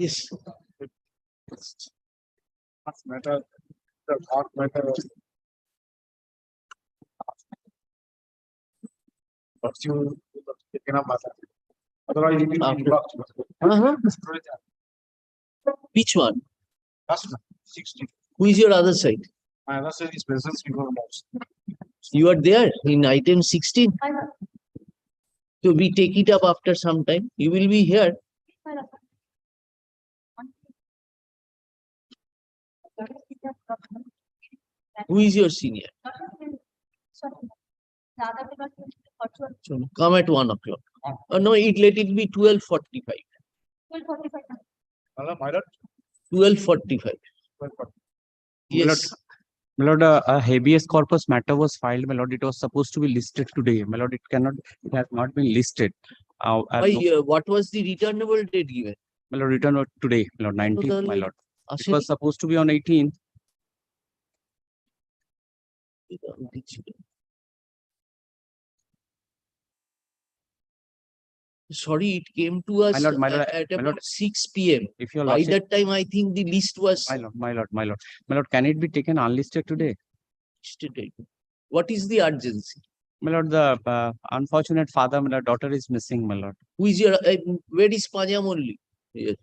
Yes. Matter, the hot matter. But you cannot matter. Otherwise, it will be blocked. Which one? That's 60. Who is your other side? My other side is presence before most. You are there in item 16. So we take it up after some time. You will be here. Who is your senior? So come at 1 o'clock. No, let it be 12:45. 12:45. Yes. My lord, a habeas corpus matter was filed. My lord, it was supposed to be listed today. My lord, it has not been listed. What was the returnable date given? My lord, return today. My lord, 19th. My lord, it was supposed to be on 18th. Sorry, it came to us my lord, at about 6 p.m. If you're by that time, I think the list was. My lord, can it be taken unlisted today? What is the urgency? My lord, the unfortunate father, my lord, daughter is missing, my lord. Who is your, where is Panyamolli? Yes.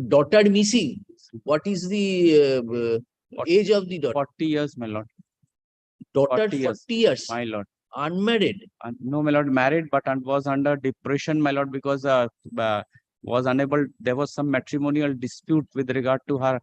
Daughter missing. What is the age of the daughter? 40 years, my lord. Daughter 40 years. My lord. Unmarried? No, my lord, married, but was under depression, my lord, because was unable, there was some matrimonial dispute with regard to her.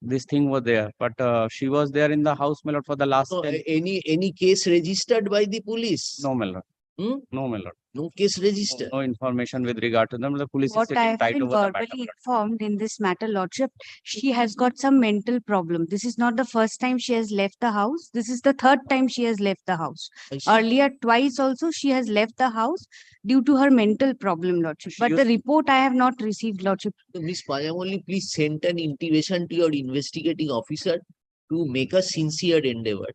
This thing was there, but she was there in the house, my lord, for the last. No, any case registered by the police? No, my lord. No, my lord. No case registered. No information with regard to them. The police What is I sitting have tight been over the matter. verbally informed in this matter, Lordship, she has got some mental problem. This is not the first time she has left the house. This is the third time she has left the house. Earlier, twice also, she has left the house due to her mental problem, Lordship. But the report I have not received, Lordship. Miss Panyamolli, please send an intimation to your investigating officer to make a sincere endeavor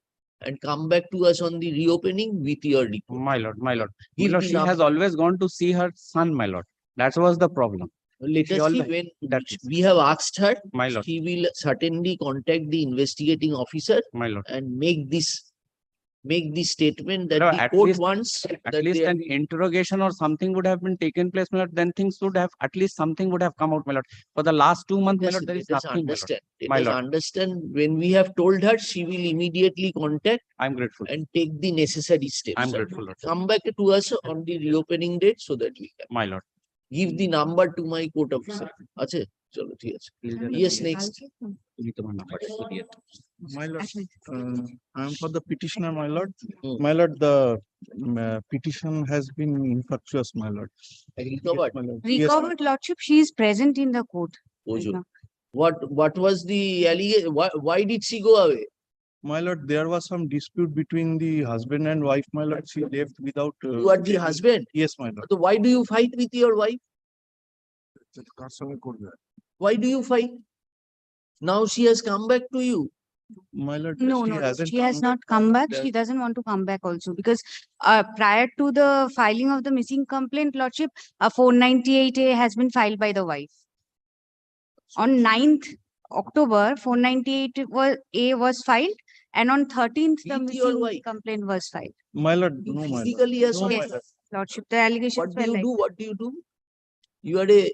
and come back to us on the reopening with your report. My lord, my lord. She has always gone to see her son, my lord. That was the problem. Let us see when we have asked her, my lord. She will certainly contact the investigating officer, my lord, and make this statement that the court wants. At least an interrogation or something would have been taken place, my lord. Then things would have, at least something would have come out, my lord. For the last 2 months, my lord, there is nothing. Let us understand. When we have told her, she will immediately contact. I'm grateful. And take the necessary steps. I'm grateful. Come back to us on the reopening date so that we can. My lord. Give the number to my court officer. Achhe? Chalo, thik hai. Yes, next. My lord, I am for the petitioner, my lord. My lord, the petition has been infructuous, my lord. Recovered. Recovered, Lordship. She is present in the court. What was the allegation? Why did she go away? My lord, there was some dispute between the husband and wife, my lord. She left without. You are the husband? Yes, my lord. So why do you fight with your wife? Why do you fight? Now she has come back to you. My lord, No, she has not come back. She doesn't want to come back also because prior to the filing of the missing complaint, Lordship, a 498A has been filed by the wife. On 9th October, 498A was filed, and on 13th, the missing complaint was filed. My lord, no, my lord. Yes, Lordship, the allegations what do were you do? What do you do? You are a.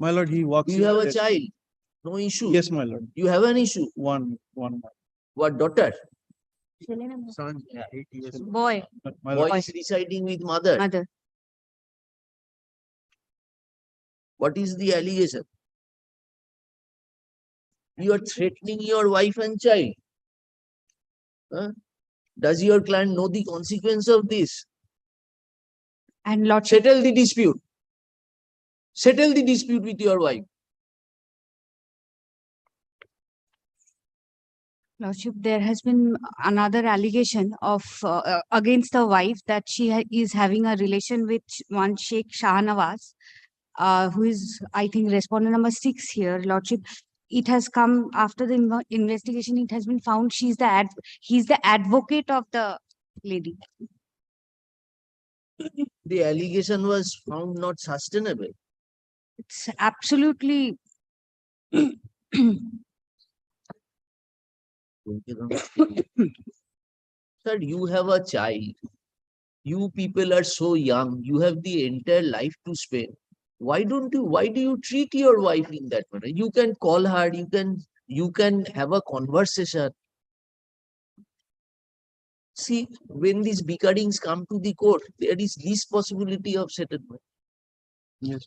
My lord, he walks. You have a child. No issue. Yes, my lord. You have an issue. One. What daughter? Son. Boy. Boy is residing with mother. Mother. What is the allegation? You are threatening your wife and child. Does your client know the consequence of this? And Lordship. Settle the dispute. Settle the dispute with your wife. Lordship, there has been another allegation of against the wife that she is having a relation with one Sheikh Shahnawaz, who is, I think, respondent number 6 here, Lordship. it has come after the investigation, it has been found he's the advocate of the lady. The allegation was found not sustainable. It's absolutely Sir, you have a child. You people are so young. You have the entire life to spend. Why do you treat your wife in that manner? You can call her, you can have a conversation. See, when these bickerings come to the court, there is least possibility of settlement. Yes.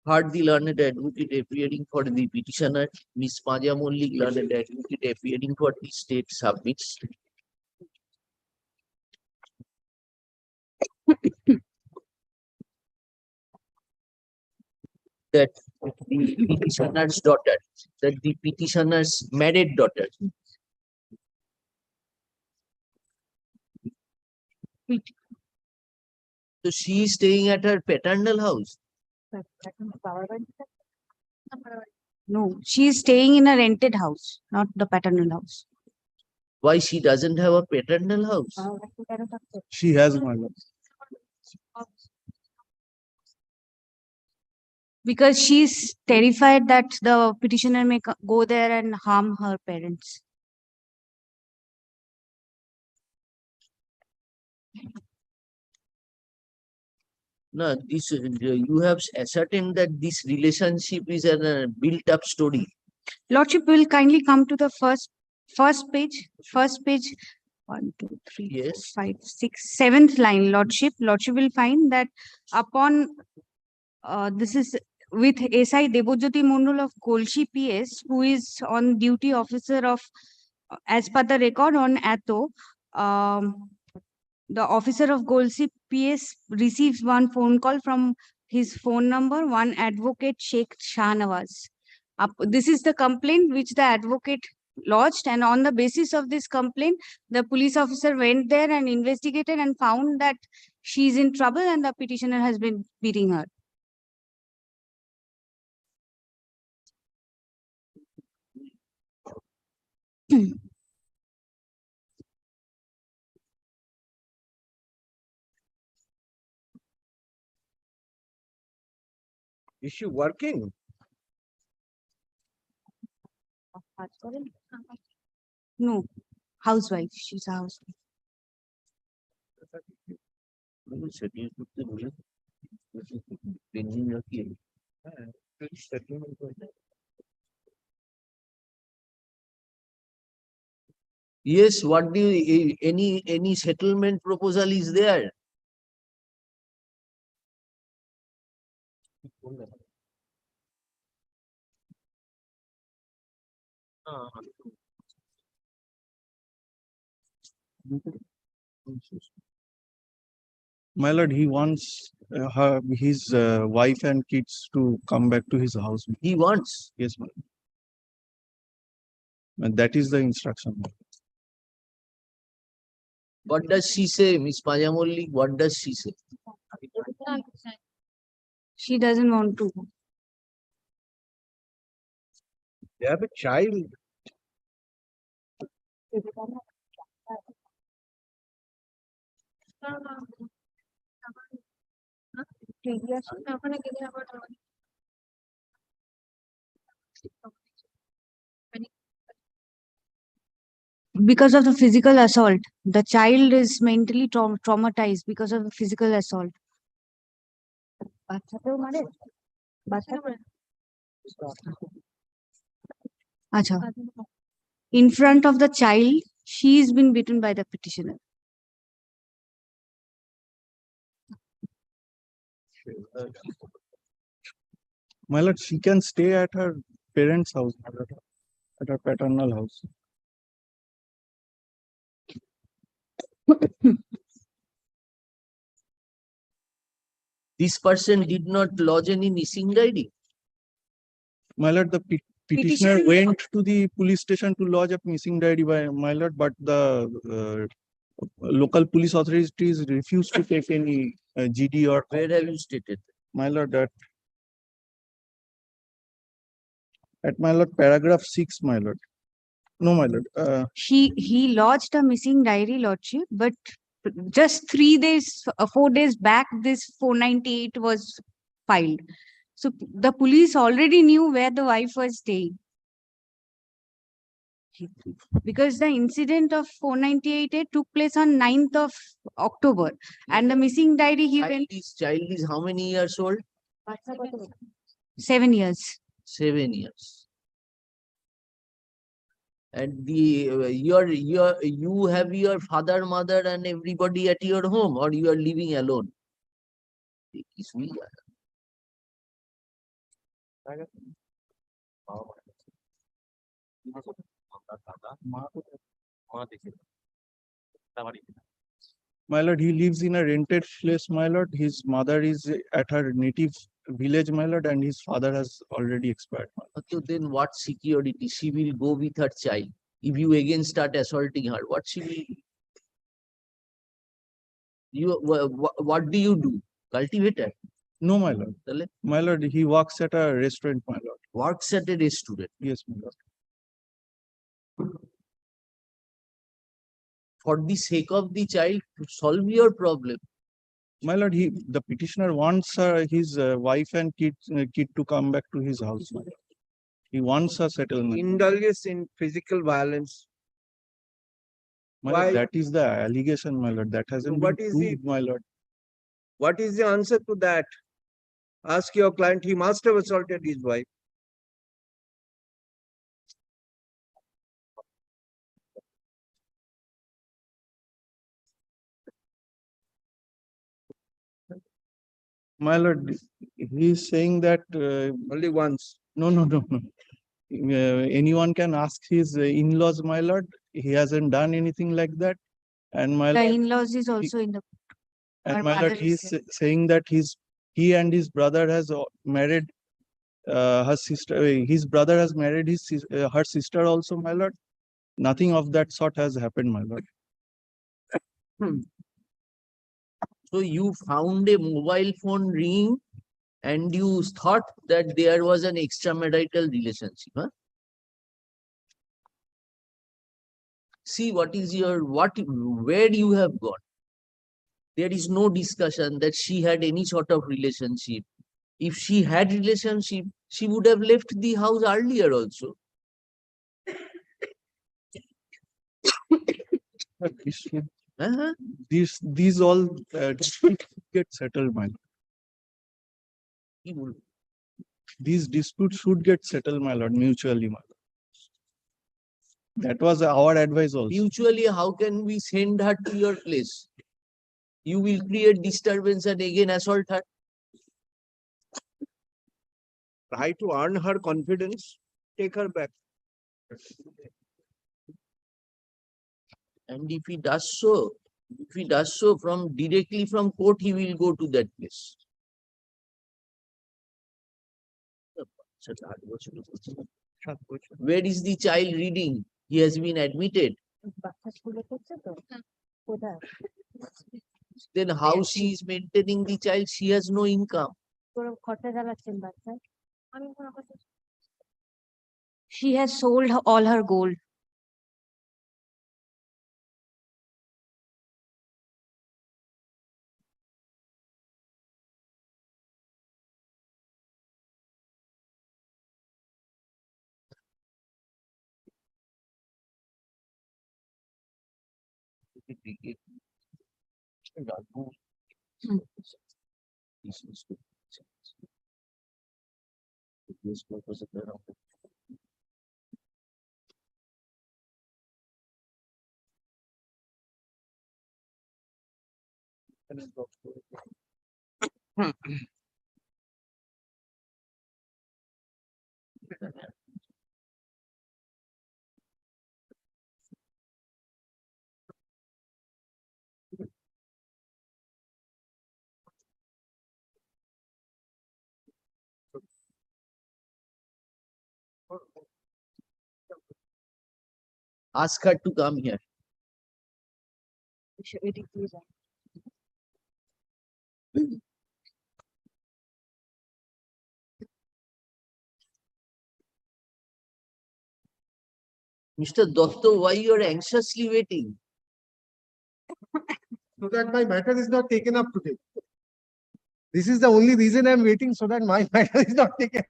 Heard the learned advocate appearing for the petitioner, Miss Paja Mollik, learned advocate appearing for the state submits. That the petitioner's daughter, that the petitioner's married daughter, so she is staying at her paternal house. no, she is staying in a rented house, not the paternal house. Why she doesn't have a paternal house? She has, my lord. Because she's terrified that the petitioner may go there and harm her parents. No, this you have ascertained that this relationship is a built-up story. Lordship will kindly come to the first page. 1, 2, 3, 4, Yes. 5, 6, 7th line. Lordship will find that upon this is with SI Debojyoti Mondal of Golshi PS, who is on duty officer of as per the record on ATO. The officer of Golshi PS receives one phone call from his phone number, one advocate Sheikh Shahnawaz. This is the complaint which the advocate lodged, and on the basis of this complaint, the police officer went there and investigated and found that she is in trouble and the petitioner has been beating her. Is she working? No, housewife. She's a housewife. Yes, what do you, any settlement proposal is there? My lord, he wants his wife and kids to come back to his house. He wants. Yes, my lord. And that is the instruction. What does she say, Miss Paja Mollik? What does she say? She doesn't want to. They have a child. Because of the physical assault, the child is mentally traumatized because of the physical assault. Acha. In front of the child, she's been beaten by the petitioner. My lord, she can stay at her parents' house, my lord, at her paternal house. This person did not lodge any missing diary. My lord, the petitioner went to the police station to lodge a missing diary by my lord, but the local police authorities refused to take any GD or. Where have you stated? My lord, at my lord, paragraph 6, my lord. No, my lord. He lodged a missing diary, lordship, but just 3 days, 4 days back, this 498 was filed. So the police already knew where the wife was staying. Because the incident of 498 took place on 9th of October, and the missing diary he went This child is how many years old? 7 years. 7 years. And you have your father, mother, and everybody at your home, or you are living alone? Is we My lord, he lives in a rented place, my lord. His mother is at her native village, my lord, and his father has already expired. My lord. So then what security? She will go with her child. If you again start assaulting her, what she will do? What do you do? Cultivator? No, my lord. Tale? My lord, he works at a restaurant, my lord. Works at a restaurant. Yes, my lord. For the sake of the child, to solve your problem. My lord, the petitioner wants his wife and kid to come back to his house. My lord. He wants a settlement. Indulges in physical violence. My lord, Why? that is the allegation, my lord. That hasn't What been is proved, my lord. What is the answer to that? Ask your client, he must have assaulted his wife. My lord, he is saying that Only once. no. Anyone can ask his in-laws, my lord. He hasn't done anything like that. And my The lord, in-laws is also in the. and her my lord, mother he is is saying that he and his brother has married her sister. His brother has married her sister also, my lord. Nothing of that sort has happened, my lord. So you found a mobile phone ring and you thought that there was an extramarital relationship. Huh? See what is where you have gone. There is no discussion that she had any sort of relationship. If she had relationship, she would have left the house earlier also. Uh-huh. These all disputes get settled, my lord. These disputes should get settled, my lord, mutually, my lord. That was our advice also. Mutually, how can we send her to your place? You will create disturbance and again assault her. Try to earn her confidence, take her back. And if he does so from directly from court, he will go to that place. Where is the child reading? He has been admitted. Then how she is maintaining the child? She has no income. She has sold all her gold. Ask her to come here. Mr. Dotto, why you are anxiously waiting? So that my matter is not taken up today. This is the only reason I'm waiting, so that my matter is not taken.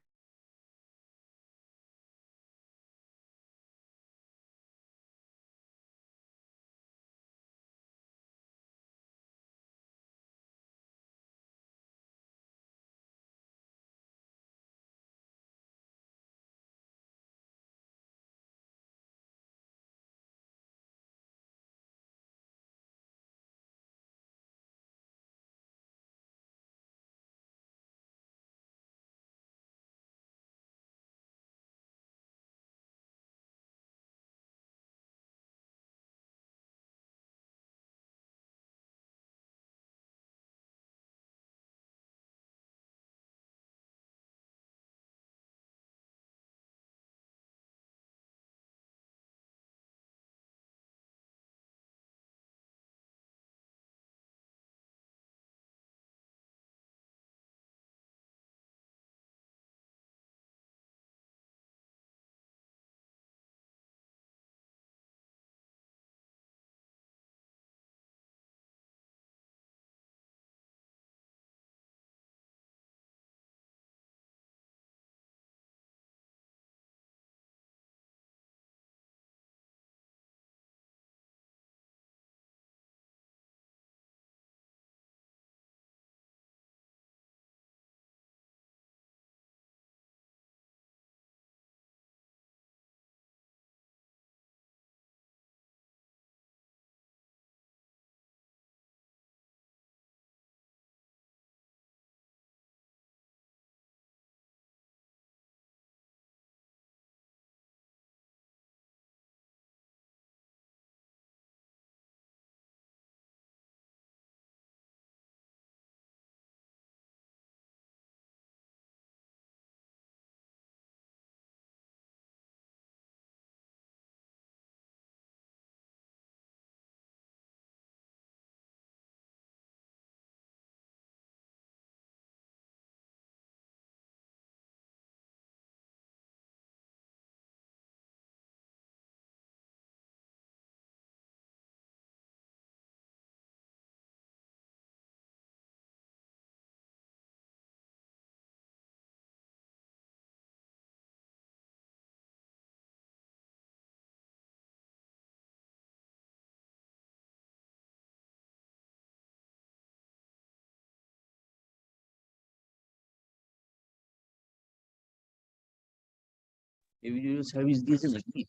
Individual service দিয়েছে নাকি?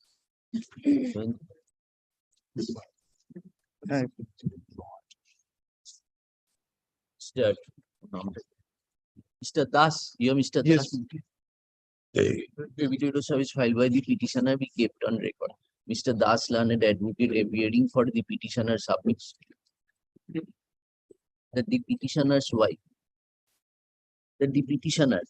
Start. Mr. Das, you are Mr. Yes. Das. Individual service filed by the petitioner be kept on record. Mr. Das, learned advocate appearing for the petitioner submits that the petitioner's wife, that the petitioner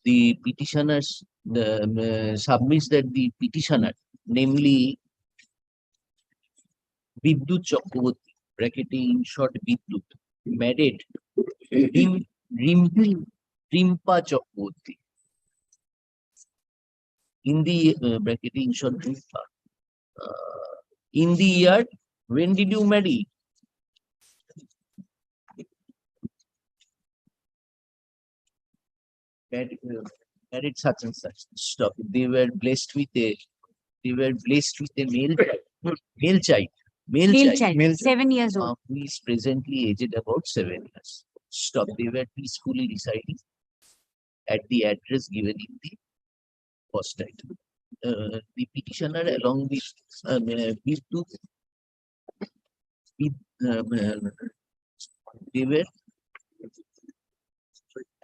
the petitioners submits that the petitioner, namely Bidyut Chakraborty, bracketing in short Bidyut, married Rimpa Chakraborty. In the bracketing short Rimpa. In the year, when did you marry? Married such and such. Stop. They were blessed with a male child. Male Male child. child, 7 years old. Who is presently aged about 7 years. Stop. They were peacefully residing at the address given in the first item. The petitioner, along with they were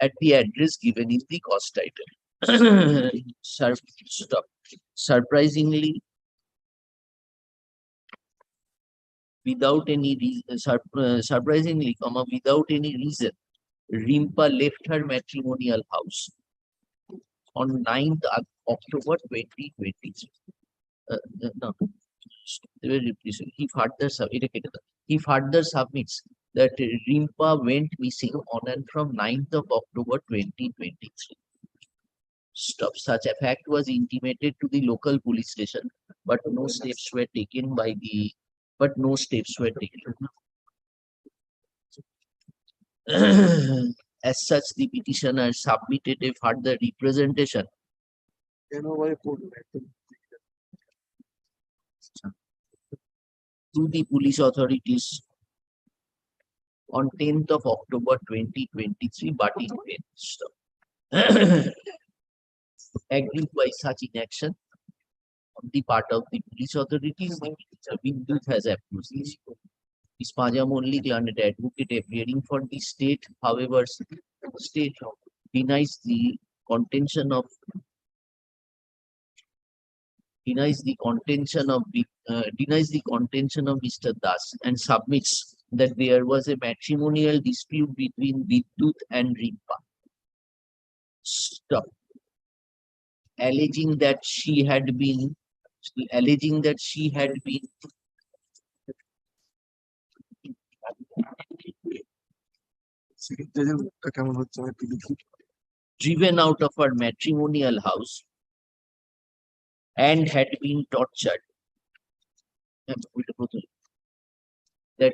at the address given in the cost title. Stop. Surprisingly, without any reason, surprisingly, without any reason, Rimpa left her matrimonial house on 9th October 2023. No, he further submits that Rimpa went missing on and from 9th of October 2023. Stop. Such a fact was intimated to the local police station, but no steps were taken by the. But no steps were taken. As such, the petitioner submitted a further representation to the police authorities on 10th of October 2023, but in vain. Stop. Agreed by such inaction on the part of the police authorities, the Vidyut has approached this. Ispaja Mollik, learned advocate appearing for the state, however, state denies the contention of Mr. Das and submits that there was a matrimonial dispute between Vidyut and Rimpa. Stop. Alleging that she had been driven out of her matrimonial house and had been tortured. That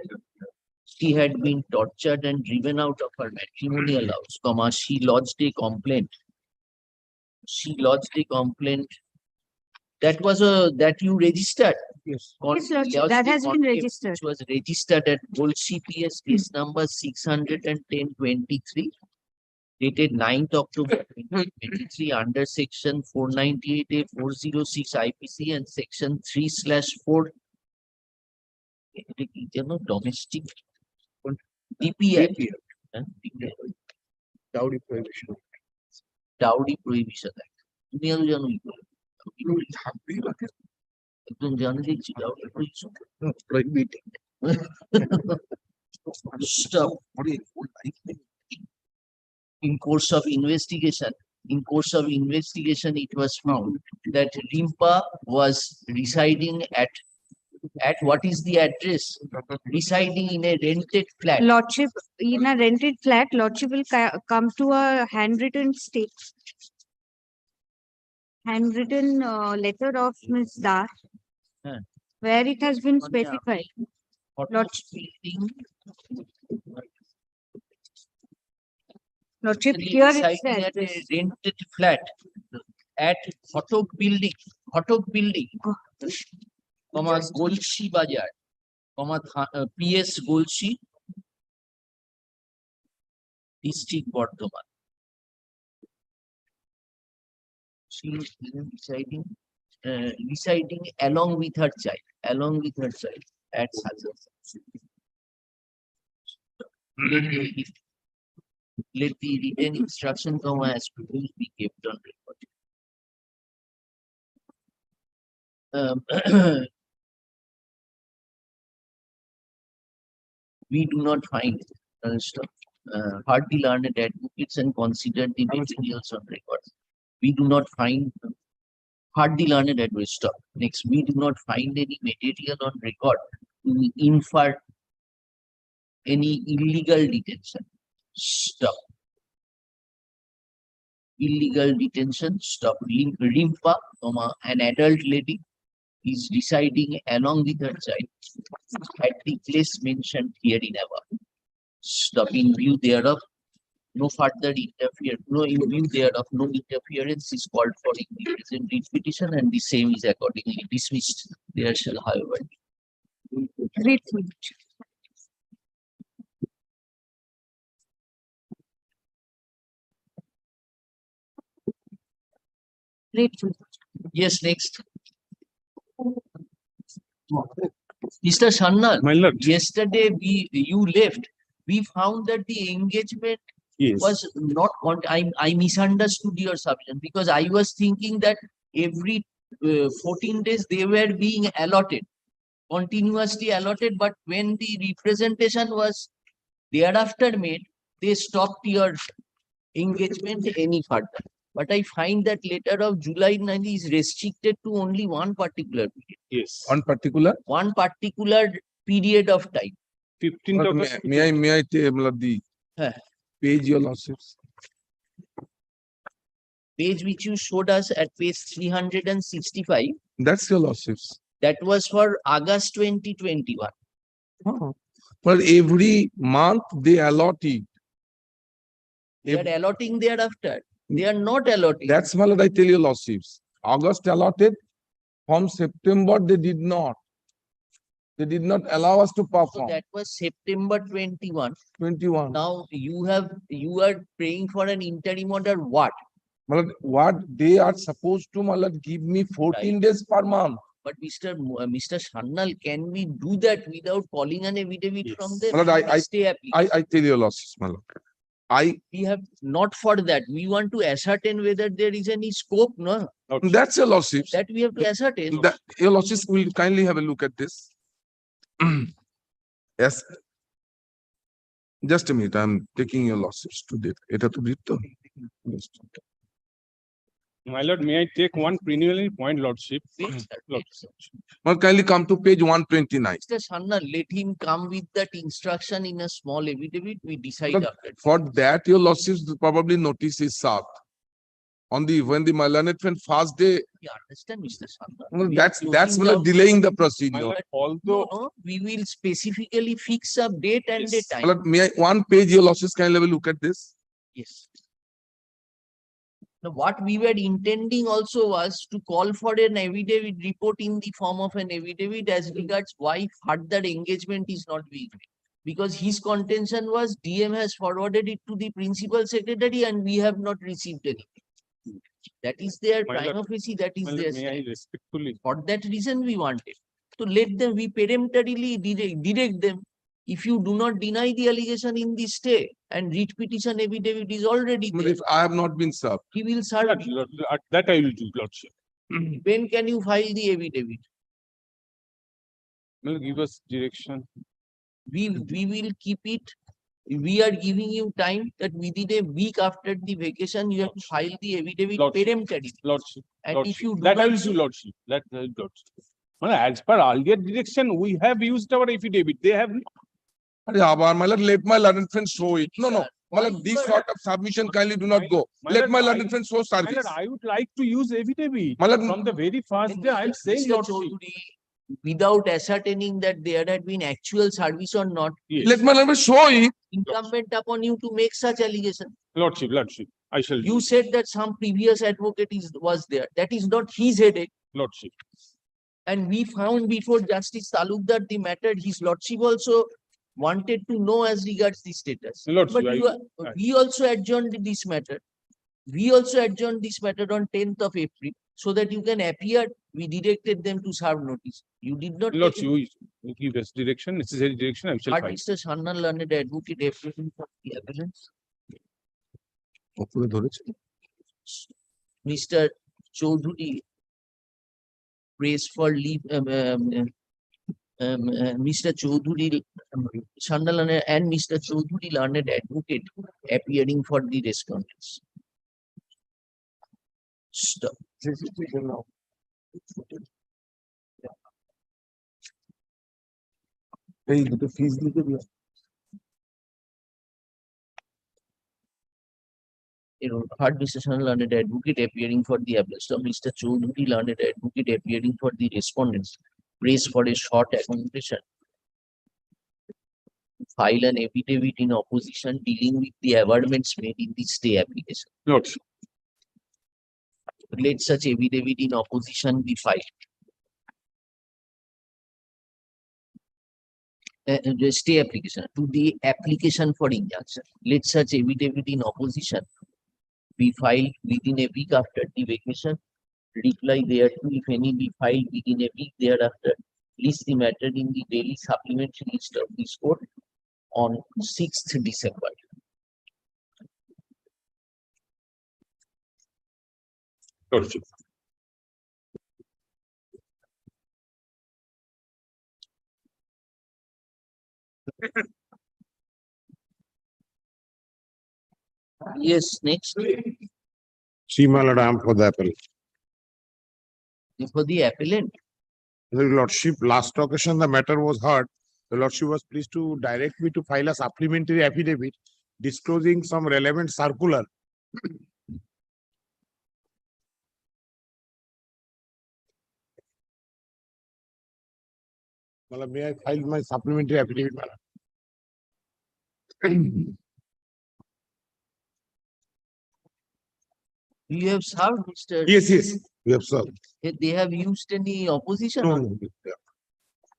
she had been tortured and driven out of her matrimonial house, she lodged a complaint. That was that you registered. Yes. Yes, Lordship, that has been registered. Which was registered at Gold CPS case number 610/23, dated 9th October 2023 under section 498A 406 IPC and section 3/4 domestic DP Act. Dowry prohibition. Dowry Prohibition Act. তুমি আরো জানো কি করে? একদম জানে দেখছি dowry prohibition. Prohibiting. Stop. In course of investigation, it was found that Rimpa was residing at what is the address? Residing in a rented flat. Lordship, in a rented flat, Lordship will come to a handwritten letter of Ms. Das, Huh. where it has been On the- specified. Lordship building. Lordship, here it's the Residing at a address. rented flat at Hotok building, Golshi Bazar, PS Golshi, district Bardhaman. She is residing along with her child at such and such. Let the written instruction as proposed be kept on record. We do not find hardly learned advocates and consider the materials on record. We do not find hardly learned advocates. Stop. Next, we do not find any material on record to infer any illegal detention. Stop. Illegal detention. Stop. Rimpa, an adult lady, is residing along with her child at the place mentioned here in above. Stop. In view thereof, no interference is called for in the present writ petition, and the same is accordingly dismissed. There shall, however, Grateful. Grateful. yes, next. Mr. Shannan, My lord, yesterday you left we found that the engagement Yes. was not, I misunderstood your submission because I was thinking that every 14 days they were being allotted, continuously allotted, but when the representation was thereafter made, they stopped your engagement any further. But I find that letter of July 9 is restricted to only one particular period, Yes. One particular, one particular period of time. 15th Well, August. may I tell the Huh. page, your lordships? Page which you showed us at page 365, That's your lordships. that was for August 2021. Well, every month they allot it. They are allotting thereafter. They are not allotting. That's what I tell you, lordships. August allotted, from September they did not. They did not allow us to So perform. that was September 21. 21. Now you are praying for an interim order. What? Malad, what they are supposed to, Malad, give me 14 days per month. But Mr. Sannal, can we do that without calling an affidavit from Yes. them? Malad, We will stay application. I tell you, lordships, Malad. We have not for that. We want to ascertain whether there is any scope, no? That's your lordships. That we have to ascertain. That, your lordships will kindly have a look at this. Yes. Just a minute, I'm taking your lordships to date. Eta to read to. My lord, may I take one preliminary point, lordship? Wait, sir, wait, sir. Well, kindly come to page 129. Mr. Sannal, let him come with that instruction in a small affidavit. We decide Look, after. For that, your lordships probably notice is served. On the, when the my learned friend first day, You understand, Mr. Sannal? well, We are that's closing well, down- delaying the My procedure. lord, No, although no, we will specifically fix a date and a Yes. time. Well, may I, one page, your lordships, kindly have a look at this. Yes. Now, what we were intending also was to call for an affidavit report in the form of an affidavit as regards why further engagement is not being made. Because his contention was DM has forwarded it to the principal secretary and we have not received anything. That is their My lord, prima facie, that is my lord, their may I stand. respectfully, For that reason, we wanted to let them, we peremptorily direct them. If you do not deny the allegation in this stay and writ petition affidavit is already But there, if I have not been served, he will serve. Lord, lord, that I will do, lordship. When can you file the affidavit? Will give us direction. We will keep it. We are giving you time that within a week after the vacation, you have to file the affidavit Lordship. peremptorily. Lordship. And if Lordship. you do That I not will do, lordship. That I will do, lordship. Well, as per earlier direction, we have used our affidavit. They have not. my lord, let my learned friend show it. No, no. Sir, My why lord, this you are- sort of submission kindly do not go. My Let lord, my I- learned friend show My service. lord, I would like to use affidavit. My lord, From the very first Then day, I am Mr. saying, lordship. Chaudhary, without ascertaining that there had been actual service or not, Yes. let my learned friend show it. incumbent upon you to make such allegation. Lordship, lordship. I shall You do, said that some previous advocate was there. That is not his headache. lordship. And we found before Justice Talukdar the matter, his lordship also wanted to know as regards the status. Lordship, But we also adjourned this matter. We also adjourned this matter on 10th of April so that you can appear. We directed them to serve notice. You did not. take Lordship, it. you give us direction, necessary direction, I shall But find. Mr. Sannal learned advocate appearing for the appellants. ওপরে ধরেছে। Mr. Chaudhary prays for leave. Mr. Chaudhary, Sannal and Mr. Chaudhary learned advocate appearing for the respondents. Stop. এই দুটো ফিস দিতে দিও। Heard Mr. Sannal learned advocate appearing for the appellants. Mr. Chaudhary learned advocate appearing for the respondents. Prays for a short accommodation. File an affidavit in opposition dealing with the averments made in the stay application. Lordship. Let such affidavit in opposition be filed. The stay application to the application for injunction. Let such affidavit in opposition be filed within a week after the vacation. Reply thereto, if any, be filed within a week thereafter. List the matter in the daily supplementary list of this court. on 6th December. Lordship. Yes, next, See, my lord, I am for the appeal. for the appellant. The lordship, last occasion, the matter was heard. The lordship was pleased to direct me to file a supplementary affidavit disclosing some relevant circular. Malab, may I file my supplementary affidavit, my lord? You have served, Mr. Yes, we have solved. They have used any opposition? No, on- no, yeah.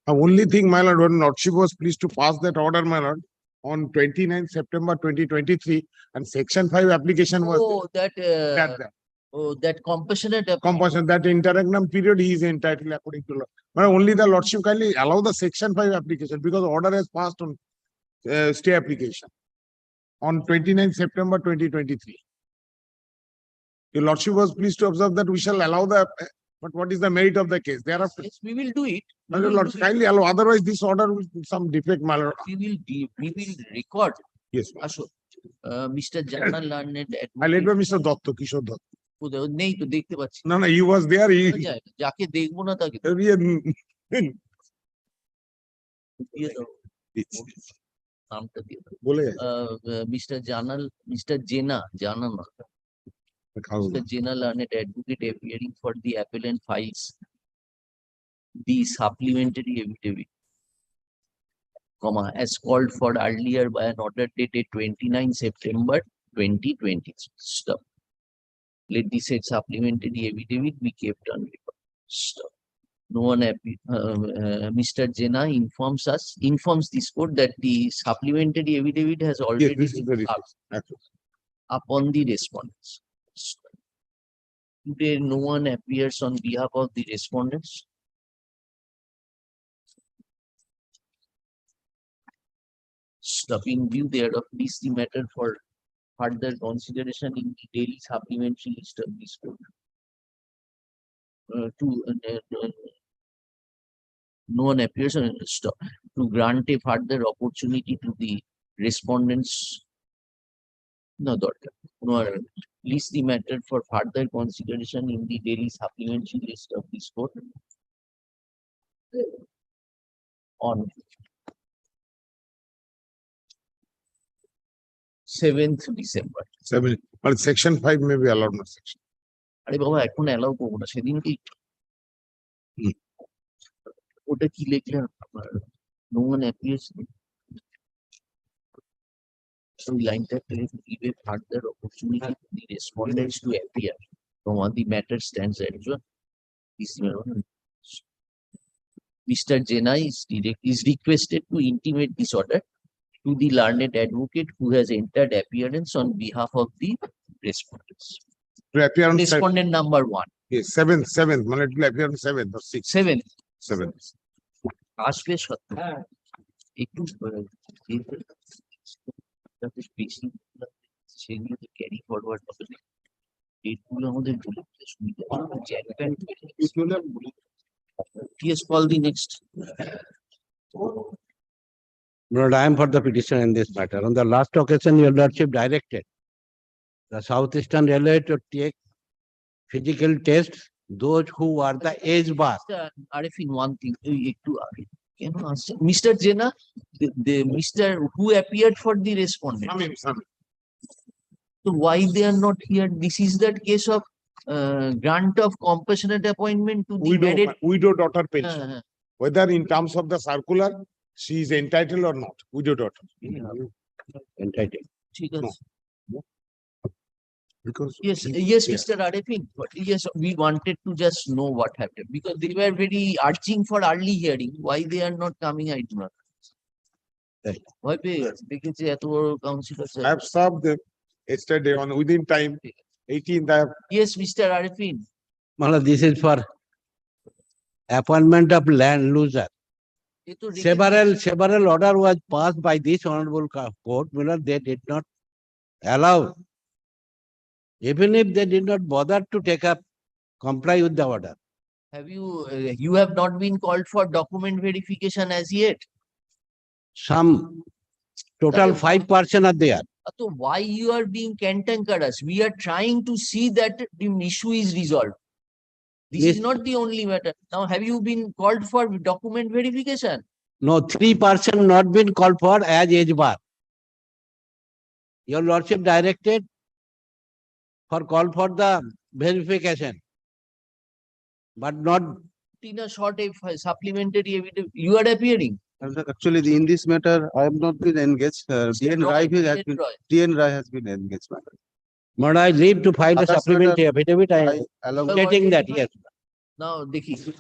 The only thing, my lord, when lordship was pleased to pass that order, my lord, on 29th September 2023, and section 5 application was Oh, that, that oh, that compassionate. compulsion, that interregnum period he is entitled according to law. But only the lordship kindly allow the section 5 application because order has passed on stay application on 29th September 2023. Your lordship was pleased to observe that we shall allow the, but what is the merit of the case? Thereafter, Yes, we will do it. We my will lord, do it. kindly allow, otherwise this order will some defect, my lord. We will record. Yes, ma'am. আসো, Mr. Jana learned I led by Mr. Dotto, Kishore Dotto. নেই তো দেখতে পাচ্ছি No, he was there. না যায় না। যাকে দেখবো না তাকে দিয়ে দাও, নামটা দিয়ে দাও। বলে Mr. Janal, Mr. Jena, Jana না, Mr. Jena learned advocate appearing for the appellant files the supplementary affidavit, comma, as called for earlier by an order dated 29 September 2020. Stop. Let the said supplementary affidavit be kept on record. Stop. No one, Mr. Jena informs this court that the supplementary affidavit has Yes, already this is been very up accurate. upon the respondents. Stop. Today, no one appears on behalf of the respondents. Stop. In view thereof, please the matter for further consideration in the daily supplementary list of this court. No one appears on stop to grant a further opportunity to the respondents. No, doctor. No, please the matter for further consideration in the daily supplementary list of this court on 7th December. But section 5 may be allowed, not section. আরে বাবা এখন allow করবো না সেদিনকেই ওটা কি লিখলেন আপনার no one appears so লাইনটা give a further opportunity to the respondents to appear from what the matter stands adjourned. Mr. Jena is requested to intimate this order to the learned advocate who has entered appearance on behalf of the respondents. To appear on Respondent number 1, yes, 7th, man, it will appear on 7th or 6th. 7th. 7th. আসবে সত্য একটু যাতে বেশি সেগুলো carry forward হবে না ডেটগুলো আমাদের বলে দিতে সুবিধা Yes, call the next. Lord, I am for the petition in this matter. On the last occasion, your lordship directed the Southeastern Railway to take physical tests, those who are the age bar. Arifin, one thing, একটু আগে কেন আসছে Mr. Jena, the Mr. who appeared for the respondent. So why they are not here? This is that case of grant of compassionate appointment to the married. Widow daughter pension. Uh, Whether in terms of the circular, she is entitled or not, widow daughter. Entitled. ঠিক আছে। Because. Yes, he- yes, yeah. Mr. Arifin, but yes, we wanted to just know what happened because they were very urging for early hearing. Why they are not coming, I do not. Right. Why দেখেছি এত বড় councillor I have served them yesterday on within time, 18th, I have Yes, Mr. Arifin, Mala, this is for appointment of land loser. ये तो several order was passed by this honorable court, they did not allow. Even if they did not bother to take up, comply with the order. Have you have not been called for document verification as yet? Some total Correct. 5% are there. So why you are being cantankerous? We are trying to see that the issue is resolved. This is Yes. not the only matter. Now, have you been called for document verification? No, 3% not been called for as age bar. Your lordship directed for call for the verification. But not, In a short supplementary evidence, you are appearing. Actually, in this matter, I have not been engaged. DN Rai Mr. Roy. DN Rai has been engaged. Madam. but I leave to file a Others supplementary affidavit. I am Along Well, stating what that, did you yes. Now, Dekhi,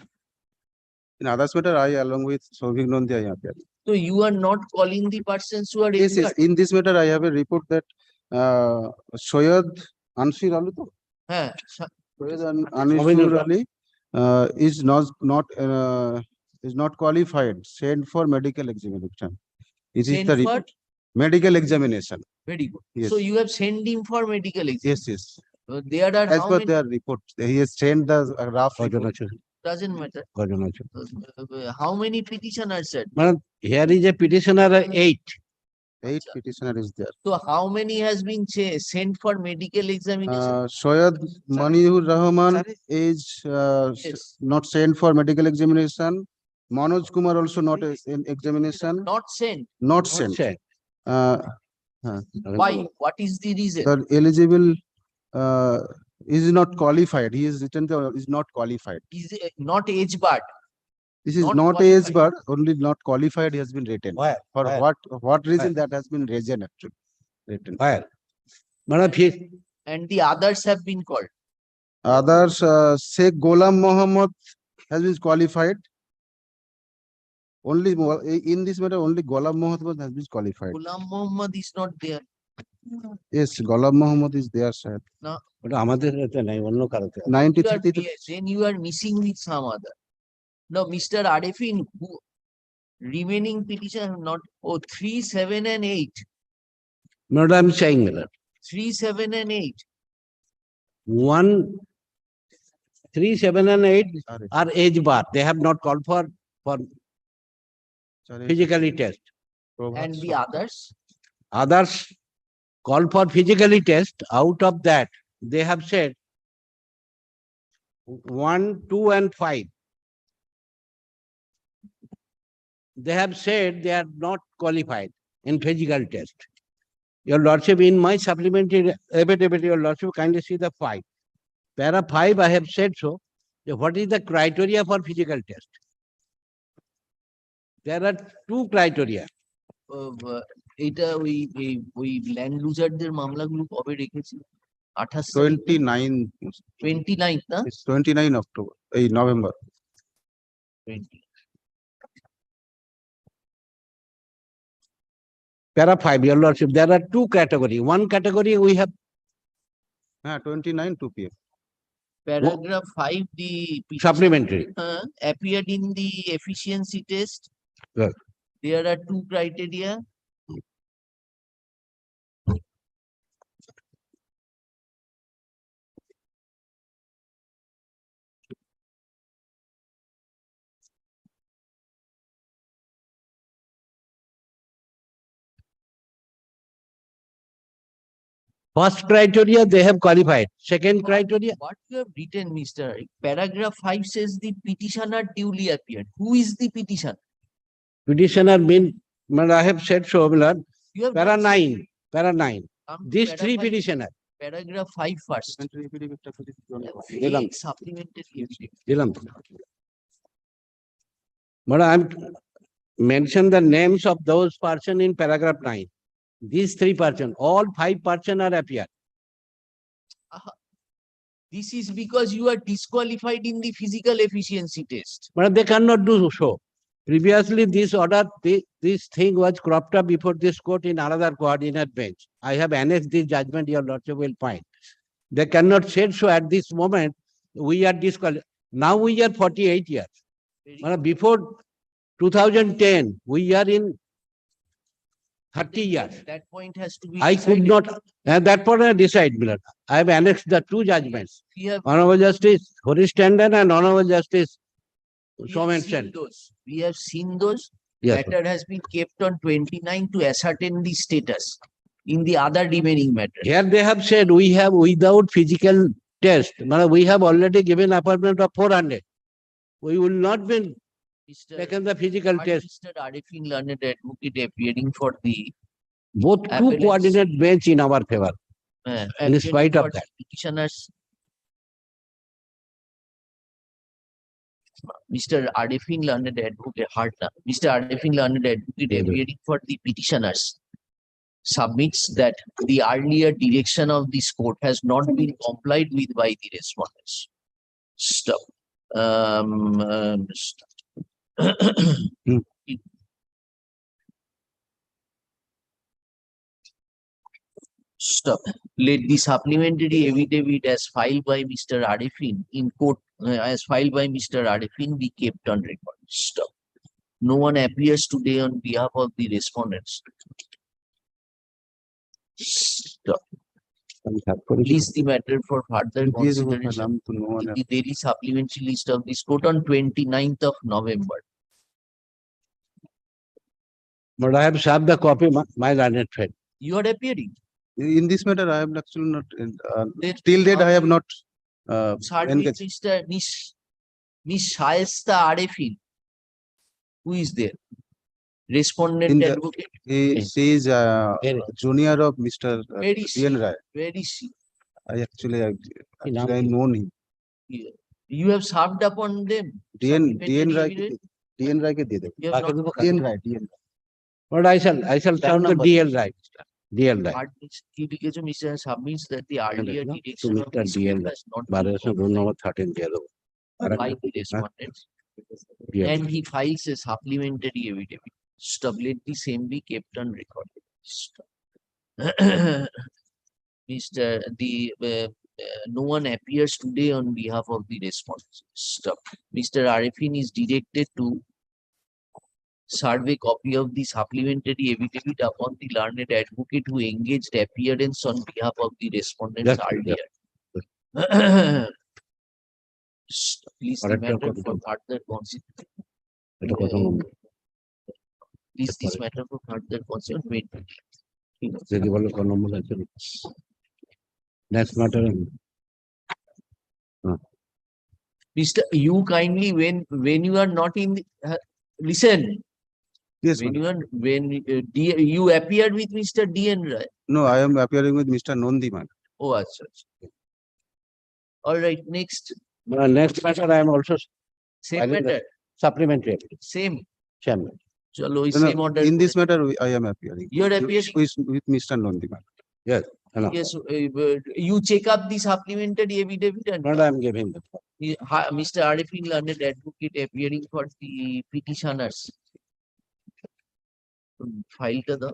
in others matter, I along with Souvik Nandi, I appear. so you are not calling the persons who are Yes, yes. injured. In this matter, I have a report that Soyad Ansir Ali, Huh. Soyad Ansir Ali is not qualified. Sent for medical examination. It is Sent the for report. Medical examination. very good. Yes. So you have sent him for medical exam. Yes, yes. There are As how per many? their report, he has sent the draft Kajana report. chu, Doesn't matter. kajana chu. How many petitioners said? Madam, here is a petitioner 8. 8 petitioner is there. So how many has been sent for medical examination? Soyad Maniur Rahman is Yes. not sent for medical examination. Manoj Kumar also not in examination, Not sent. not Not sent. said. Why? What is the reason? The eligible is not qualified. He is written the is not qualified. Is not age barred. This is Not not age, qualified. but only not qualified. He has been written. Where? For Where? what reason that has been reason actually written. Where? Madam, he, And the others have been called. Others, Sheikh Ghulam Mohammed has been qualified. Only in this matter, only Ghulam Mohammed has been qualified. Ghulam Muhammad is not there. Yes, Ghulam Mohammed is there, sir. but আমাদের এতে নাই, অন্য কারোতে আছে। 93. Then you are missing with some other. Now, Mr. Arifin, who remaining petition not 3, 7, and 8. Madam, I'm saying, madam, 3, 7, and 8. 1, 3, 7 and 8 are age bar. They have not called for physically test. And the others? Others call for physically test. Out of that, they have said 1, 2, and 5. They have said they are not qualified in physical test. Your lordship, in my supplementary affidavit, your lordship, kindly see the 5. Para 5, I have said so. What is the criteria for physical test? There are 2 criteria. এটা ওই land লুজারদের মামলাগুলো কবে রেখেছি? 28 29. 29th না? It's 29 October, November. 20. Para 5, your lordship, there are 2 categories. One category we have 29 2 p.m. Paragraph 5, the petition, supplementary. appeared in the efficiency test. Right. There are 2 criteria. First criteria, they have qualified. Second criteria, What you have written, Mr. Arif, paragraph 5 says the petitioner duly appeared. Who is the petitioner? petitioner mean, but I have said so, my lord. You have Para not 9, para 9. come to These para 3 5, petitioner. Paragraph 5 first. Dilam. Vague supplementary evidence. Dilam. But I'm mention the names of those person in paragraph 9. These 3 person, all 5 person are appeared. This is because you are disqualified in the physical efficiency test. But they cannot do so. Previously, this order, this thing was cropped up before this court in another coordinate bench. I have annexed this judgment, your lordship will find. They cannot say so at this moment. We are disqualified. Now we are 48 years. Very But before 2010, we are in 30 years. That point has to be I could decided. not, and that point I decide, Milord. I have annexed the two judgments. We have Honorable Justice Horish Tandon and Honorable Justice we have Somen seen Sen. those. We have seen those. Yes, Matter has been kept on 29 to ascertain the status in the other remaining matter. here they have said we have without physical test. We have already given appointment of 400. We will not be Mr. taken the physical But test. Mr. Arifin learned advocate appearing for the Both two appellants. coordinate bench in our favor. In appearing spite of for that. petitioners. Mr. Arifin learned advocate Hartna. Mr. Arifin learned advocate Mhm. appearing for the petitioners submits that the earlier direction of this court has not been complied with by the respondents. Stop. Stop. Stop. Let the supplementary affidavit as filed by Mr. Arifin in court, as filed by Mr. Arifin be kept on record. Stop. No one appears today on behalf of the respondents. Stop. Release the matter for further consideration. The daily supplementary list of this court on 29th of November. But I have served the copy, my learned friend. You are appearing. In this matter, I am actually not, That- till date, I have not. Served with Mr. Miss Shaista Arifin. Who is there? Respondent In the- advocate. She is Very- junior of Mr. Where is she? D.N. Rai. Where is she? I actually known him. You have served upon them. D.N. Supplementary Rai, evidence? D.N. Rai ke de de. You have not D.N. Rai, D.N. But I shall serve the number. DL right. DL right. He because Mr. submits that the earlier no, direction to of Mr. this DL court has not been Violation rule number 13 there. complied by the respondents. And he files a supplementary affidavit. Stop. Let the same be kept on record. Stop. No one appears today on behalf of the respondents. Stop. Mr. Arifin is directed to serve a copy of the supplementary affidavit upon the learned advocate who engaged appearance on behalf of the respondents Yes, earlier. Stop. Please the Correct, matter correct. for further consideration. এটা কথা বলবো। Please this matter for further consideration. যদি বলো কোন নম্বর আছে next matter Mr. You kindly when you are not in the, listen. Yes, When ma'am. you appeared with Mr. D.N. Rai. No, I am appearing with Mr. Nondiman. Oh, acha, acha. All right, next. Next matter I am also Same Filing the- matter. Supplementary Same. Chairman Chalo, No, same no, order. in this matter, I am appearing. You are appearing. With Mr. Nondiman. Yes, you check up the supplementary evidence and not I am giving Mr. Arifin learned advocate appearing for the petitioners. File to the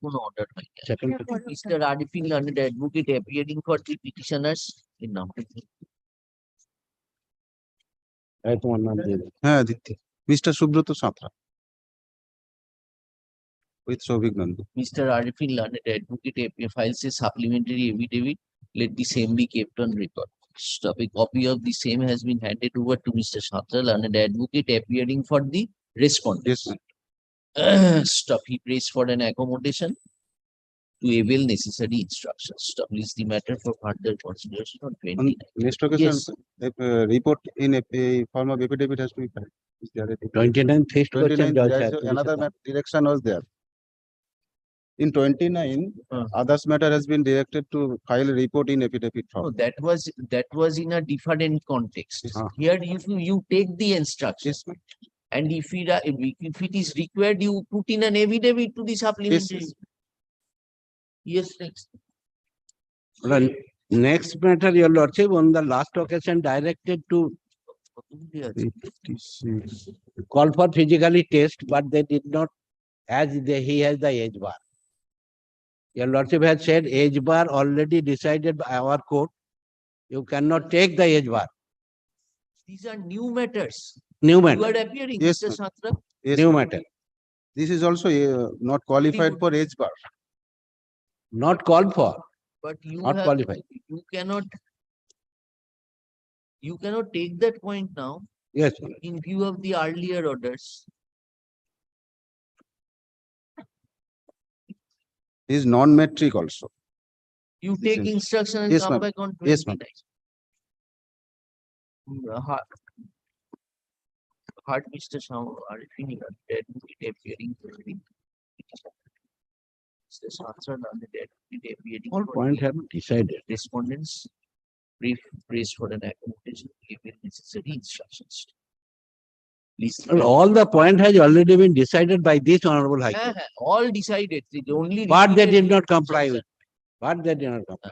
কোনো order নাই। Second Mr. Arifin learned advocate appearing for the petitioners in number. তোমার নাম দিয়ে দিন। হ্যাঁ, দিদি। Mr. Subroto Satra. With Shovik Nandi. Mr. Arifin learned advocate files a supplementary affidavit. Let the same be kept on record. Stop. A copy of the same has been handed over to Mr. Shatra, learned advocate appearing for the respondent. Yes, ma'am. Stop. He prays for an accommodation to avail necessary instructions. Stop. List the matter for further consideration on On 29. next occasion, Yes. a report in a form of affidavit has to be filed. Is there a- 29 fest করছেন 29, জজ there সাহেব is another direction was there. In 29, others matter has been directed to file a report in affidavit No, form. that was in a different context. Yes. Here, you take the instructions. Yes, ma'am. And if it is required, you put in an affidavit to the supplementary. Yes, next. next matter your lordship on the last occasion directed to call for physically test but they did not he has the age bar. Your lordship has said age bar already decided by our court. You cannot take the age bar. These are new matters. New You matter, are appearing, Yes, Mr. ma'am. Satra. Yes, new ma'am. matter. This is also not qualified good. for age bar. Not called for, But you not have, qualified. you cannot take that point now Yes, my lord. in view of the earlier orders. He is non-metric also. You Yes, take yes. instruction and Yes, come ma'am. back on Yes, ma'am. 29. Heard Mr. Shah, deputy appearing for the Mr. Satra, the deputy appearing All for point the have decided. respondents. Brief praise for an accommodation, given necessary instructions. Please. Well, all the point has already been decided by this honorable High Court. All decided, the only. But they repeated did not comply instruction. with. But they did not comply.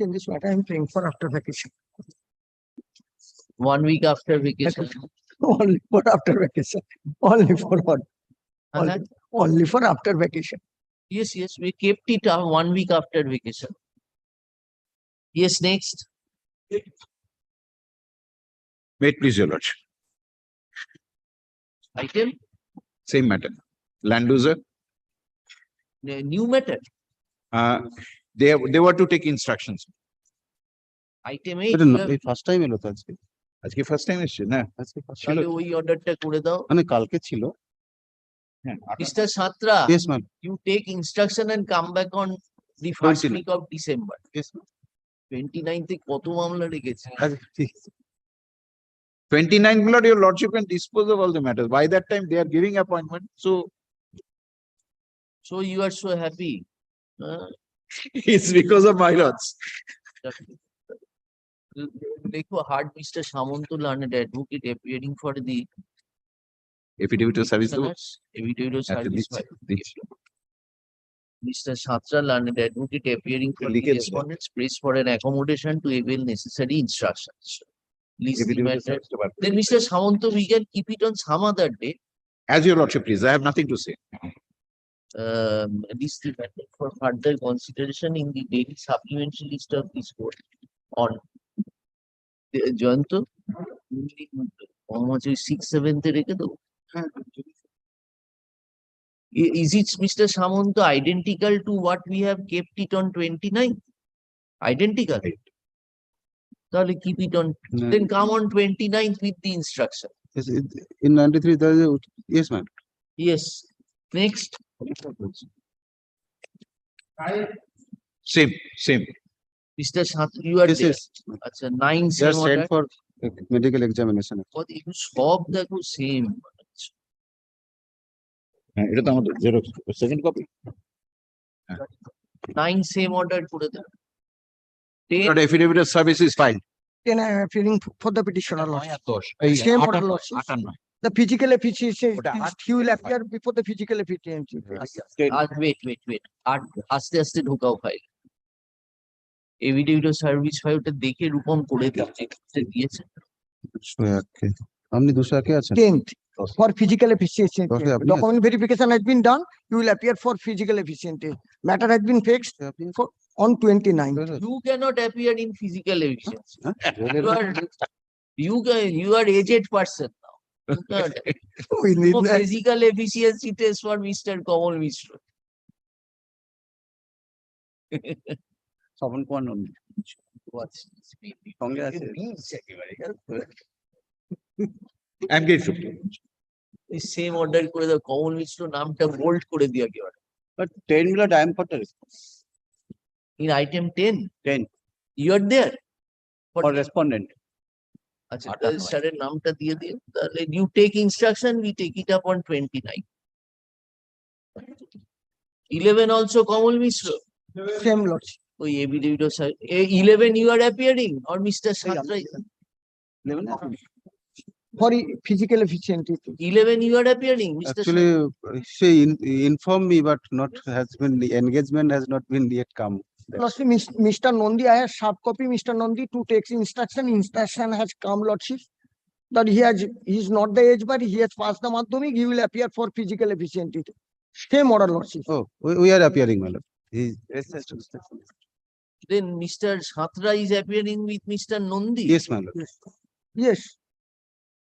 In this matter, I'm praying for after vacation. 1 week after vacation. Only for after vacation. Only for what? Uh-huh. Only for after vacation. Yes, yes, we kept it 1 week after vacation. Yes, next. Wait, please, your lordship. Item, Same matter. Land user, new matter. they were to take instructions. Item 8. First time এলো তো আজকে আজকে first time এসছে না? আজকে first তাহলে time। ওই অর্ডারটা করে দাও। মানে কালকে ছিল। হ্যাঁ, Mr. Satra, Yes, ma'am. you take instruction and come back on the first 29. week of December. Yes, ma'am. 29th এ কত মামলা রেখেছে? আচ্ছা, ঠিক আছে। 29 blood, your lordship can dispose of all the matters. By that time, they are giving appointment. So So you are so happy. it's because of my lords. দেখো hard mister Samanta learned advocate appearing for the Affidavit of service. Affidavit of আচ্ছা, service দিচ্ছি। Mr. Satra learned advocate appearing for the লিখে দেবে। respondents prays for an accommodation to avail necessary instructions. Please the Affidavit of matter. service department. Then Mr. Samanto, we can keep it on some other day. As your lordship, please. I have nothing to say. This the matter for further consideration in the daily supplementary list of this court on Jayanto. Almost 6/7 রেখে দেবো। Is it, Mr. Samanto, identical to what we have kept it on 29? Identical? Then keep it on, then come on 29th with the instruction. Yes, in 93 there is a, yes, ma'am. Yes. Next. Same. Mr. Satra, you are Yes, there. yes. আচ্ছা 9 They are same sent order. for medical examination. এগুলো সব দেখো same. হ্যাঁ, এটা তো আমাদের xerox second copy. 9 same order করে দেন। 10 Not affidavit of service is filed. Then I am appealing for the petitioner. নয় আর 10 Same order, 58 lordship. 58 The physical efficiency, ওটা he will appear before the physical efficiency. R wait আর আস্তে আস্তে ঢোকাও file. Affidavit of service ফাইলটা দেখে রূপম করে দিয়েছে। আপনি 201 কে আছেন? 10th for physical efficiency. Okay, আপনি Document verification has been done. You will appear for physical efficiency. Matter has been fixed for on 29th. You cannot appear in physical efficiency. Huh? You are aged person now. You can't. We need No that. physical efficiency test for Mr. Kamal Mishra. শ্রবণ Kumar Nandi What's this baby? সঙ্গে আছে Beans একেবারে। I'm grateful. এই same order করে দাও, কমল মিশ্র নামটা bold করে দিও একেবারে। but 10 blood I am for the In item 10, 10 you are there. for respondent. আচ্ছা তাহলে স্যারের নামটা দিয়ে দিও, তাহলে you take instruction, we take it up on 29. 11 also Kamal Mishra. Same lordship. ওই affidavit of 11 you are appearing or Mr. Satra? For physical efficiency. 11 you are appearing, Mr. Actually, she informed me, but not has been, the engagement has not been yet come. Lordship, Mr. Nandi, I have sharp copy, Mr. Nandi, to take instruction. Instruction has come, lordship. that he is not the age, but he has passed the Madhyamik, he will appear for physical efficiency. Same order, Lordship. Oh, we are appearing, my lord. Then Mr. Satra is appearing with Mr. Nandi. Yes, my lord. Yes.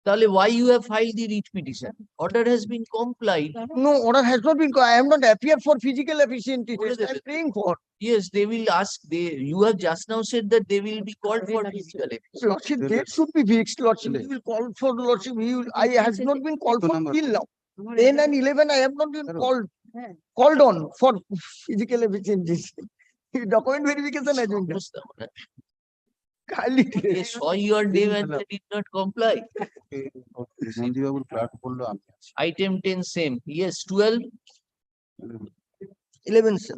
Tahle why you have filed the writ petition? Order has been complied. No, order has not been, I am not appear for physical efficiency. What is I am it? praying for. Yes, they will ask. You have just now said that they will be called for physical efficiency. Lordship, date should be fixed, Lordship. He will call for Lordship. I have not been called for till now. 10 and 11, I have not been called on for physical efficiency. Document verification agenda. Kindly. They saw your name and they did not comply. Item 10 same. Yes, 12. 11, sir.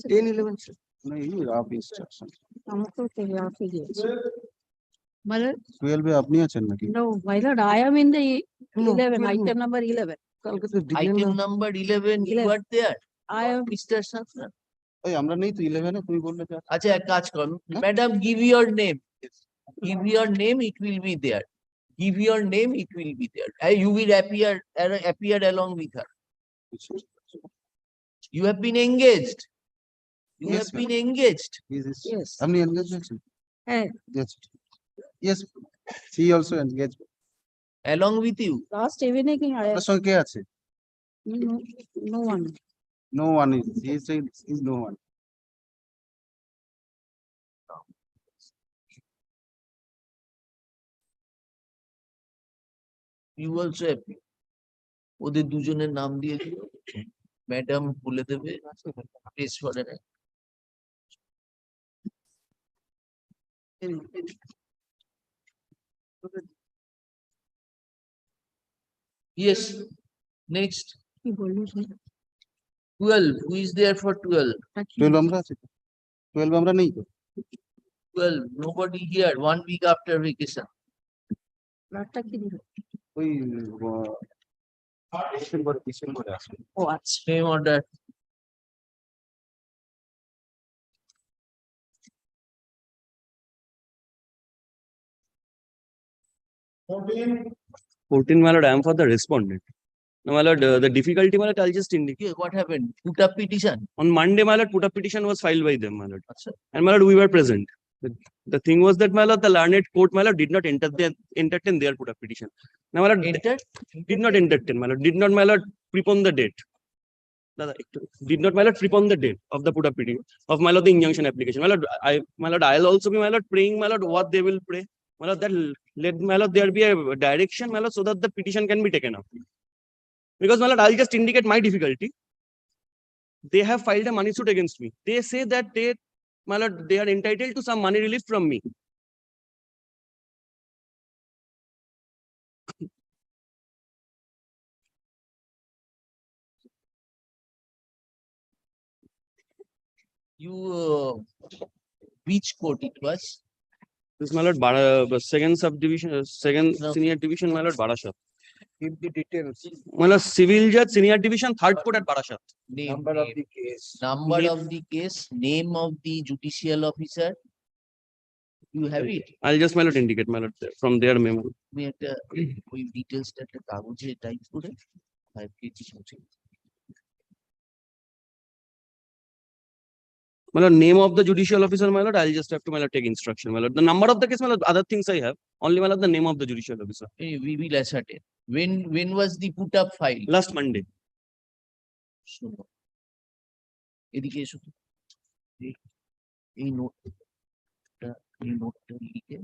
10, 11, sir. My lord, 12 আপনি আছেন নাকি? no, my lord, I am in the No, 11, 12. item number 11. Item number 11, you 11. are there. I am, Mr. Satra. ওই আমরা নেই তো 11 এ তুমি বললে যে আচ্ছা এক কাজ করুন madam give your name, give your name, it will be there, give your name, it will be there. You will appear along with her. You have been engaged, you Yes, have been engaged. yes. আপনি engage হয়েছেন? Eh, Yes. Yes. She also engaged. Along with you. last evening, আপনার সঙ্গে কে আছে? no, no one. No one is. He is saying is no one. You also appear. ওদের দুজনের নাম দিয়ে দিও ম্যাডাম বলে দেবে প্রেস করে না। Yes, next. 12, who is there for 12? 12 আমরা আছি তো? 12 আমরা নেই তো? 12, nobody here, 1 week after vacation. ওই ডিসেম্বরে আসবে। Oh, same order. Fourteen, my lord, I am for the respondent. Now, my lord, the difficulty, my lord, I'll just indicate. Okay, what happened? Put up petition. On Monday, my lord, put a petition was filed by them, my lord. Achha. And my lord, we were present. The thing was that, my lord, the learned court, my lord, did not entertain their put up petition. Now, my lord, Entered? did not entertain, my lord, did not, my lord, prepone the date. Did not, my lord, prepone the date of the put up petition of my lord the injunction application. My lord, I'll also be, my lord, praying, my lord, what they will pray. My lord, that let, my lord, there be a direction, my lord, so that the petition can be taken up. Because, my lord, I'll just indicate my difficulty. They have filed a money suit against me. They say that my lord, they are entitled to some money relief from me. You, which court it was? This, my lord, second subdivision, second senior division, my lord, Barashat. Give the details. My lord, civil judge, senior division, third court at Barashat. Number of the case. Number of the case, name of the judicial officer. You have it? I'll just, my lord, indicate, my lord, from their memo. আমি একটা ওই ডিটেলসটা একটা কাগজে type করে 5 KG something. My lord, name of the judicial officer, my lord, I'll just have to, my lord, take instruction, my lord. The number of the case, my lord, other things I have. Only, my lord, the name of the judicial officer. We will ascertain. When was the put up file? Last Monday. শোনো, এদিকে এসো তো। এই নোটটা লিখে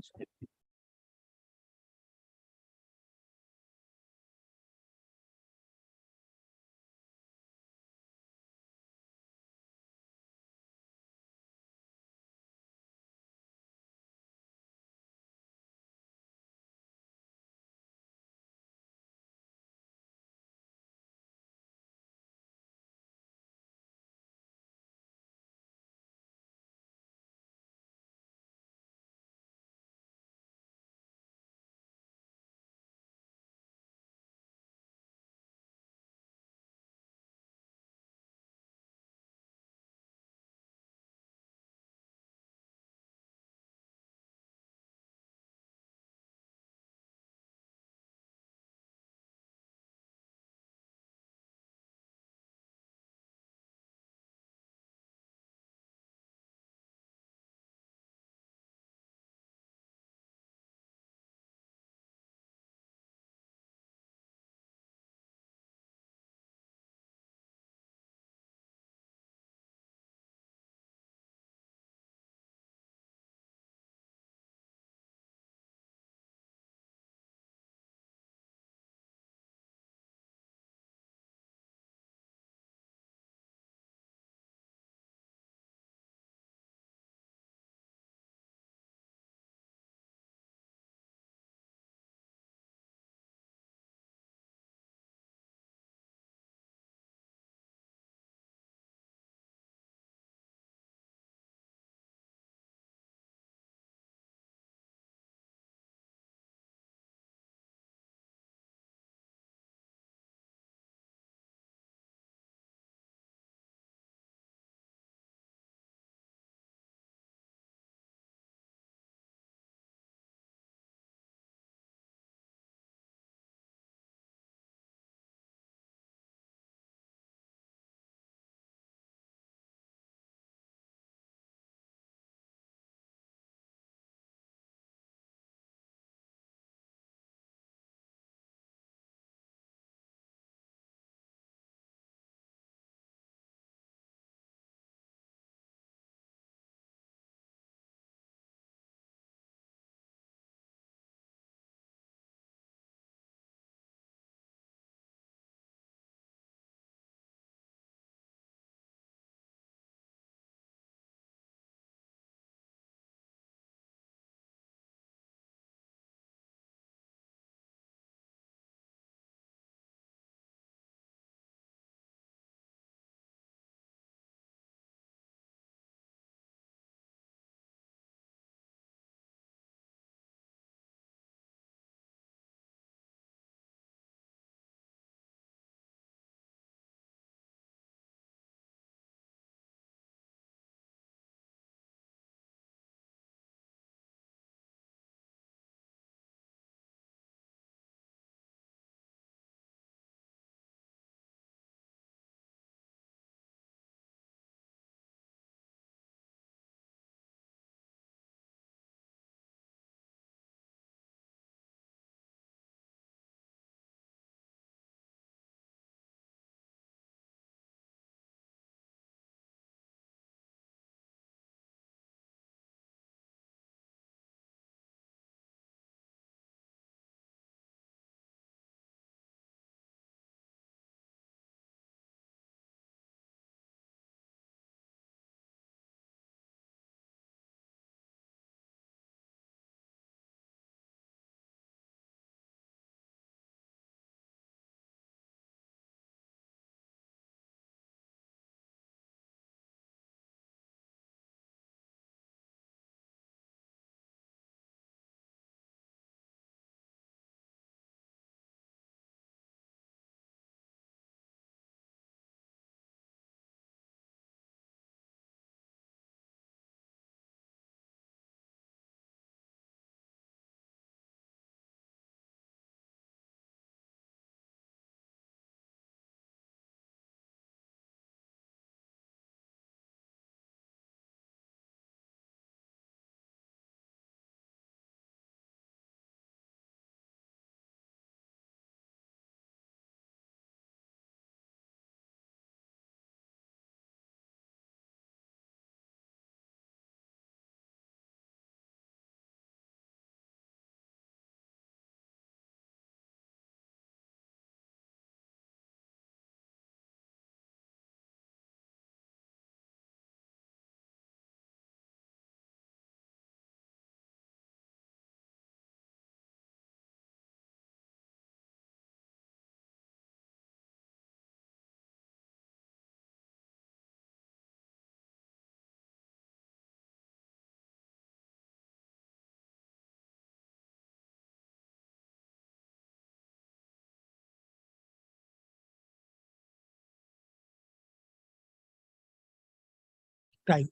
crime.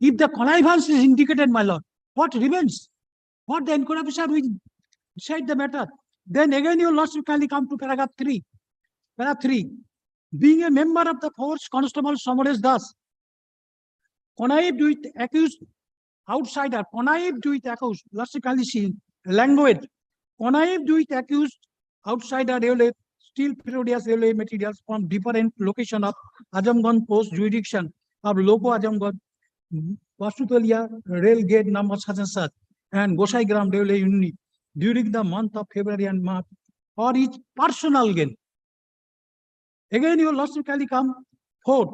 If the connivance is indicated, my lord, what remains? What the inquiry officer will decide the matter. Then again your lordship kindly come to paragraph 3. Paragraph 3. Being a member of the force, Constable Somoresh Das connived with accused outsider, connived with accused, lordship kindly see language, connived with accused outsider railway, steel periodious railway materials from different location of Azamganj post jurisdiction of Loco Azamganj, Vasutolia rail gate number such and such, and Gosaigram railway unit during the month of February and March for its personal gain. Again, your lordship kindly come forth.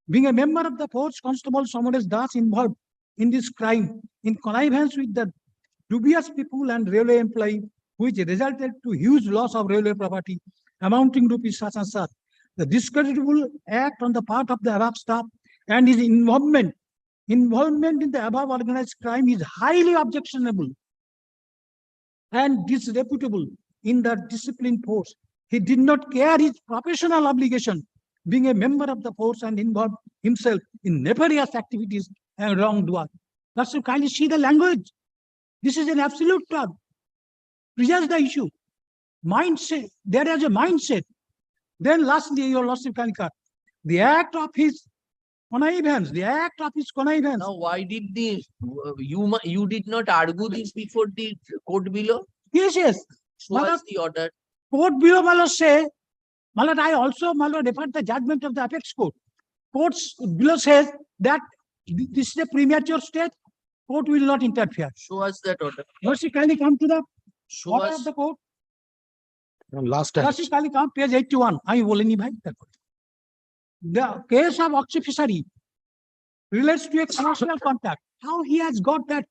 Being a member of the force, Constable Somoresh Das involved in this crime in connivance with the dubious people and railway employee, which resulted to huge loss of railway property amounting to rupees such and such. The discreditable act on the part of the above staff and his involvement in the above organized crime is highly objectionable and disreputable in the discipline force. He did not care his professional obligation, being a member of the force, and involved himself in nefarious activities and wrongdoing. That's to kindly see the language. This is an absolute term. Presents the issue. Mindset. There is a mindset. Then lastly, your lordship kindly cut. The act of his connivance. The act of his connivance. Now, why did you did not argue this before the court below? Yes, yes. Show us the order. Court below, my lord, say, my lord, I also, my lord, referred the judgment of the apex court. Courts below says that this is a premature state. Court will not interfere. Show us that order. Lordship kindly come to the Show order us. of the court. Last time. Lordship kindly come page 81. I will invite that. The case of auction fishery relates to a commercial contact. How he has got that?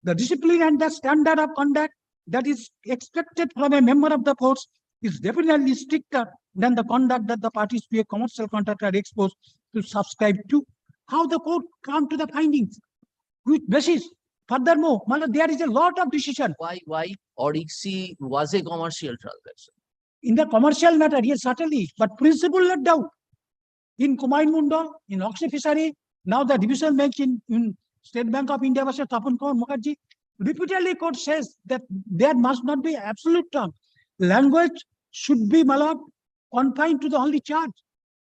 The discipline and the standard of conduct that is expected from a member of the force is definitely stricter than the conduct that the parties to a commercial contract are exposed to subscribe to. How the court come to the findings? Which basis? Furthermore, there is a lot of decision. Why Orixi was a commercial transaction? In the commercial matter, yes, certainly, but principle not doubt. In Kumail Mundo, in auction fishery, now the division bench in State Bank of India versus Tapan Kumar Mukherjee, repeatedly court says that there must not be absolute term. Language should be, my lord, confined to the only charge.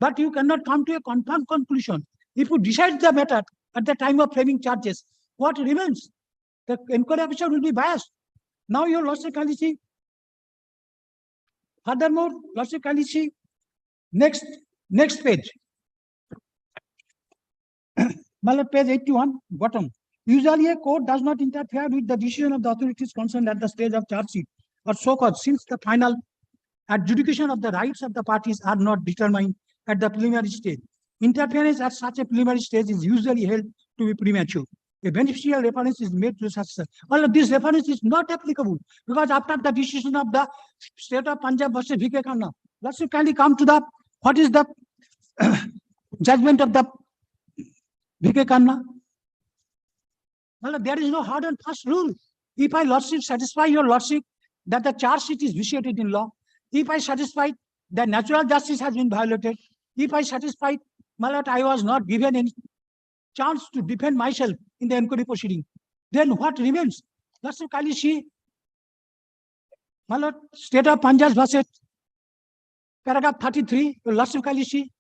But you cannot come to a confirmed conclusion. If you decide the matter at the time of framing charges, what remains? The inquiry officer will be biased. Now your lordship kindly see. Furthermore, lordship kindly see. Next page. Page 81, bottom. Usually a court does not interfere with the decision of the authorities concerned at the stage of charge sheet or so called, since the final adjudication of the rights of the parties are not determined at the preliminary stage. Interference at such a preliminary stage is usually held to be premature. A beneficial reference is made to such. Well, this reference is not applicable because after the decision of the state of Punjab versus V.K. Khanna, let's kindly come to the what is the judgment of the V.K. Khanna? Well, there is no hard and fast rule. If I lordship satisfy your lordship that the charge sheet is vitiated in law, if I satisfy that natural justice has been violated, if I satisfy, my lord, I was not given any chance to defend myself in the inquiry proceeding, then what remains? Lordship kindly see, my lord, State of Punjab versus paragraph 33, your lordship kindly see.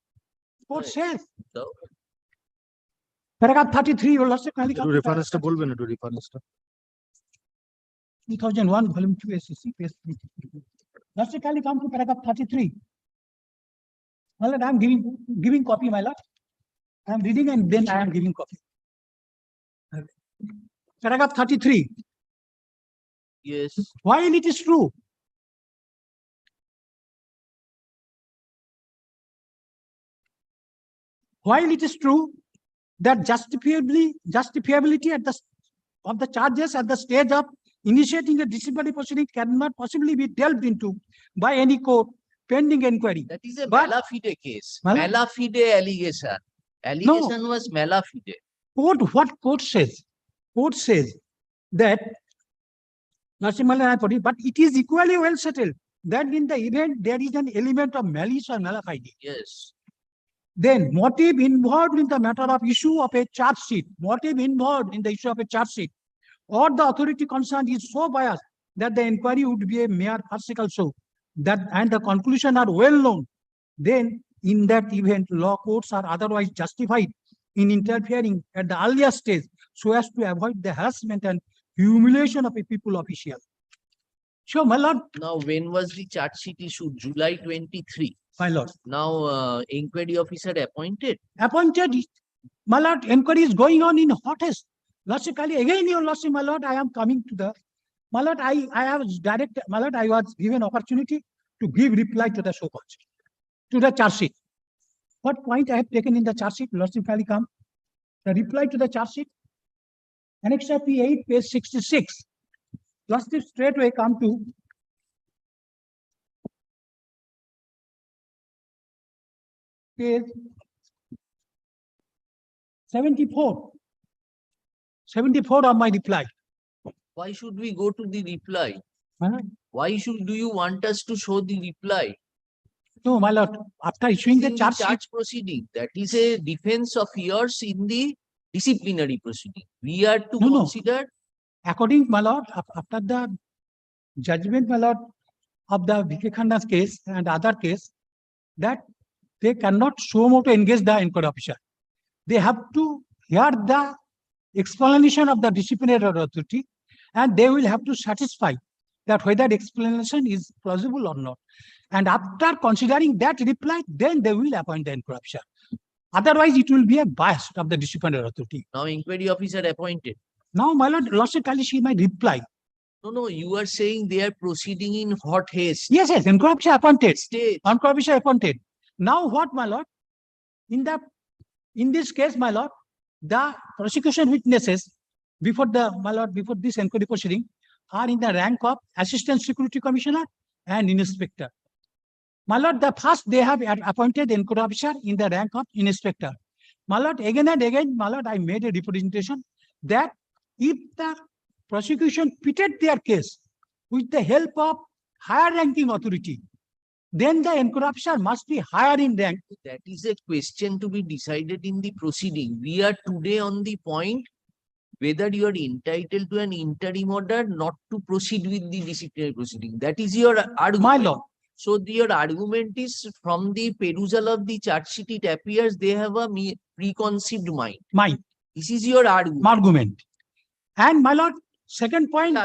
Court says. Paragraph 33, your lordship kindly come. Reference to bolben to reference to 2001, volume 2, SCC, page 3. Lordship kindly come to paragraph 33. My lord, I am giving copy, my lord. I am reading and then I am giving copy. Paragraph 33. Yes. While it is true that justifiability of the charges at the stage of initiating a disciplinary proceeding cannot possibly be delved into by any court pending inquiry. That is a But- mala fide case. Mala- Mala fide allegation. Allegation was mala fide. What court says? Court says that, but it is equally well settled that in the event there is an element of malice or mala fide, Yes. Then motive involved in the matter of issue of a charge sheet, motive involved in the issue of a charge sheet, or the authority concerned is so biased that the inquiry would be a mere farcical show, that and the conclusion are well known, then in that event, law courts are otherwise justified in interfering at the earlier stage so as to avoid the harassment and humiliation of a people official. So, my lord, Now, when was the charge sheet issued? July 23. my lord, Now, inquiry officer appointed. appointed, my lord, inquiry is going on in hot haste. Lordship, again, your lordship, my lord, I am coming to the, my lord, I have direct, my lord, I was given opportunity to give reply to the so-called, to the charge sheet. What point I have taken in the charge sheet, lordship, come, the reply to the charge sheet, Annex P8, page 66. Lordship, straight away come to page 74. 74 of my reply. Why should we go to the reply? My lord. Why do you want us to show the reply? No, my lord, after issuing In the charge sheet, proceeding, that is a defense of yours in the disciplinary proceeding. We are to No. consider. according, my lord, after the judgment, my lord, of the V.K. Khanna's case and other case, that they cannot show more to engage the inquiry officer. They have to hear the explanation of the disciplinary authority, and they will have to satisfy that whether the explanation is plausible or not. And after considering that reply, then they will appoint the inquiry officer. Otherwise, it will be a bias of the disciplinary authority. Now, inquiry officer appointed. Now, my lord, lordship, she might reply. No, you are saying they are proceeding in hot haste. Yes, inquiry officer appointed. Stage. Inquiry officer appointed. Now, what, my lord? In this case, my lord, the prosecution witnesses before this inquiry proceeding are in the rank of Assistant Security Commissioner and Inspector. My lord, the first they have appointed inquiry officer in the rank of Inspector. My lord, again and again, my lord, I made a representation that if the prosecution pitted their case with the help of higher ranking authority, then the inquiry officer must be higher in rank. That is a question to be decided in the proceeding. We are today on the point whether you are entitled to an interim order not to proceed with the disciplinary proceeding. That is your argument. My lord. So your argument is from the perusal of the charge sheet, it appears they have a preconceived mind. This is your argument. And my lord, second point.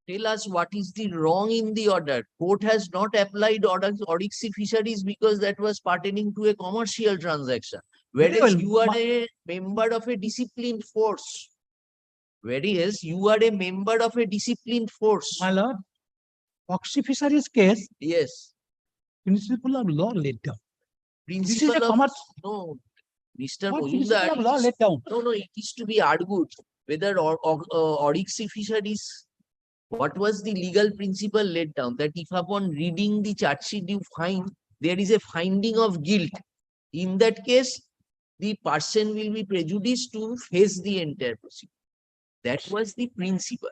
Tell us what is the wrong in the order. Court has not applied Oryxi fisheries because that was pertaining to a commercial transaction. Whereas you are a member of a disciplined force. Whereas you are a member of a disciplined force. My lord, Oryxi fisheries case. Yes. Principle of law laid down. Principle this is a of, no, Mr. Mojumdar, law laid down. No, it is to be argued whether Oryxi fisheries, what was the legal principle laid down, that if upon reading the charge sheet you find there is a finding of guilt, in that case the person will be prejudiced to face the entire proceeding. That was the principle.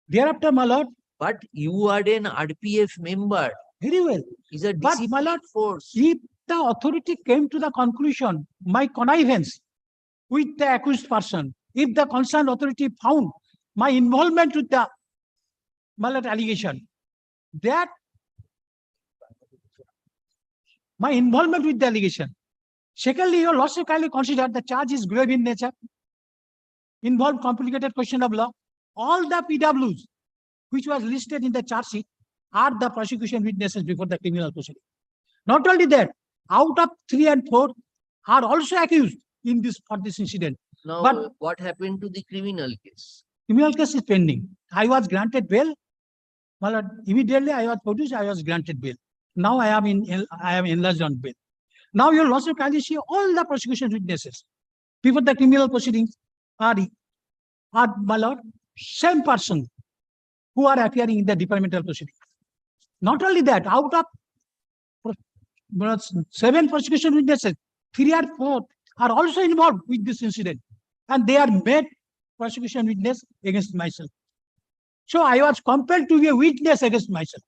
Thereafter, my lord. But you are an RPF member. Very well. Is a but my lord, force. If the authority came to the conclusion, my connivance with the accused person, if the concerned authority found my involvement with the allegation, that my involvement with the allegation. Secondly, your lordship kindly consider the charge is grave in nature, involved complicated question of law. All the PWs which was listed in the charge sheet are the prosecution witnesses before the criminal proceeding. Not only that, out of 3 and 4 are also accused in this for this incident. Now, but what happened to the criminal case? Criminal case is pending. I was granted bail. Well, immediately I was produced, I was granted bail. Now I am enlarged on bail. Now your lordship kindly see all the prosecution witnesses before the criminal proceedings are my lord, same person who are appearing in the departmental proceedings. Not only that, out of 7 prosecution witnesses, 3 or 4 are also involved with this incident, and they are made prosecution witness against myself. So I was compelled to be a witness against myself.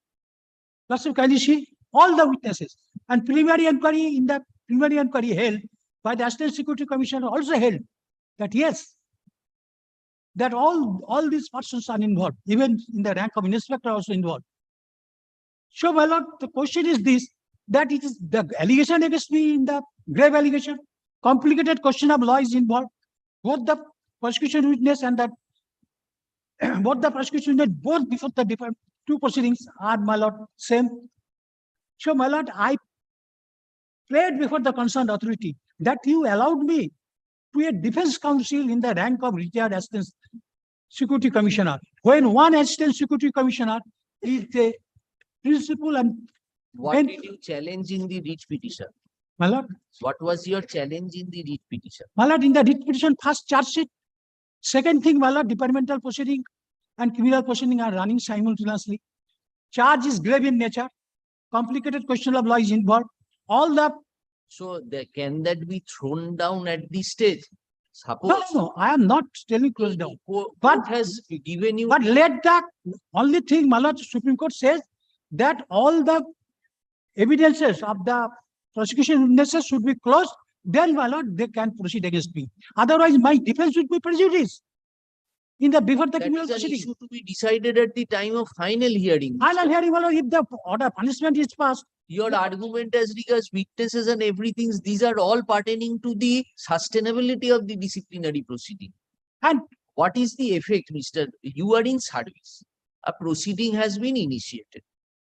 Lordship kindly see all the witnesses, and preliminary inquiry held by the Assistant Security Commissioner also held that yes, that all these persons are involved, even in the rank of inspector also involved. So, my lord, the question is this, that it is the allegation against me in the grave allegation, complicated question of law is involved. Both the prosecution witness and that both the prosecution witness, both before the different two proceedings are, my lord, same. So, my lord, I prayed before the concerned authority that you allowed me to a defense counsel in the rank of retired assistant security commissioner. When one assistant security commissioner is the principal and What when- did you challenge in the writ petition? my lord, What was your challenge in the writ petition? my lord, in the writ petition, first charge sheet. Second thing, my lord, departmental proceeding and criminal proceeding are running simultaneously. Charge is grave in nature. Complicated question of law is involved. All the So can that be thrown down at this stage? Suppose no, I am not telling close down. court But- has given you. But let the only thing, my lord, Supreme Court says that all the evidences of the prosecution witnesses should be closed. Then, my lord, they can proceed against me. Otherwise, my defense would be prejudiced in the before the That criminal is an proceeding. issue to be decided at the time of final hearing. Final hearing, my lord, if the order punishment is passed, Your argument as regards witnesses and everything, these are all pertaining to the sustainability of the disciplinary proceeding. and What is the effect, Mr.? You are in service. A proceeding has been initiated.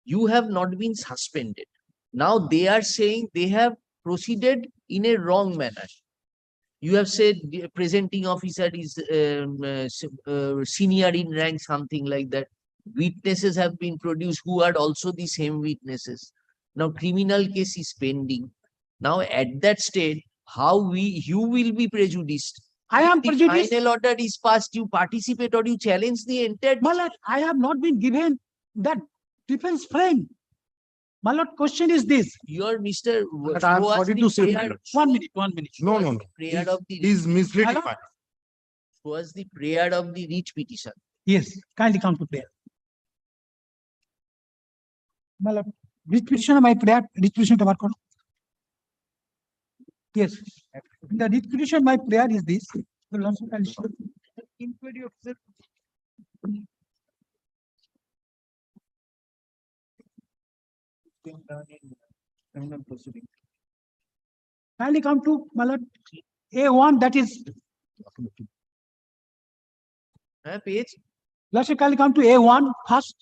You have not been suspended. Now they are saying they have proceeded in a wrong manner. You have said the presenting officer is senior in rank, something like that. Witnesses have been produced who are also the same witnesses. Now criminal case is pending. Now at that stage, you will be prejudiced. I am The prejudiced. final order is passed, you participate or you challenge the entire. My lord, I have not been given that defense frame. My lord, question is this. Your Mr. But I am show us sorry the to say, prayer- my lord. 1 minute, 1 minute. show No, us no, the no. prayer of the He's misleading. Hello? my- show us the prayer of the writ petition. Yes, kindly come to prayer. My lord, writ petition, my prayer, writ petition, bar karo. Yes, in the writ petition, my prayer is this. The Lord's inquiry of self. Kindly come to, my lord, A1, that is, Page Lordship, kindly come to A1 first,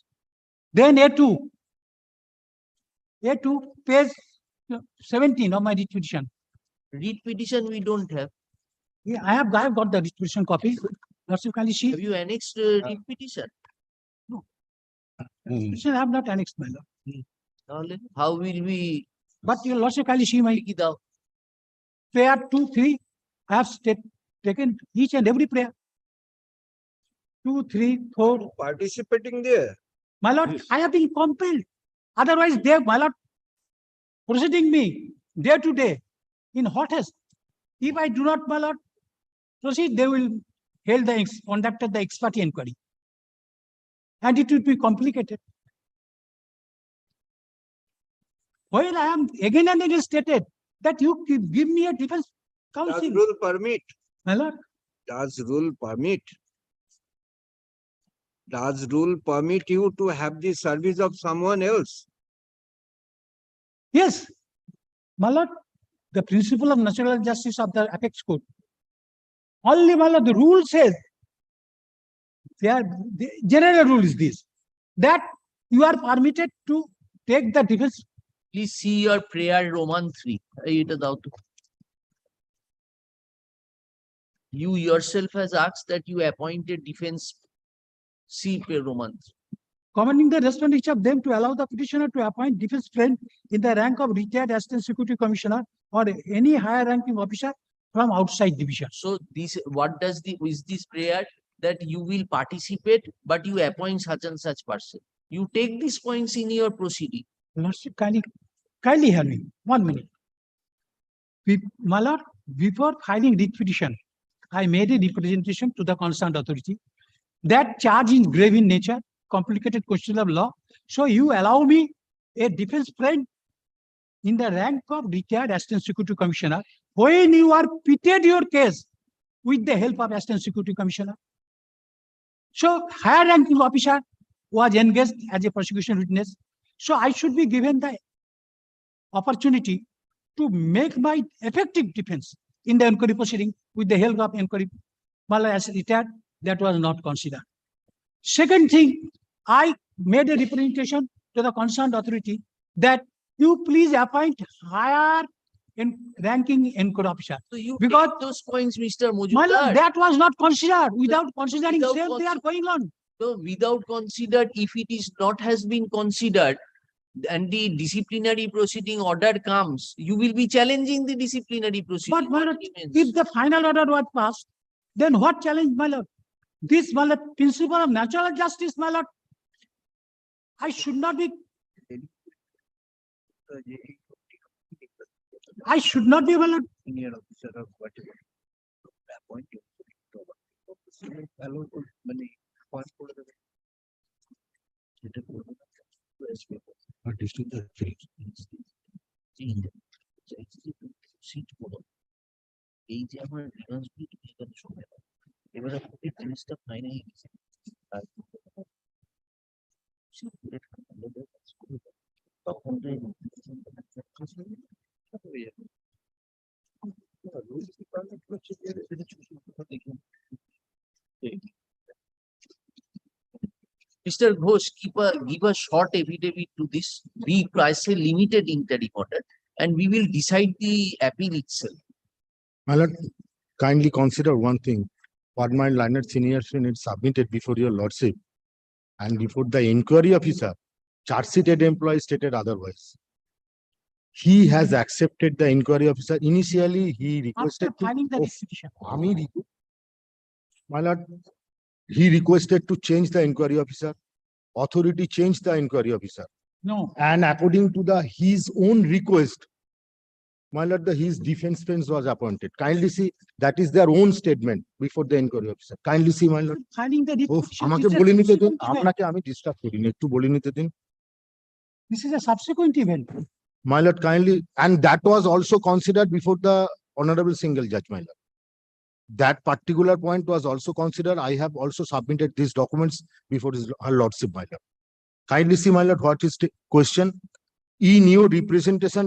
then A2. A2, page 17 of my writ petition. writ petition we don't have. Yeah, I have got the writ petition copy. Lordship, kindly see. Have you annexed writ petition? Petition I have not annexed, my lord. তাহলে how will we But your Lordship, kindly see my pick it out? prayer 2, 3. I have taken each and every prayer. 2, 3, 4. Participating there. My lord, I have been compelled. Otherwise, they, my lord, proceeding me day to day in hot haste. If I do not, my lord, proceed, they will conducted the expert inquiry. And it will be complicated. While I am again and again stated that you give me a defense Does counsel. rule permit? My lord, Does rule permit? Does rule permit you to have the service of someone else? yes, my lord, the principle of natural justice of the apex court. Only, my lord, the rule says, the general rule is this, that you are permitted to take the defense. Please see your prayer Roman 3. এটা দাও তো। You yourself has asked that you appointed defense. See Roman 3. Commanding the respondent each of them to allow the petitioner to appoint defense friend in the rank of retired assistant security commissioner or any higher ranking officer from outside division. So this, what does is this prayer that you will participate, but you appoint such and such person. You take these points in your proceeding. Lordship, kindly hear me. 1 minute. My lord, before filing writ petition, I made a representation to the concerned authority. That charge is grave in nature, complicated question of law. So you allow me a defense friend in the rank of retired assistant security commissioner when you are pitted your case with the help of Assistant Security Commissioner. So higher ranking officer was engaged as a prosecution witness. So I should be given the opportunity to make my effective defense in the inquiry proceeding with the help of inquiry. While as retired, that was not considered. Second thing, I made a representation to the concerned authority that you please appoint higher in ranking inquiry officer. So you Because take those points, Mr. my lord, Mujumdar. that was not considered. Without considering Without same, they are going on. So without considered, if it is not has been considered and the disciplinary proceeding order comes, you will be challenging the disciplinary proceeding. But my lord, documents. if the final order was passed, then what challenge, my lord? This, my lord, principle of natural justice, my lord. I should not be. I should not be, my lord. Senior officer or whatever. Appoint you. But this is the এই যে আমার reverse bit এখানে সময় পাবো এবারে আপনি জিনিসটা final গেছে আর তখন Mr. Ghosh, give a short affidavit to this. We price a limited interim order and we will decide the appeal itself. My lord, kindly consider one thing. What my learned senior student submitted before your lordship and before the inquiry officer, charge sheeted employee stated otherwise. He has accepted the inquiry officer. Initially, he requested After filing the Oh, petition. My lord, he requested to change the inquiry officer. Authority changed the inquiry officer. No, And according to his own request, my lord, his defense friends was appointed. Kindly see, that is their own statement before the inquiry officer. Kindly see, my lord. filing the O petition. আমাকে is a বলে নিতে দিন, subsequent event. আপনাকে আমি disturb করিনি, একটু বলে নিতে দিন। This is a subsequent event. My lord, kindly, and that was also considered before the honorable single judge, my lord. That particular point was also considered. I have also submitted these documents before her lordship, my lord. Kindly see, my lord, what is the question? In your representation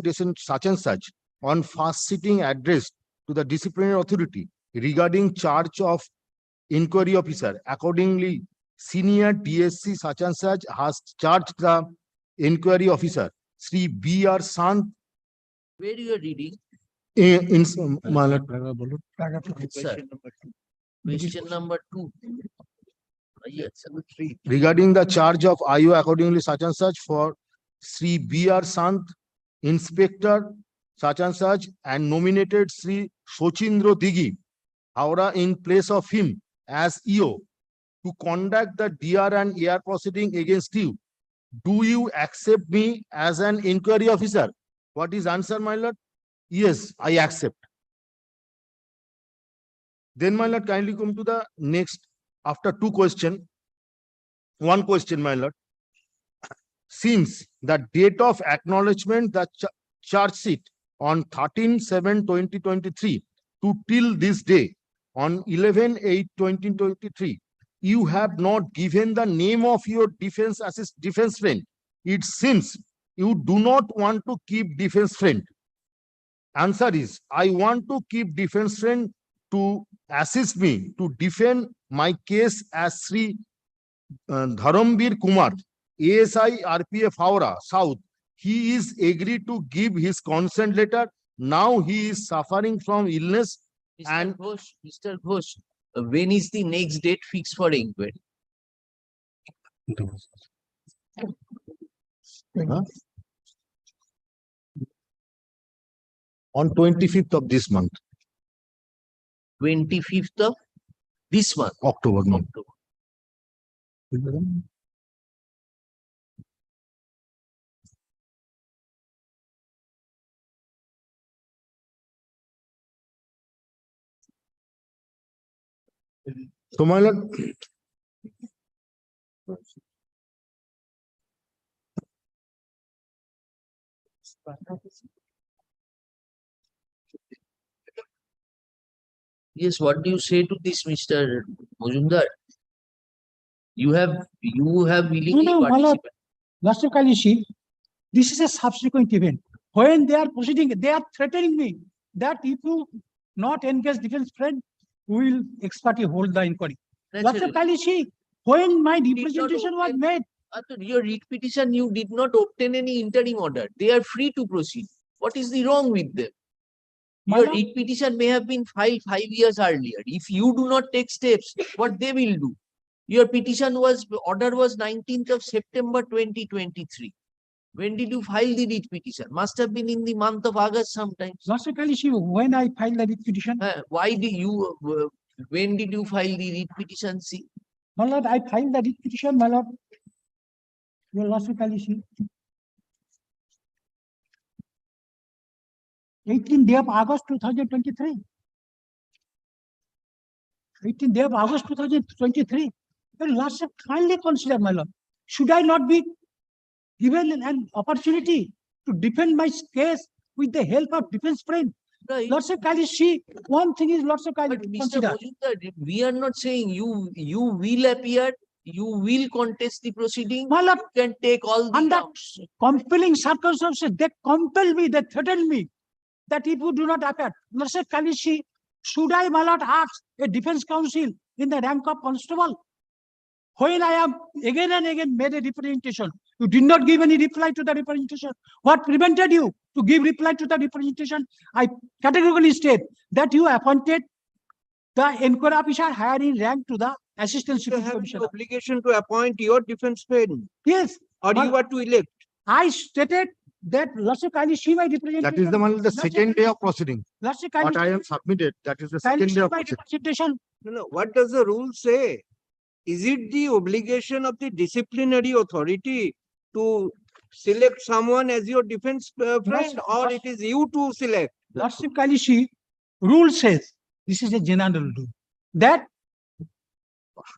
such and such on first sitting addressed to the disciplinary authority regarding charge of inquiry officer, accordingly, senior DSC such and such has charged the inquiry officer, Sri B.R. Sant, Where you are reading? in my lord, Sir. Question number 2. Yes, sir. regarding the charge of IO accordingly such and such for Sri B.R. Sant, Inspector such and such, and nominated Sri Sochindro Digi, Howrah, in place of him as EO to conduct the DR and AR proceeding against you. Do you accept me as an inquiry officer? What is answer, my lord? Yes, I accept. Then, my lord, kindly come to the next, after two question. One question, my lord. Since the date of acknowledgement, the charge sheet on 13/7/2023 to till this day, on 11/8/2023, you have not given the name of your defense friend. It seems you do not want to keep defense friend. Answer is, I want to keep defense friend to assist me to defend my case as Sri Dharambir Kumar, ASI RPF Howrah South. He is agreed to give his consent letter. Now he is suffering from illness. And Mr. Ghosh, when is the next date fixed for inquiry? Huh? On 25th of this month, 25th of this month. October month. So, my lord, Yes, what do you say to this, Mr. Majumdar? You have willingly no, my lord. participated. Lordship Kalishi, this is a subsequent event. When they are proceeding, they are threatening me that if you not engage defense friend, we will expertly hold the inquiry. Lordship Naturally. Kalishi, when my did not representation was obtain- made, Your writ petition, you did not obtain any interim order. They are free to proceed. What is the wrong with them? my Your lord, writ petition may have been filed 5 years earlier. If you do not take steps, what they will do? Your order was 19th of September 2023. When did you file the writ petition? Must have been in the month of August sometimes. Lordship Kalishi, when I filed the writ petition, Why did you, when did you file the writ petition? See, my lord, I filed the writ petition, my lord. Your Lordship Kalishi. 18th day of August 2023. 18th day of August 2023. Your Lordship, kindly consider, my lord. Should I not be given an opportunity to defend my case with the help of defense friend? right? Lordship Kalishi, one thing is Lordship But Kalishi, Mr. consider. Majumdar, we are not saying you will appear, you will contest the proceeding, My lord, you can take all the under grounds. compelling circumstances, they compel me, they threaten me that if you do not appear, Lordship Kalishi, should I, my lord, ask a defense counsel in the rank of constable? When I am again and again made a representation, you did not give any reply to the representation. What prevented you to give reply to the representation? I categorically state that you appointed the inquiry officer higher in rank to the assistant You civil have the commissioner. obligation to appoint your defense friend, Yes, or but you are to elect. I stated that Lordship Kalishi, my representation. That is the second day of proceeding. Lordship What I Kalishi, have submitted, that is the second day Kalishi, of my proceeding. representation. No, what does the rule say? Is it the obligation of the disciplinary authority to select someone as your defense friend, or it is you to select? Lordship Kalishi, rule says, this is a general rule, that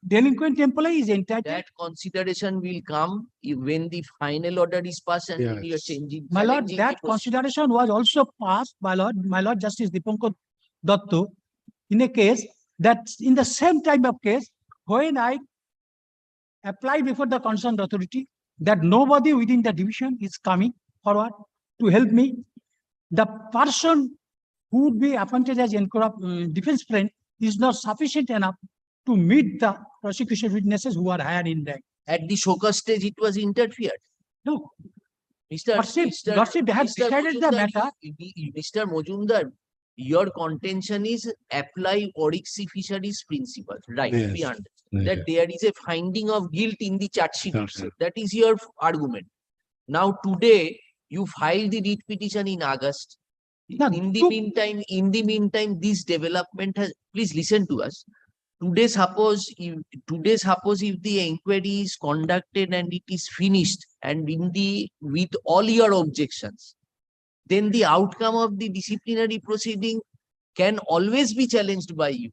delinquent employee is entitled. That consideration will come when the final order is passed and when you are Yes. changing. My lord, challenging that the proceeding. consideration was also passed, my lord Justice Dipankar Datto, in a case that in the same type of case, when I applied before the concerned authority that nobody within the division is coming forward to help me, the person who would be appointed as defense friend is not sufficient enough to meet the prosecution witnesses who are higher in rank. At the Shoka stage, it was interfered. No, Mr. Lordship, they have Mr. decided the Majumdar, matter. Mr. Majumdar, your contention is apply Orixi fisheries principle, right? We Yes. understand Yes. that there is a finding of guilt in the charge sheet Yes, itself. That is your argument. Now today you filed the writ petition in August. No, In the meantime, this development has. Please listen to us. Today, suppose if the inquiry is conducted and it is finished, and with all your objections, then the outcome of the disciplinary proceeding can always be challenged by you.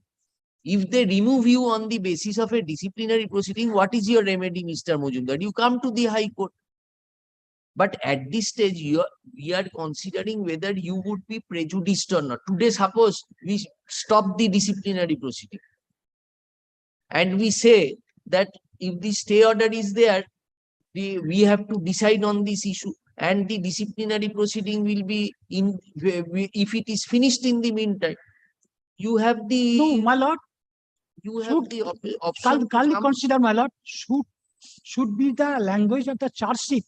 If they remove you on the basis of a disciplinary proceeding, what is your remedy, Mr. Majumdar? You come to the High Court. But at this stage, we are considering whether you would be prejudiced or not. Today, suppose we stop the disciplinary proceeding and we say that if the stay order is there, we have to decide on this issue, and the disciplinary proceeding will be if it is finished in the meantime, you have the No, my lord, option to kindly come. consider, my lord, should be the language of the charge sheet.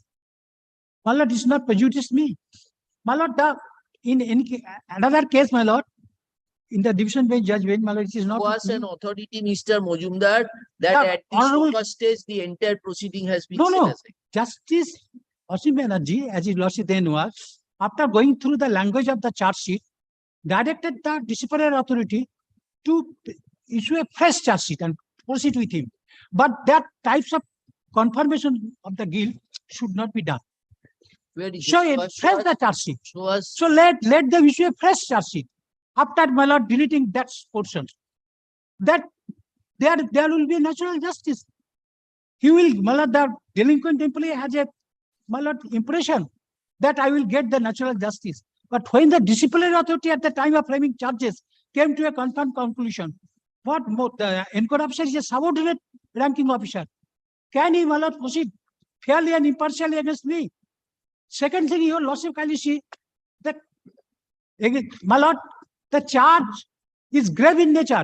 My lord, it's not prejudice me. My lord, in any another case, my lord, in the division bench judgment, my lord, it is not. Was an authority, Mr. Majumdar, that Yeah, at the honorable- first stage the entire proceeding has been No, set no. aside. Justice Asim Banerjee, as his lordship then was, after going through the language of the charge sheet, directed the disciplinary authority to issue a fresh charge sheet and proceed with him. But that types of confirmation of the guilt should not be done. Where is So it? it fresh the charge sheet. Show us. So let them issue a fresh charge sheet. After, my lord, deleting that portion, that there will be natural justice. He will, my lord, the delinquent employee has a, my lord, impression that I will get the natural justice. But when the disciplinary authority at the time of framing charges came to a confirmed conclusion. What more, the enquiry officer is a subordinate ranking officer. Can he, my lord, proceed fairly and impartially against me? Second thing, your lordship kindly see that, my lord, the charge is grave in nature.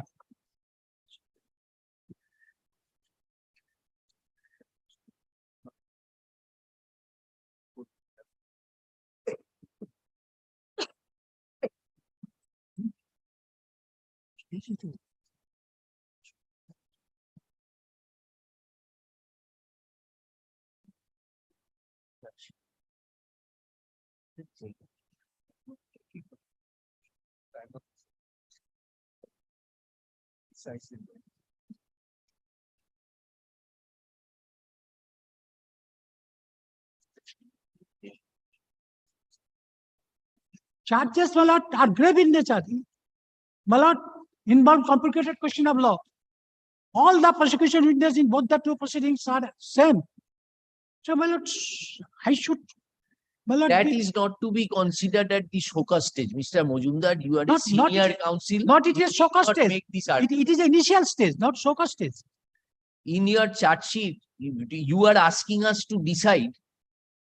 Charges, my lord, are grave in nature. My lord, involve complicated question of law. All the prosecution witnesses in both the two proceedings are same. So, my lord, I should, my lord, That is not to be considered at the Shoka stage. Mr. Mojumdar, you are a Not- not senior it- counsel. not it You is should Shoka not stage. make this it argument. is the initial stage, not Shoka stage. In your charge sheet, you are asking us to decide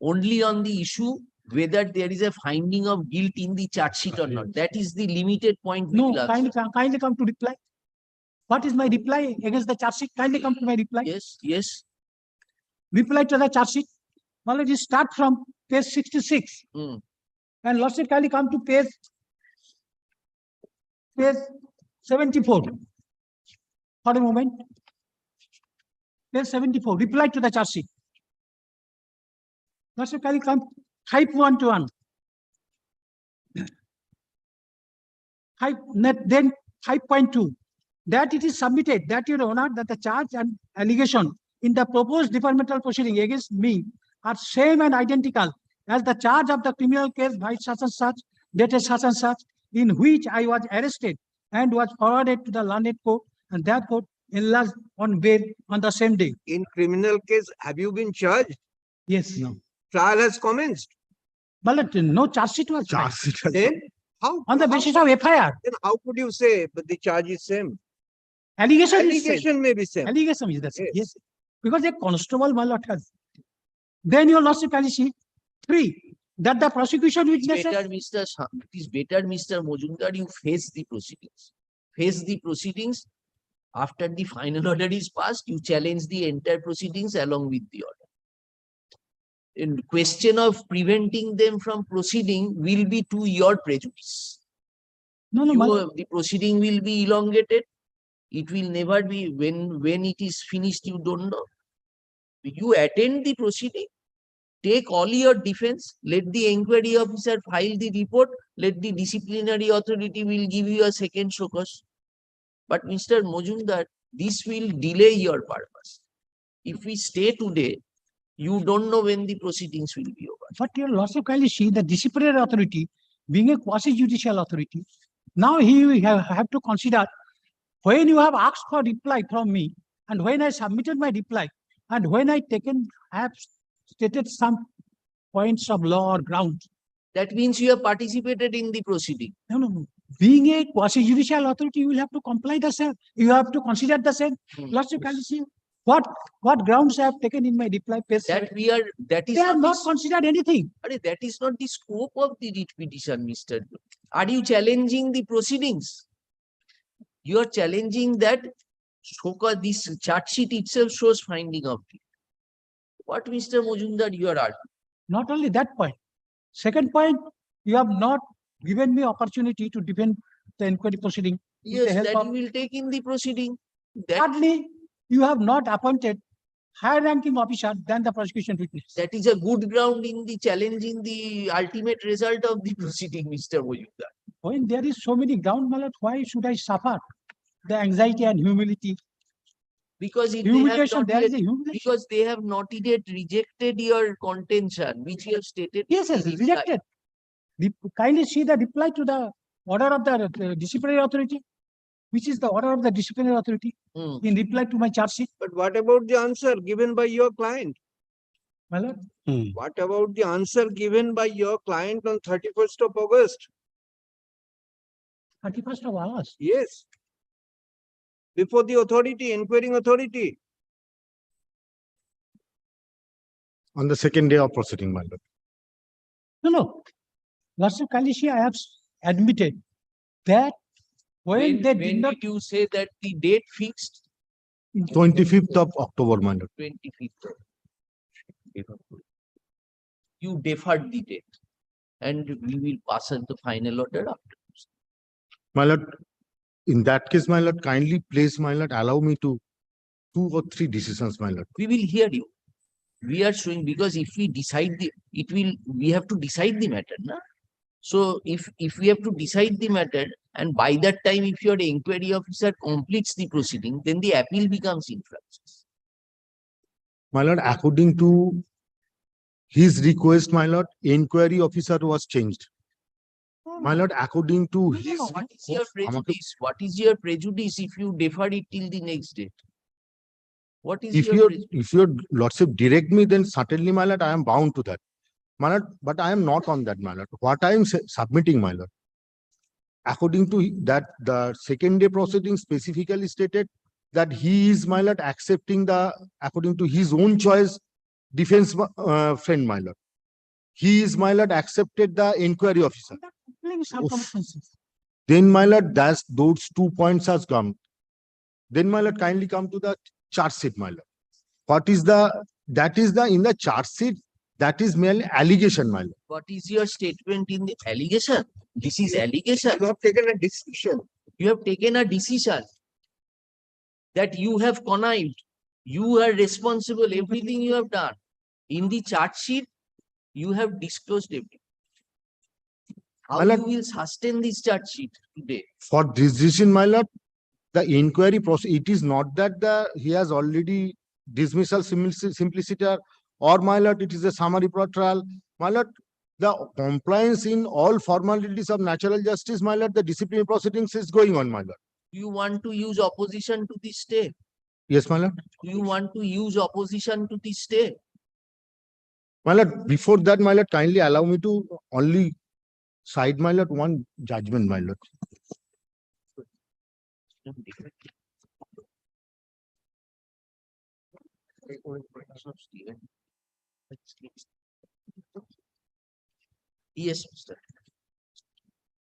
only on the issue whether there is a finding of guilt in the charge sheet or not. That is the limited point we No, will answer. kindly come to reply. What is my reply against the charge sheet? Kindly come to my reply. Yes, yes. Reply to the charge sheet. Well, it is start from page 66. Mm. And lordship kindly come to page 74. For a moment. Page 74. Reply to the charge sheet. Lordship kindly come 5.1. Then 5.2. That it is submitted, that your honor, that the charge and allegation in the proposed departmental proceeding against me are same and identical as the charge of the criminal case by such and such, dated such and such, in which I was arrested and was forwarded to the learned court, and that court enlarged on bail on the same day. In criminal case, have you been charged? Yes, no. Trial has commenced. But no charge sheet was filed. Then how? On the how- basis of FIR. Then how could you say, but the charge is same? Allegation is same. Allegation may be same. Allegation is the same. Yes. Yes. Because a constable, my lord, has. Then your lordship kindly see 3, that the prosecution It's witnesses. better, it is better, Mr. Mojumdar, you face the proceedings. Face the proceedings. After the final order is passed, you challenge the entire proceedings along with the order. In question of preventing them from proceeding will be to your prejudice. No, no, my lord. The proceeding will be elongated. It will never be, when it is finished, you don't know. You attend the proceeding, take all your defense, let the inquiry officer file the report, let the disciplinary authority will give you a second show cause. But Mr. Mojumdar, this will delay your purpose. If we stay today, you don't know when the proceedings will be over. But your lordship kindly see the disciplinary authority being a quasi-judicial authority. Now he have to consider when you have asked for reply from me and when I submitted my reply and when I have stated some points of law or grounds. That means you have participated in the proceeding. No, no, no. Being a quasi-judicial authority, you will have to comply the same. You have to consider the same. Lordship kindly see what grounds I have taken in my reply page. That is They have not the- considered anything. That is not the scope of the writ petition, Mr. Are you challenging the proceedings? You are challenging that this charge sheet itself shows finding of guilt. What, Mr. Mojumdar, you are arguing? Not only that point. Second point, you have not given me opportunity to defend the inquiry proceeding. with the Yes, help that of- you will take in the proceeding. That, Thirdly, you have not appointed higher ranking officer than the prosecution witness. that is a good ground in the challenging the ultimate result of the proceeding, Mr. Mojumdar. When there is so many ground, my lord, why should I suffer the anxiety and humility? Because they have Humiliation, not there is yet, a humiliation. because they have not yet rejected your contention, which you have stated. Yes, yes, in the rejected. Kindly see the reply to the order of the disciplinary authority, which is the order of the disciplinary authority Mm. in reply to my charge sheet, But what about the answer given by your client? my lord. What about the answer given by your client on 31st of August? 31st of August. Yes. Before the authority, inquiring authority. On the second day of proceeding, my lord. No. Lordship, Kalishi, I have admitted that when they did when not. did you say that the date fixed? 25th of October, my lord. 25th. You deferred the date, and we will pass on the final order after. My lord, in that case, my lord, kindly please, my lord, allow me to 2 or 3 decisions, my lord. We will hear you. We are showing, because if we decide we have to decide the matter, na? So if we have to decide the matter, and by that time, if your inquiry officer completes the proceeding, then the appeal becomes infructuous. My lord, according to his request, my lord, inquiry officer was changed. My lord, according to his. What is your prejudice? What is your prejudice if you defer it till the next date? What is your prejudice? If your lordship direct me, then certainly, my lord, I am bound to that. My lord, but I am not on that, my lord. What I am submitting, my lord, according to that, the second day proceeding specifically stated that he is, my lord, accepting according to his own choice, defense friend, my lord. He is, my lord, accepted the inquiry officer. Circumstances. Then, my lord, those 2 points has come. Then, my lord, kindly come to the charge sheet, my lord. In the charge sheet, that is merely allegation, my lord. What is your statement in the allegation? This is allegation. You have taken a decision. You have taken a decision that you have connived. You are responsible, everything you have done. In the charge sheet, you have disclosed everything. How you will sustain this charge sheet today? For this decision, my lord, the inquiry process, it is not that he has already dismissal simpliciter, or, my lord, it is a summary trial. My lord, the compliance in all formalities of natural justice, my lord, the disciplinary proceedings is going on, my lord. You want to use opposition to this stay? Yes, my lord. You want to use opposition to this stay? My lord, before that, my lord, kindly allow me to only cite, my lord, one judgment, my lord. Yes, Mr.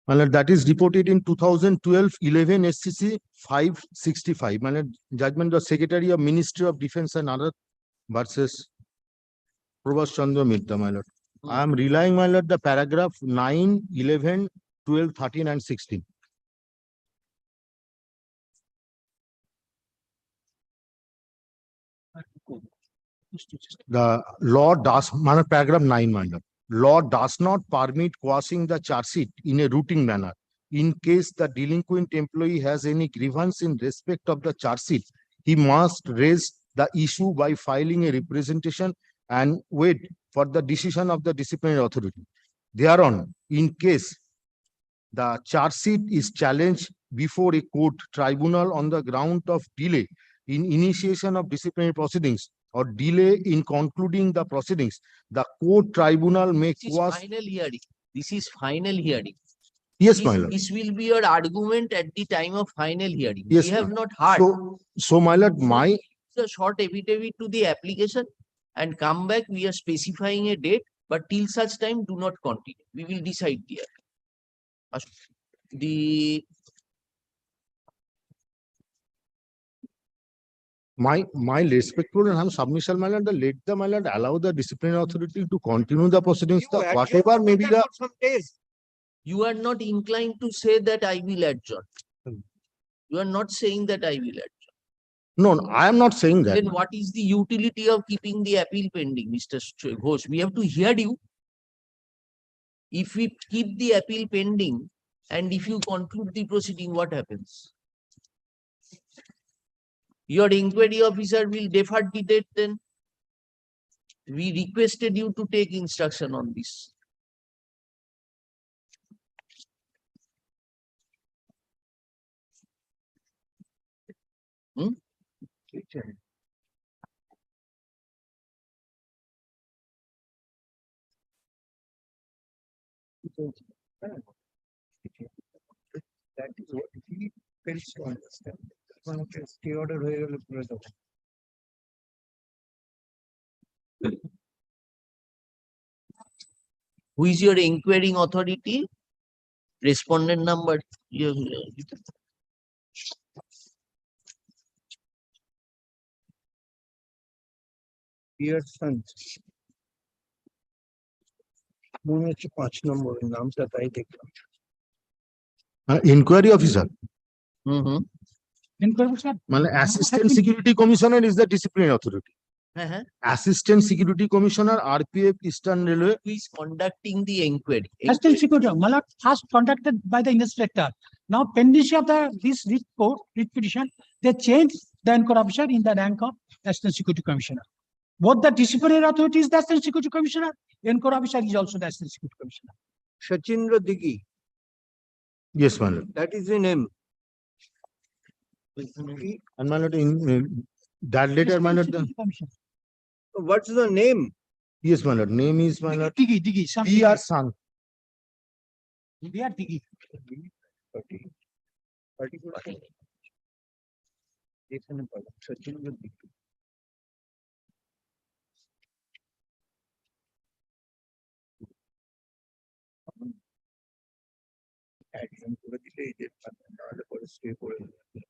My lord, that is reported in 2012-11 SCC 565. My lord, judgment of Secretary of Ministry of Defense and other versus Prabhas Chandra Mitra, my lord. I am relying, my lord, the paragraph 9, 11, 12, 13, and 16. The law does, my lord, paragraph 9, my lord. Law does not permit quashing the charge sheet in a routine manner. In case the delinquent employee has any grievance in respect of the charge sheet, he must raise the issue by filing a representation and wait for the decision of the disciplinary authority. Thereon, in case the charge sheet is challenged before a court tribunal on the ground of delay in initiation of disciplinary proceedings or delay in concluding the proceedings, the court tribunal may This is quash. final hearing. This is final hearing. Yes, my lord. This will be your argument at the time of final hearing. Yes, We have ma'am. not heard. So, my lord, my The short affidavit to the application and come back. We are specifying a date, but till such time, do not continue. We will decide there. my respectful and submission, my lord, let the, my lord, allow the disciplinary authority to continue the proceedings. You Whatever may be the. for some days. You are not inclined to say that I will adjourn. You are not saying that I will adjourn. No, I am not saying that. Then what is the utility of keeping the appeal pending, Mr. Ghosh? We have to hear you. If we keep the appeal pending and if you conclude the proceeding, what happens? Your inquiry officer will defer the date then. We requested you to take instruction on this. That is what he fails to understand. Stay order হয়ে গেলে পুরো যাবে। Who is your inquiring authority? Respondent number. Pearson. মনে হচ্ছে 5 নম্বরের নামটা তাই দেখলাম। Inquiry officer, Mm-hmm. Inquiry, sir. Assistant Security Commissioner is the disciplinary authority. Uh-huh. Assistant Security Commissioner, RPF, Eastern Railway. Who is conducting the inquiry? Assistant Security, my lord, first conducted by the inspector. Now pendency of this writ petition, they changed the inquiry officer in the rank of Assistant Security Commissioner. Both the disciplinary authority is the Assistant Security Commissioner, inquiry officer is also the Assistant Security Commissioner. Sachindra Digi, Yes, my lord. that is the name. And my lord, in that letter, my lord, Security Commissioner. What's the name? yes, my lord, name is my lord, Digi, some. P.R. San. They are Digi. এখানে বলো, সচিন্দ্র দিকি। একজন করে দিলে এই যে নাহলে পরে স্টে করে দেবে।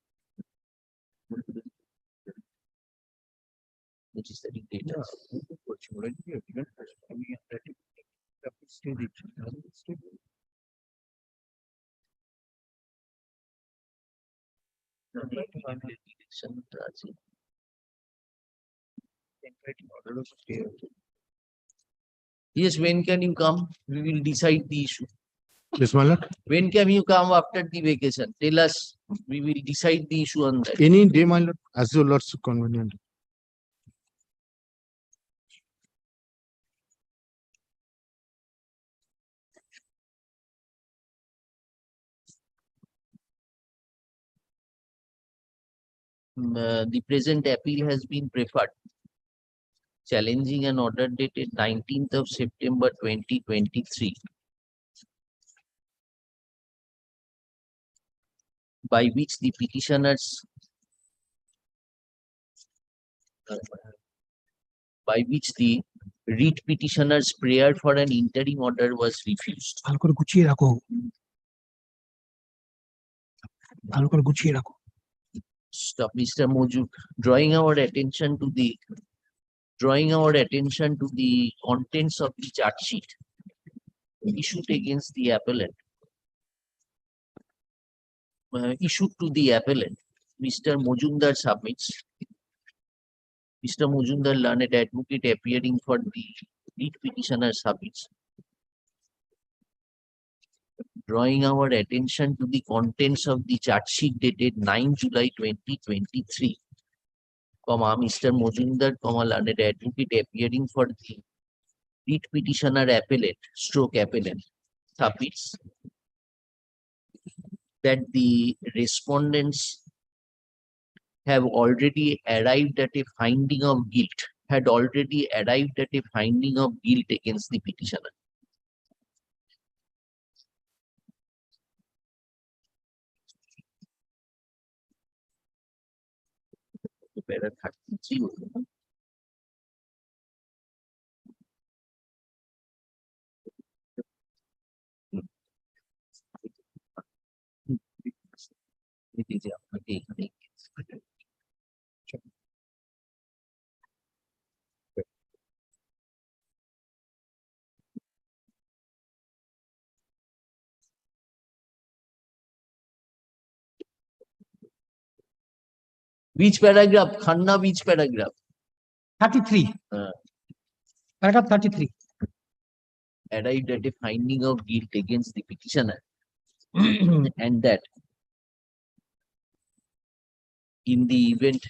Which is the dictator. না, ও তো করছে, ওরা যদি agreement করে, আমি একটা স্টে দিচ্ছি, তাহলে stay করবে। Direction টা আছে। Writing order of stay আছে। Yes, when can you come? We will decide the issue. Yes, my lord. When can you come after the vacation? Tell us. We will decide the issue on that. Any day, my lord, as your lordship convenient. The present appeal has been preferred, challenging an order dated 19th of September 2023, by which the petitioners writ petitioner's prayer for an interim order was refused. ভালো করে গুছিয়ে রাখো। ভালো করে গুছিয়ে রাখো। Stop, Mr. Moju, drawing our attention to the contents of the charge sheet issued against the appellant. Issued to the appellant, Mr. Mojumdar submits. Mr. Mojumdar, learned advocate appearing for the writ petitioner, submits. Drawing our attention to the contents of the charge sheet dated 9 July 2023, Mr. Mojumdar, learned advocate appearing for the writ petitioner appellate, submits that the respondents have already arrived at a finding of guilt, against the petitioner. Para 33 হলো না? এই যে আপনাকে এখানে which paragraph? Khanna, which paragraph? 33. Paragraph 33. Arrived at a finding of guilt against the petitioner and that in the event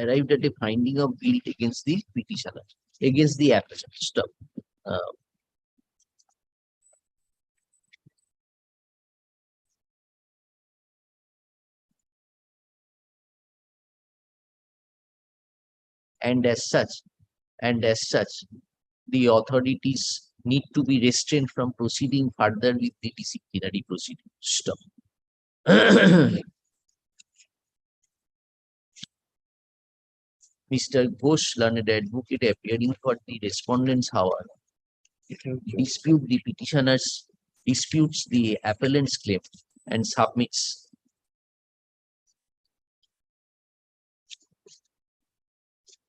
arrived at a finding of guilt against the petitioner, against the appellant. Stop. and as such, the authorities need to be restrained from proceeding further with the disciplinary proceeding. Stop. Mr. Ghosh, learned advocate, appearing for the respondents, however, disputes the appellant's claim and submits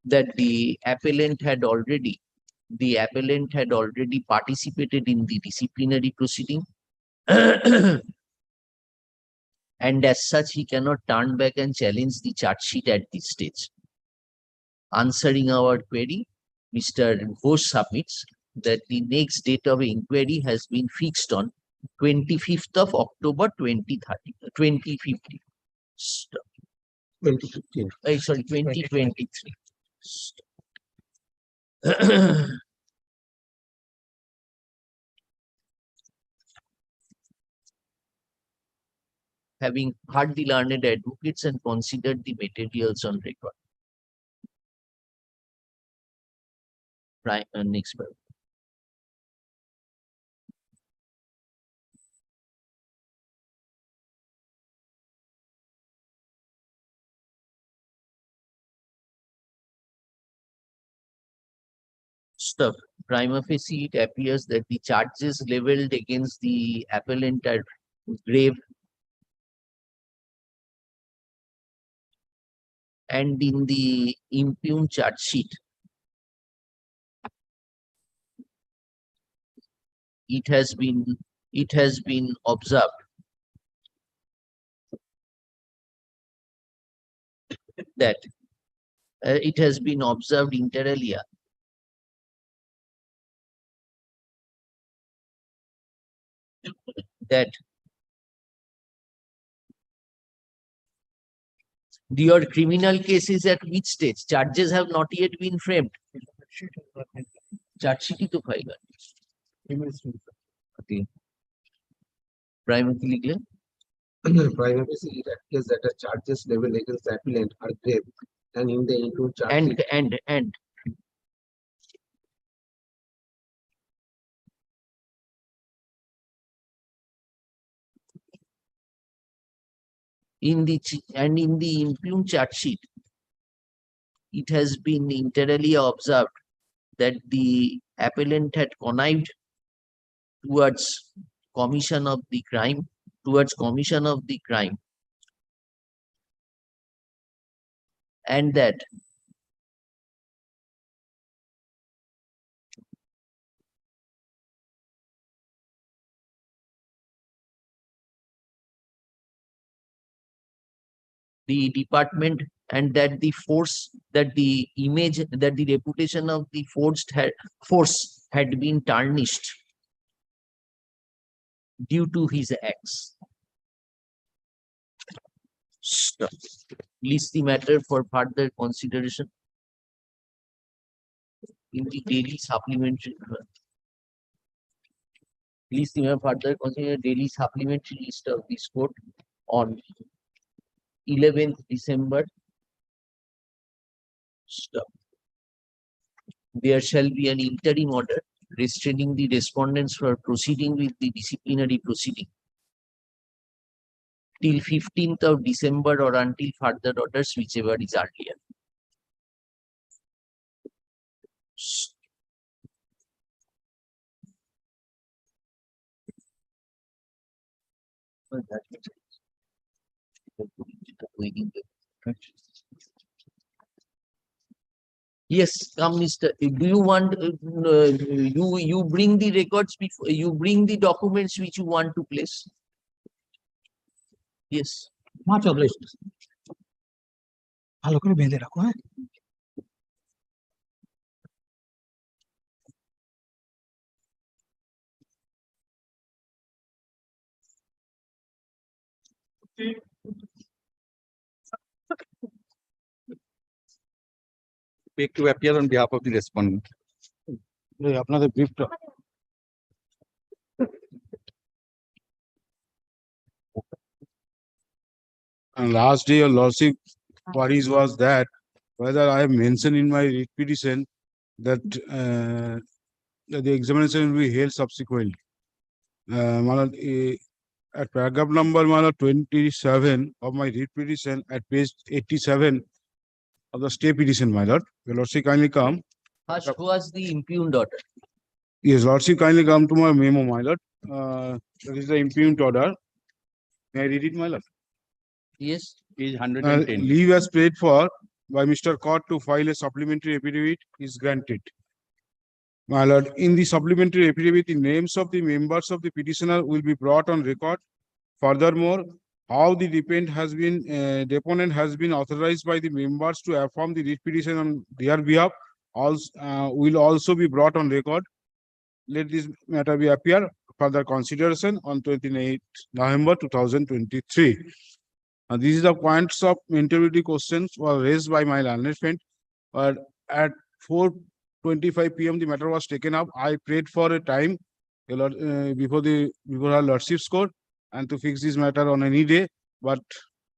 that the appellant had already participated in the disciplinary proceeding and as such he cannot turn back and challenge the charge sheet at this stage. Answering our query, Mr. Ghosh submits that the next date of inquiry has been fixed on 25th of October 2050. Stop. 2015. Sorry, 2023. Stop. Having heard the learned advocates and considered the materials on record. Right, next paragraph. Stuff. Prima facie, it appears that the charges leveled against the appellant are grave and in the impugned charge sheet, it has been observed that it has been observed inter alia that your criminal case is at which stage? Charges have not yet been framed. Charge sheet to file. Okay. Prima facie লিখলেন? Prima facie, it appears that the charges leveled against the appellant are grave and in the impugned charge sheet. And in the impugned charge sheet, it has been inter alia observed that the appellant had connived towards commission of the crime, and that the department and that the reputation of the force had been tarnished due to his acts. Stop. List the matter for further consideration in the daily supplementary. List the matter further consider daily supplementary list of this court on 11th December. Stop. There shall be an interim order restraining the respondents for proceeding with the disciplinary proceeding till 15th of December or until further orders, whichever is earlier. Yes, come, Mr. Do you want you bring the records before you bring the documents which you want to place? Yes. Much obliged. ভালো করে বেঁধে রাখো, হ্যাঁ? Beg to appear on behalf of the respondent. আপনাদের ব্রিফটা And last day, your lordship queries was that whether I have mentioned in my writ petition that that the examination will be held subsequently. My lord, at paragraph number 27 of my writ petition at page 87 of the stay petition, my lord. Your lordship kindly come. First, who was the impugned order? Yes, lordship kindly come to my memo, my lord. That is the impugned order. May I read it, my lord? Yes. Page 110. Leave as paid for by Mr. Court to file a supplementary affidavit is granted. My lord, in the supplementary affidavit, the names of the members of the petitioner will be brought on record. Furthermore, how the deponent has been authorized by the members to affirm the writ petition on their behalf will also be brought on record. Let this matter be appear further consideration on 28 November 2023. These are the points of integrity questions were raised by my learned friend. At 4:25 p.m. the matter was taken up. I prayed for a time before our lordship's court and to fix this matter on any day, but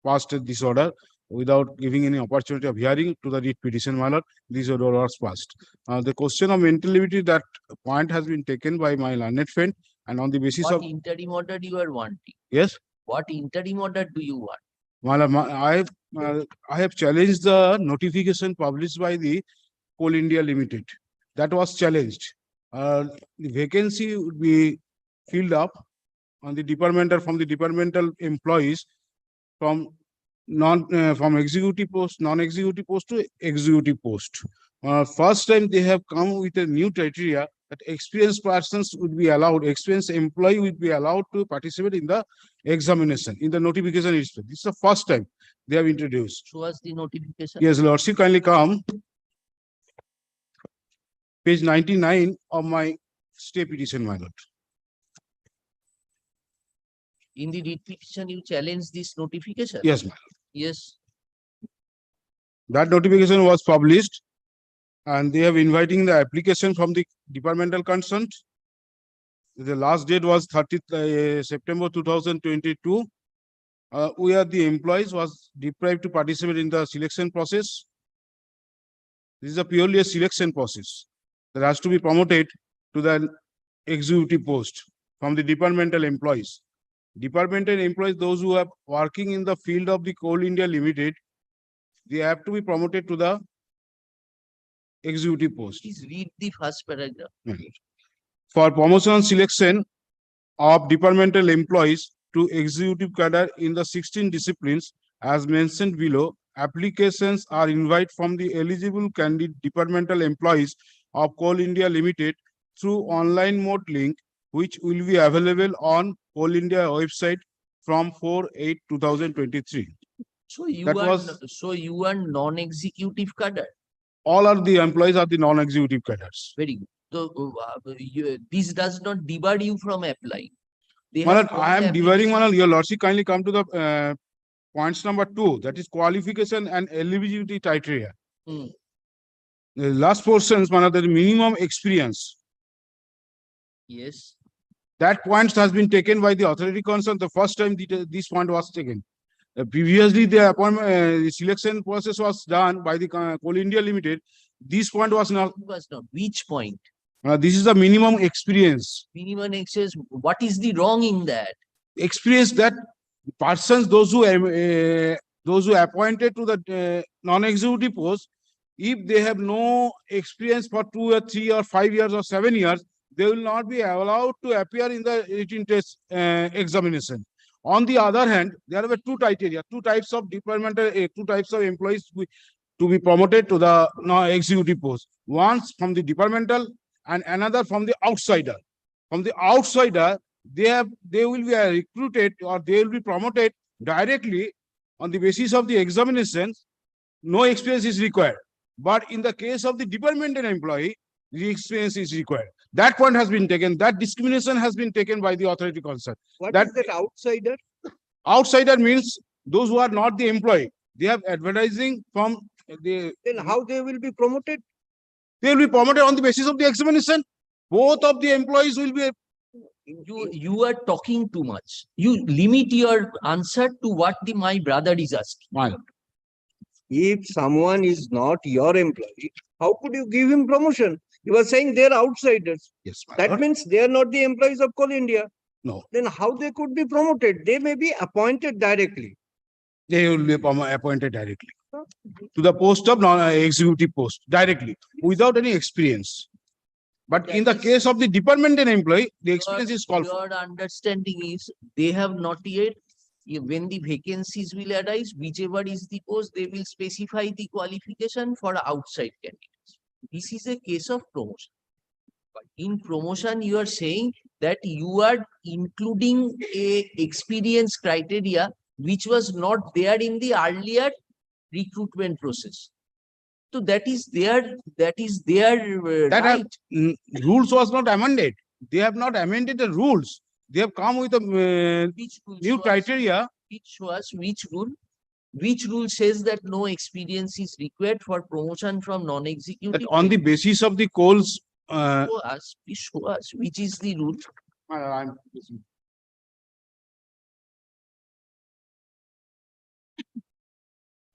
passed this order without giving any opportunity of hearing to the writ petition, my lord. This order was passed. The question of mental liberty, that point has been taken by my learned friend, and on the basis What of interim order you are wanting? yes. What interim order do you want? I have challenged the notification published by the Coal India Limited. That was challenged. The vacancy would be filled up on the from the departmental employees from executive post, non-executive post to executive post. First time they have come with a new criteria that experienced persons would be allowed, experienced employee would be allowed to participate in the examination, in the notification itself. This is the first time they have introduced. Show us the notification. Yes, lordship, kindly come. Page 99 of my stay petition, my lord. In the writ petition, you challenge this notification? Yes, my lord. Yes. That notification was published and they have inviting the application from the departmental concerned. The last date was 30th September 2022. Where the employees was deprived to participate in the selection process. This is a purely a selection process that has to be promoted to the executive post from the departmental employees. Departmental employees, those who are working in the field of the Coal India Limited, they have to be promoted to the executive post. Please read the first paragraph. For promotion and selection of departmental employees to executive cadre in the 16 disciplines as mentioned below, applications are invited from the eligible candidate departmental employees of Coal India Limited through online mode link, which will be available on Coal India website from 4/8/2023. So you That are was- so you are non-executive cadre. All are the employees are the non-executive cadres. Very good. So this does not debar you from applying. They My have lord, I am all deferring, my applications. lord. Your lordship, kindly come to the points number 2, that is qualification and eligibility criteria. Hmm. The last portions, my lord, the minimum experience. Yes. That point has been taken by the authority concerned. The first time this point was taken. Previously, the appointment, the selection process was done by the Coal India Limited. This point was not. Was not. Which point? This is the minimum experience. Minimum excess. What is the wrong in that? Experience that persons, those who appointed to the non-executive post, if they have no experience for 2 or 3 or 5 years or 7 years, they will not be allowed to appear in the written test examination. On the other hand, there were 2 criteria, 2 types of departmental, 2 types of employees to be promoted to the non-executive post. One from the departmental and another from the outsider. From the outsider, they will be recruited or they will be promoted directly on the basis of the examinations. No experience is required. But in the case of the departmental employee, the experience is required. That point has been taken. That discrimination has been taken by the authority concerned. What That- is that outsider? Outsider means those who are not the employee. They have advertising from the. Then how they will be promoted? They will be promoted on the basis of the examination. Both of the employees will be. You are talking too much. You limit your answer to what my brother is asking. My lord. If someone is not your employee, how could you give him promotion? You are saying they are outsiders. Yes, my That lord. means they are not the employees of Coal India. No, Then how they could be promoted? They may be appointed directly. They will be appointed directly to the post of non-executive post directly without any experience. But in the That is- case of the departmental employee, the experience is called for. Your understanding is they have not yet, when the vacancies will arise, whichever is the post, they will specify the qualification for outside candidates. This is a case of promotion. But in promotion, you are saying that you are including a experience criteria which was not there in the earlier recruitment process. So that is their That have- right. Rules was not amended. They have not amended the rules. They have come with a Which rule new show us- criteria. show us which rule? Which rule says that no experience is required for promotion from That non-executive? on the basis of the coals, Please show us which is the rule. I'm-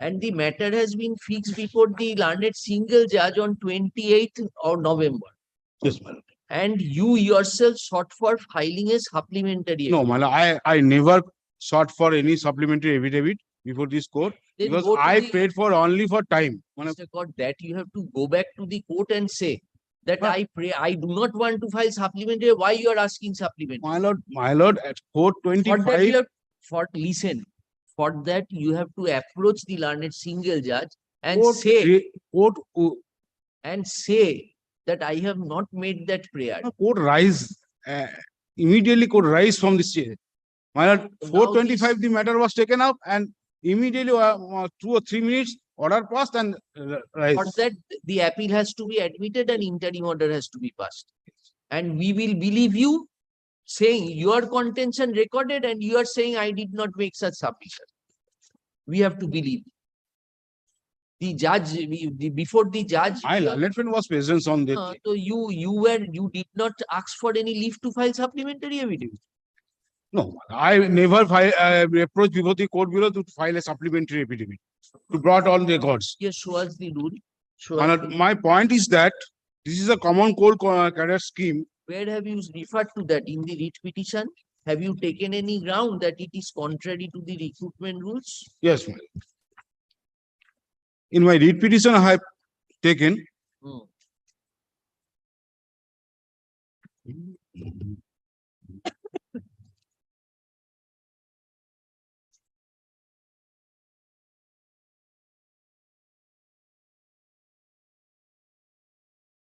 And the matter has been fixed before the learned single judge on 28th of November. yes, my lord. And you yourself sought for filing a supplementary. No, affidavit. my lord, I never sought for any supplementary affidavit before this court Then because go to I the- paid for only for time. Mr. Court, that you have to go back to the court and say that But- I do not want to file supplementary. Why you are asking supplementary? My lord, at court For that you 25, have, listen, for that you have to approach the learned single judge and court, say, court, that I have not made that prayer. court rise, immediately court rise from the chair. My lord, So now 425, the matter was taken up and immediately 2 or 3 minutes, order passed and rise. For that, the appeal has to be admitted and interim order has to be passed. And we will believe you saying your contention recorded and you are saying I did not make such submission. We have to believe. The judge, before the judge. My learned friend was present on that. So you did not ask for any leave to file supplementary affidavit. No, I never approached before the court below to file a supplementary affidavit to brought on records. Yes, show us the rule. Show My us lord, the- my point is that this is a common coal cadre scheme. Where have you referred to that in the writ petition? Have you taken any ground that it is contrary to the recruitment rules? Yes, my lord. In my read petition, I have taken. Hmm.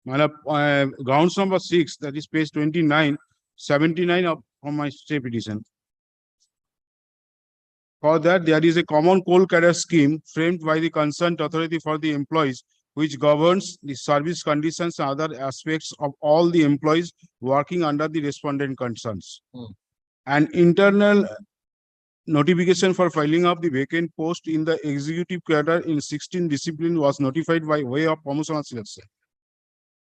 My lord, grounds number 6, that is page 29, 79 of my stay petition. For that, there is a common coal cadre scheme framed by the concerned authority for the employees, which governs the service conditions and other aspects of all the employees working under the respondent concerns. Hmm. An internal notification for filing of the vacant post in the executive cadre in 16 discipline was notified by way of promotional selection.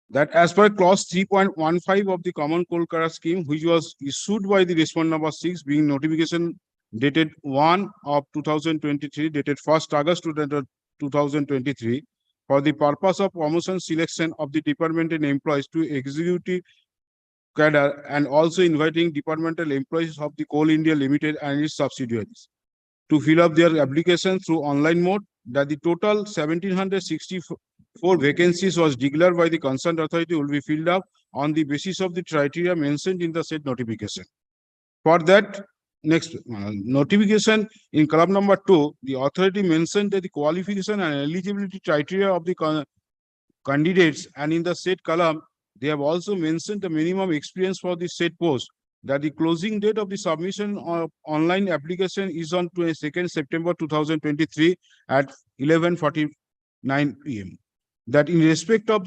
That as per clause 3.15 of the common coal cadre scheme, which was issued by the respondent number 6, being notification dated 1 of 2023, dated 1st August 2023, for the purpose of promotion selection of the departmental employees to executive cadre and also inviting departmental employees of the Coal India Limited and its subsidiaries to fill up their application through online mode, that the total 1764 vacancies was declared by the concerned authority will be filled up on the basis of the criteria mentioned in the said notification. For that, next notification in column number 2, the authority mentioned that the qualification and eligibility criteria of the candidates, and in the said column, they have also mentioned the minimum experience for the said post, that the closing date of the submission of online application is on 22nd September 2023 at 11:49 PM. That in respect of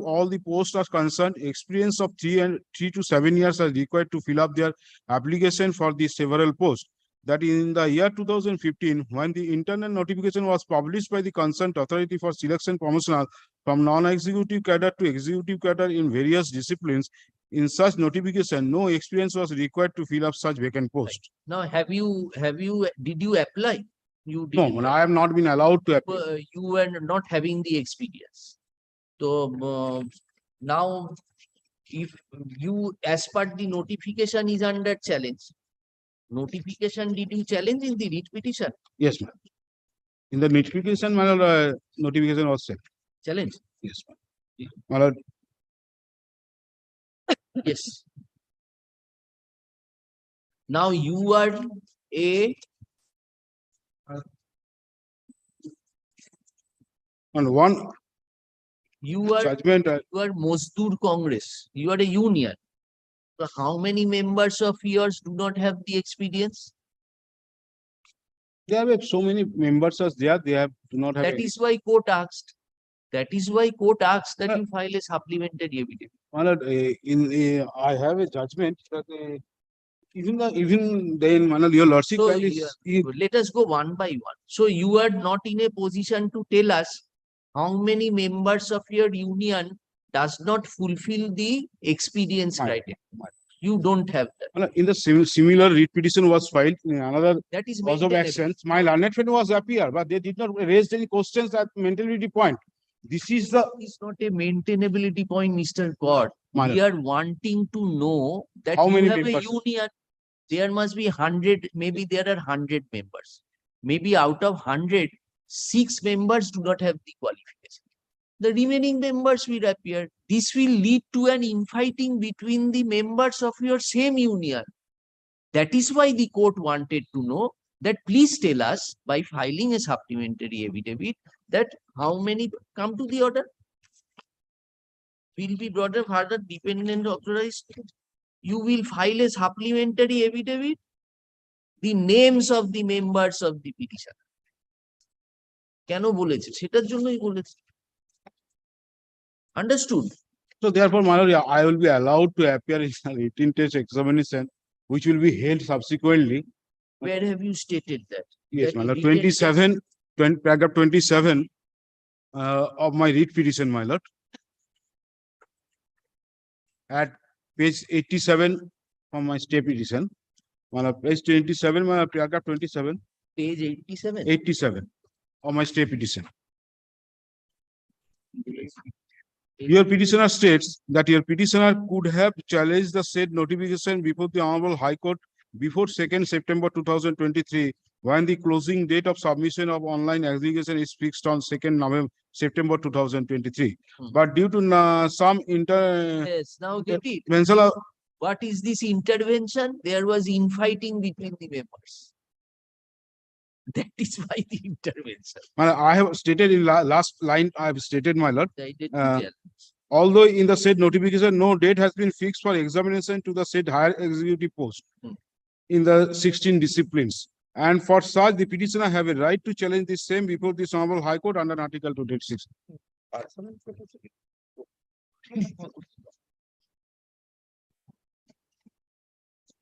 all the posts are concerned, experience of 3 to 7 years are required to fill up their application for the several posts. That in the year 2015, when the internal notification was published by the concerned authority for selection promotional from non-executive cadre to executive cadre in various disciplines, in such notification, no experience was required to fill up such vacant post. Now, did you apply? You No, didn't. I have not been allowed to appear. You were not having the experience. So now, if you, as per the notification, is under challenge. Notification, did you challenge in the writ petition? Yes, ma'am. In the notification, my lord, notification was sent. Challenge? Yes, ma'am. My lord, Yes. Now you are a on one you are judgment, you are Mazdoor Congress. You are a union. So how many members of yours do not have the experience? there have so many members as there, they have do not have. That is why court asked. That is why court asked that you file a supplementary evidence. My lord, I have a judgment that even then, my lord, your lordship So kindly let us go one by one. So you are not in a position to tell us how many members of your union does not fulfill the experience My- criteria. You don't have that. my lord, in the similar writ petition was filed in another That is cause of maintainable. actions. My learned friend was appear, but they did not raise any questions at maintainability point. This is the It's not a maintainability point, Mr. God. My We are wanting to know that How you many have members? a union. There must be 100, maybe there are 100 members. Maybe out of 100, 6 members do not have the qualification. The remaining members will appear. This will lead to an infighting between the members of your same union. That is why the court wanted to know that please tell us by filing a supplementary affidavit that how many come to the order will be brought up further dependent authorized. You will file a supplementary affidavit, the names of the members of the petition. কেন বলেছে সেটার জন্যই বলেছে। Understood? so therefore, my lord, I will be allowed to appear in a written test examination, which will be held subsequently. Where have you stated that? Yes, That my lord, written 27, paragraph 27 of my writ petition, my lord. At page 87 from my stay petition, my lord, page 27, my lord, paragraph 27, Page 87. 87 of my stay petition. Your petitioner states that your petitioner could have challenged the said notification before the Honorable High Court before 2nd September 2023, when the closing date of submission of online aggregation is fixed on 2nd September 2023. But due to some Yes, now get it. intervention, What is this intervention? There was infighting between the members. That is why the intervention. I have stated in last line, I have stated, my lord, I did Uh, tell. although in the said notification, no date has been fixed for examination to the said higher executive post in the 16 disciplines. And for such, the petitioner have a right to challenge the same before this Honorable High Court under Article 286.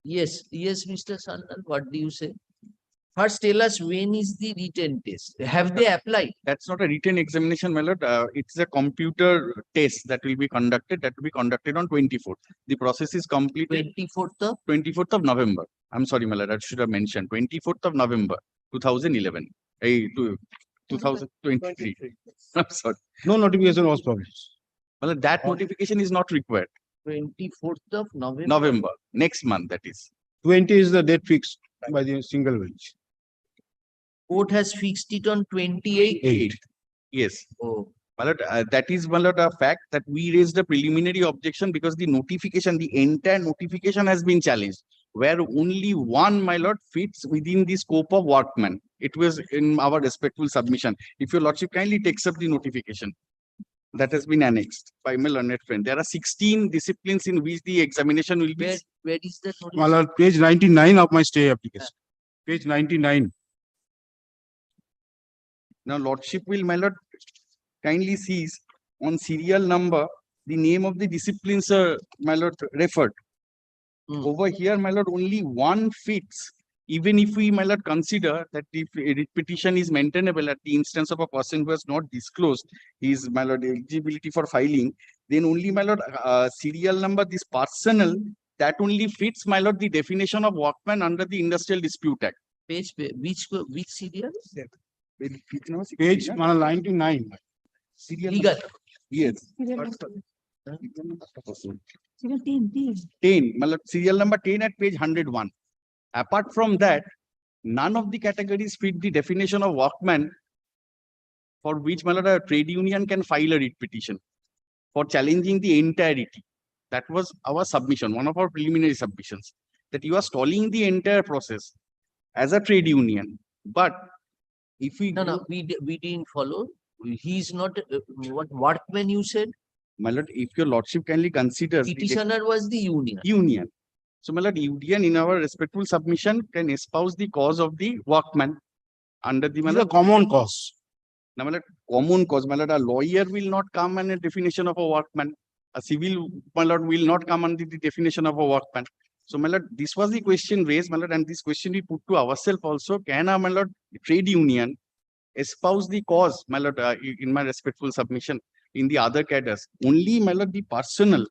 Yes, yes, Mr. Sandal, what do you say? First, tell us when is the written test? Have they applied? That's not a written examination, my lord. It's a computer test that will be conducted. That will be conducted on 24th. The process is completed 24th of 24th of November. I'm sorry, my lord. I should have mentioned 24th of November, 2011. 2023. I'm sorry. No notification was published. My lord, that notification is not required. 24th of November. November, next month, that is. 20 is the date fixed by the single bench. Court has fixed it on 28th. 8. Yes. Oh, My lord, that is, my lord, a fact that we raised a preliminary objection because the notification, the entire notification has been challenged, where only one, my lord, fits within the scope of workman. It was in our respectful submission. If your lordship kindly takes up the notification that has been annexed by my learned friend. There are 16 disciplines in which the examination will be. where is that My notification? lord, page 99 of my stay application. Page 99. Now, lordship will, my lord, kindly sees on serial number the name of the disciplines, my lord, referred. Over here, my lord, only one fits. Even if we, my lord, consider that if a petition is maintainable at the instance of a person who has not disclosed his, my lord, eligibility for filing, then only, my lord, serial number, this personal, that only fits, my lord, the definition of workman under the Industrial Dispute Act. which serial? Page 99. Legal. Yes. Serial 10, serial number 10 at page 101. Apart from that, none of the categories fit the definition of workman for which a trade union can file a writ petition for challenging the entirety. That was our submission, one of our preliminary submissions, that you are stalling the entire process as a trade union. But if we No, we didn't follow. He's not, what workman you said? my lord, if your lordship kindly considers the Petitioner was the union. union. So, my lord, union in our respectful submission can espouse the cause of the workman under the It's a common cause. now, my lord, common cause. My lord, a lawyer will not come on a definition of a workman. A civil, my lord, will not come under the definition of a workman. So, my lord, this was the question raised, my lord, and this question we put to ourselves also. Can a, my lord, trade union espouse the cause, my lord, in my respectful submission in the other cadres? Only, my lord, the personal,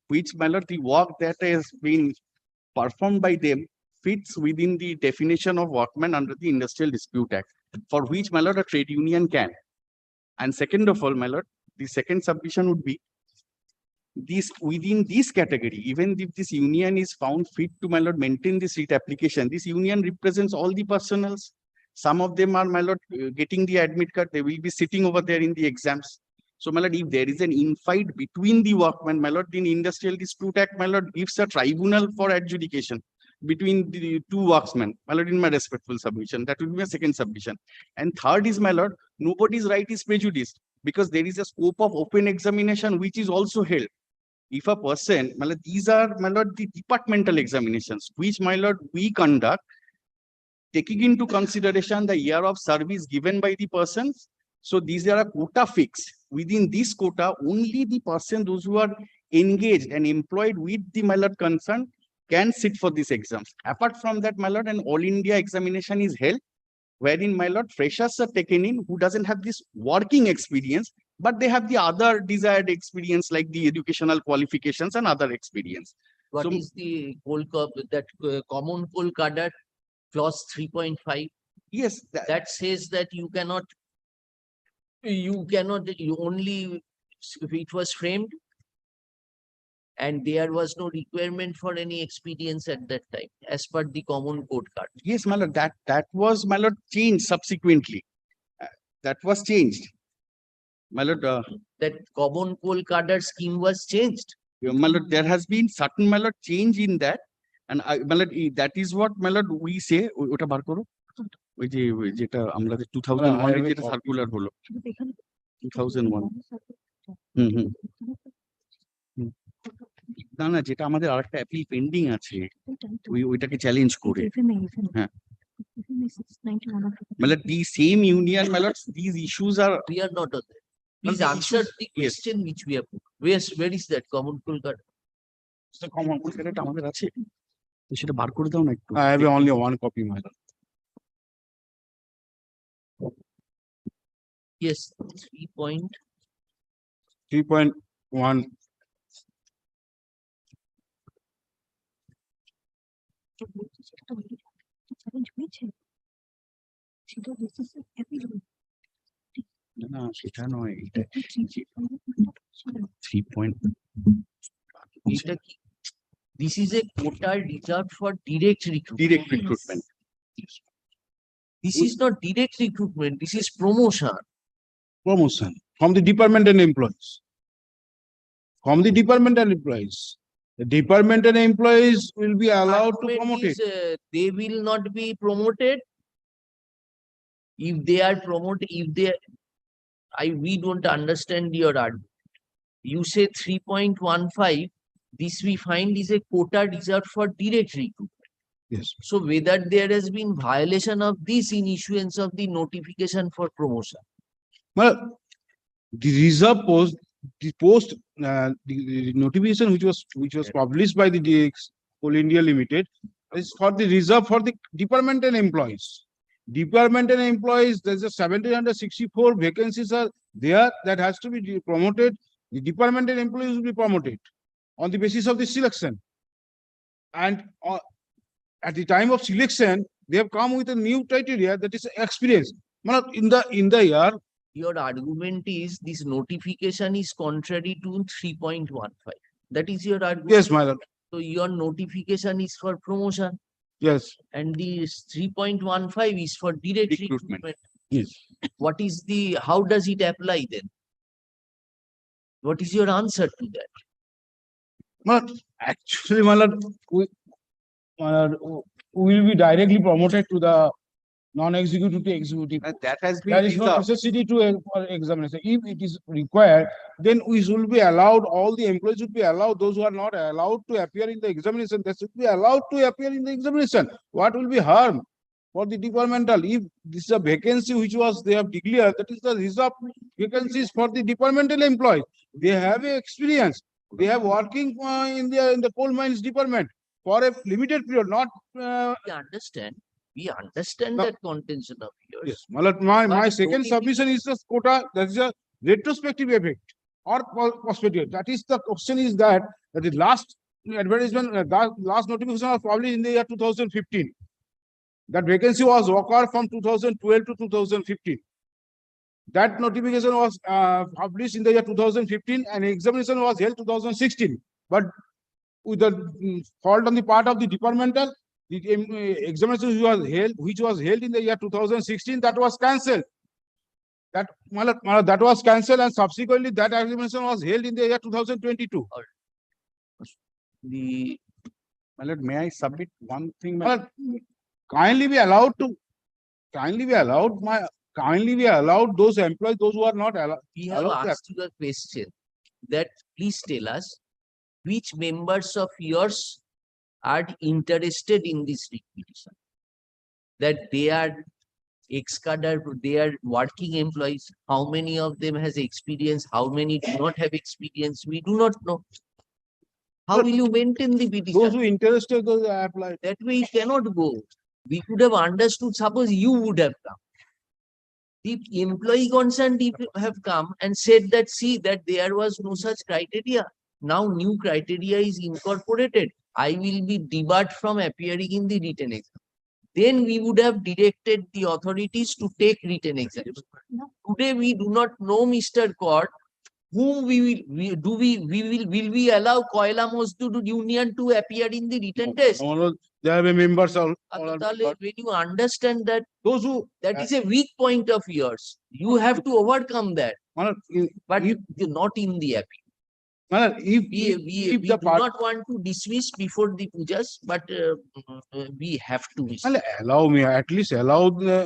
which, my lord, the work that has been performed by them fits within the definition of workman under the Industrial Dispute Act, for which, my lord, a trade union can. And second of all, my lord, the second submission would be this within this category, even if this union is found fit to, my lord, maintain this writ application, this union represents all the personals. Some of them are, my lord, getting the admit card, they will be sitting over there in the exams. So, my lord, if there is an infight between the workmen, my lord, in Industrial Dispute Act, my lord, gives a tribunal for adjudication between the two worksmen, my lord, in my respectful submission. That will be my second submission. And third is, my lord, nobody's right is prejudiced because there is a scope of open examination which is also held. If a person, my lord, these are, my lord, the departmental examinations, which, my lord, we conduct, taking into consideration the year of service given by the persons. So these are a quota fixed. Within this quota, only the person, those who are engaged and employed with the, my lord, concern can sit for these exams. Apart from that, my lord, an all India examination is held, wherein, my lord, freshers are taken in who doesn't have this working experience, but they have the other desired experience like the educational qualifications and other experience. What So- is the common coal cadre clause 3.5? Yes, That says that you only, if it was framed and there was no requirement for any experience at that time, as per the common code card. yes, my lord, that was, my lord, changed subsequently. That was changed. My lord, That common coal cadre scheme was changed. my lord, there has been certain, my lord, change in that. And my lord, that is what, my lord, we say, ওটা বার করো। ওই যেটা আমরা 2001 এর যেটা circular হলো 2001 হুম হুম হুম। না না, যেটা আমাদের আরেকটা অ্যাপিল পেন্ডিং আছে ওইটাকে চ্যালেঞ্জ করে হ্যাঁ মানে the same union, my lord, these issues are We are not on that. Please the answer issues- the yes. question which we have put. Where is that common coal cadre? Common এটা আমাদের আছে, তো সেটা বার করে দাও না একটু। I have only one copy, my lord. Yes, 3.1. 3.1. না সেটা নয়, এটা 3 এটা কি? This is a quota reserved for direct recruitment. direct recruitment. This is not direct recruitment. This is promotion. Promotion from the departmental employees. From the departmental employees. The departmental employees will be allowed to Department promote is, it. they will not be promoted. If they are promoted, we don't understand your argument. You say 3.15, this we find is a quota reserved for direct recruitment. Yes. So whether there has been violation of this in issuance of the notification for promotion. Well, the reserve post, the notification which was published by the DX Coal India Limited is for the reserve for the departmental employees. Departmental employees, there's a 764 vacancies are there that has to be promoted. The departmental employees will be promoted on the basis of the selection. And at the time of selection, They have come with a new criteria, that is experience. Matlab, in the year, Your argument is this notification is contrary to 3.15. That is your argument. yes, my lord, So your notification is for promotion yes, and the 3.15 is for direct Recruitment. recruitment. yes. What is how does it apply then? What is your answer to that? But actually, my lord, my lord, we will be directly promoted to the non-executive to executive. And that has been There is no resolved. necessity to for examination. If it is required, then we should be allowed, all the employees should be allowed, those who are not allowed to appear in the examination, they should be allowed to appear in the examination. What will be harm for the departmental? If this is a vacancy which was they have declared, that is the reserved vacancies for the departmental employees. They have a experience. They have working in the coal mines department for a limited period, not We understand No. that contention of yours. yes. My lord, my But second notification- submission is the quota, that is a retrospective effect or prospective. That is the question is that the last advertisement, last notification was published in the year 2015. That vacancy was occurred from 2012 to 2015. That notification was published in the year 2015 and examination was held 2016. But with the fault on the part of the departmental, the examination which was held in the year 2016, that was cancelled. That that was cancelled and subsequently that examination was held in the year 2022. The My lord, may I submit one thing? my My lord, kindly be allowed those employees, those who are not allowed. we have allowed to asked you a question that please tell us which members of yours are interested in this requisition. That they are ex-cadre, they are working employees. How many of them has experience? How many do not have experience? We do not know. How But will you maintain the Those petition? who interested, those apply. That way it cannot go. We could have understood, suppose you would have come. The employee concerned have come and said that, see, that there was no such criteria. Now new criteria is incorporated. I will be debarred from appearing in the written exam. Then we would have directed the authorities to take written exam. Today we do not know, Mr. Court, whom will we allow Koila Mazdoor Union to appear in the written test? They have a members all. তাহলে when you understand that Those who, that is a weak point of yours, you have to overcome that, my lord, but if, not in the appeal. my lord, We if do the part, not want to dismiss before the pujas, but we have to. my lord, allow me, at least allow the,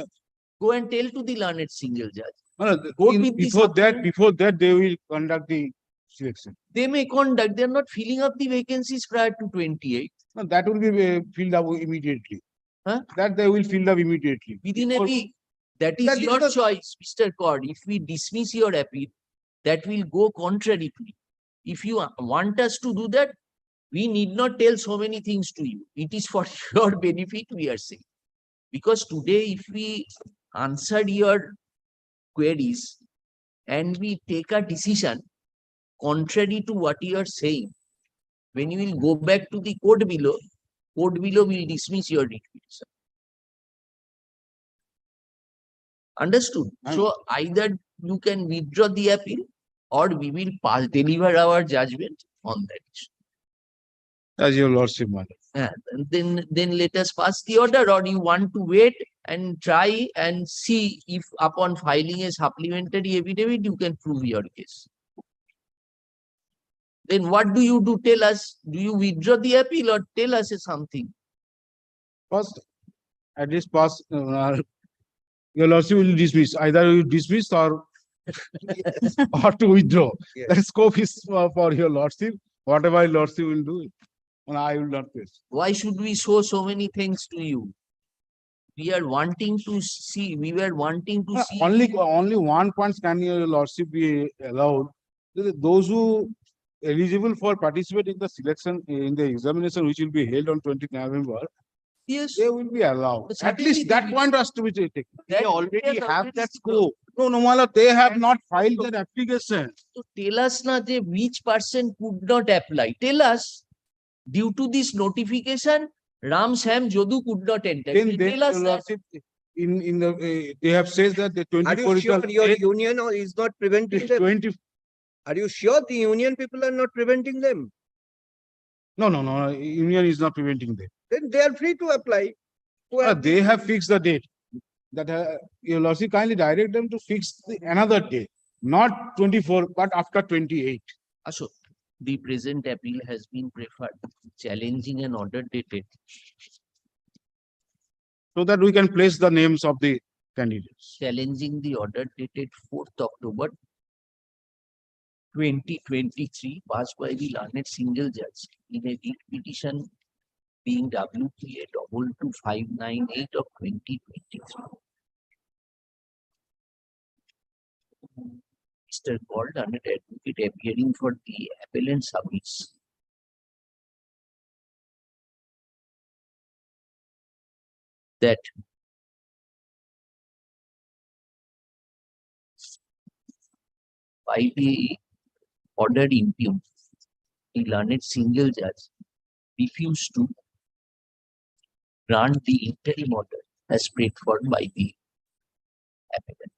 Go and tell to the learned single judge. my lord, Go with the before that, they will conduct the selection. They may conduct, they are not filling up the vacancies prior to 28. No, that will be filled up immediately. Huh? That they will fill up immediately. Within a Before- week. That is That is your the- choice, Mr. Court. If we dismiss your appeal, that will go contrary to you. If you want us to do that, we need not tell so many things to you. It is for your benefit, we are saying. Because today, if we answer your queries and we take a decision contrary to what you are saying, when you will go back to the court below will dismiss your requisition. Understood? So either you can withdraw the appeal or we will deliver our judgment on that issue. As your lordship, my lord. And then let us pass the order, or you want to wait and try and see if upon filing a supplementary affidavit, you can prove your case. Then what do you do? Tell us. Do you withdraw the appeal or tell us something? First, at least pass, your lordship will dismiss, either you dismiss or or to withdraw. Yes. That scope is for your lordship. Whatever your lordship will do, and I will not face. Why should we show so many things to you? We are wanting to see, we were wanting to see. Only one point can your lordship be allowed. Those who eligible for participate in the selection, in the examination, which will be held on 20th November, Yes. they will be allowed. But At least certainly that they point has to be taken. They That already has have already that scope. scope. No, my lord, they have not filed their application. So tell us na which person could not apply. Tell us, due to this notification, Ram Sam Jodu could not enter. Then You they, tell us Your that. Lordship, in the, they have said that the Are 24 you is the sure your eighth- union is not preventing them? 20, Are you sure the union people are not preventing them? no, union is not preventing them. Then they are free to apply. To have They have fixed the date. That Your Lordship kindly direct them to fix another day, not 24, but after 28. Ashok, the present appeal has been preferred, challenging an order dated So that we can place the names of the candidates. challenging the order dated 4th October 2023 passed by the learned single judge in a writ petition being WPA 22598 of 2023. Mr. Paul Learned Advocate appearing for the appellant submits that by the order impugned, the learned single judge refused to grant the interim order as prayed for by the appellant.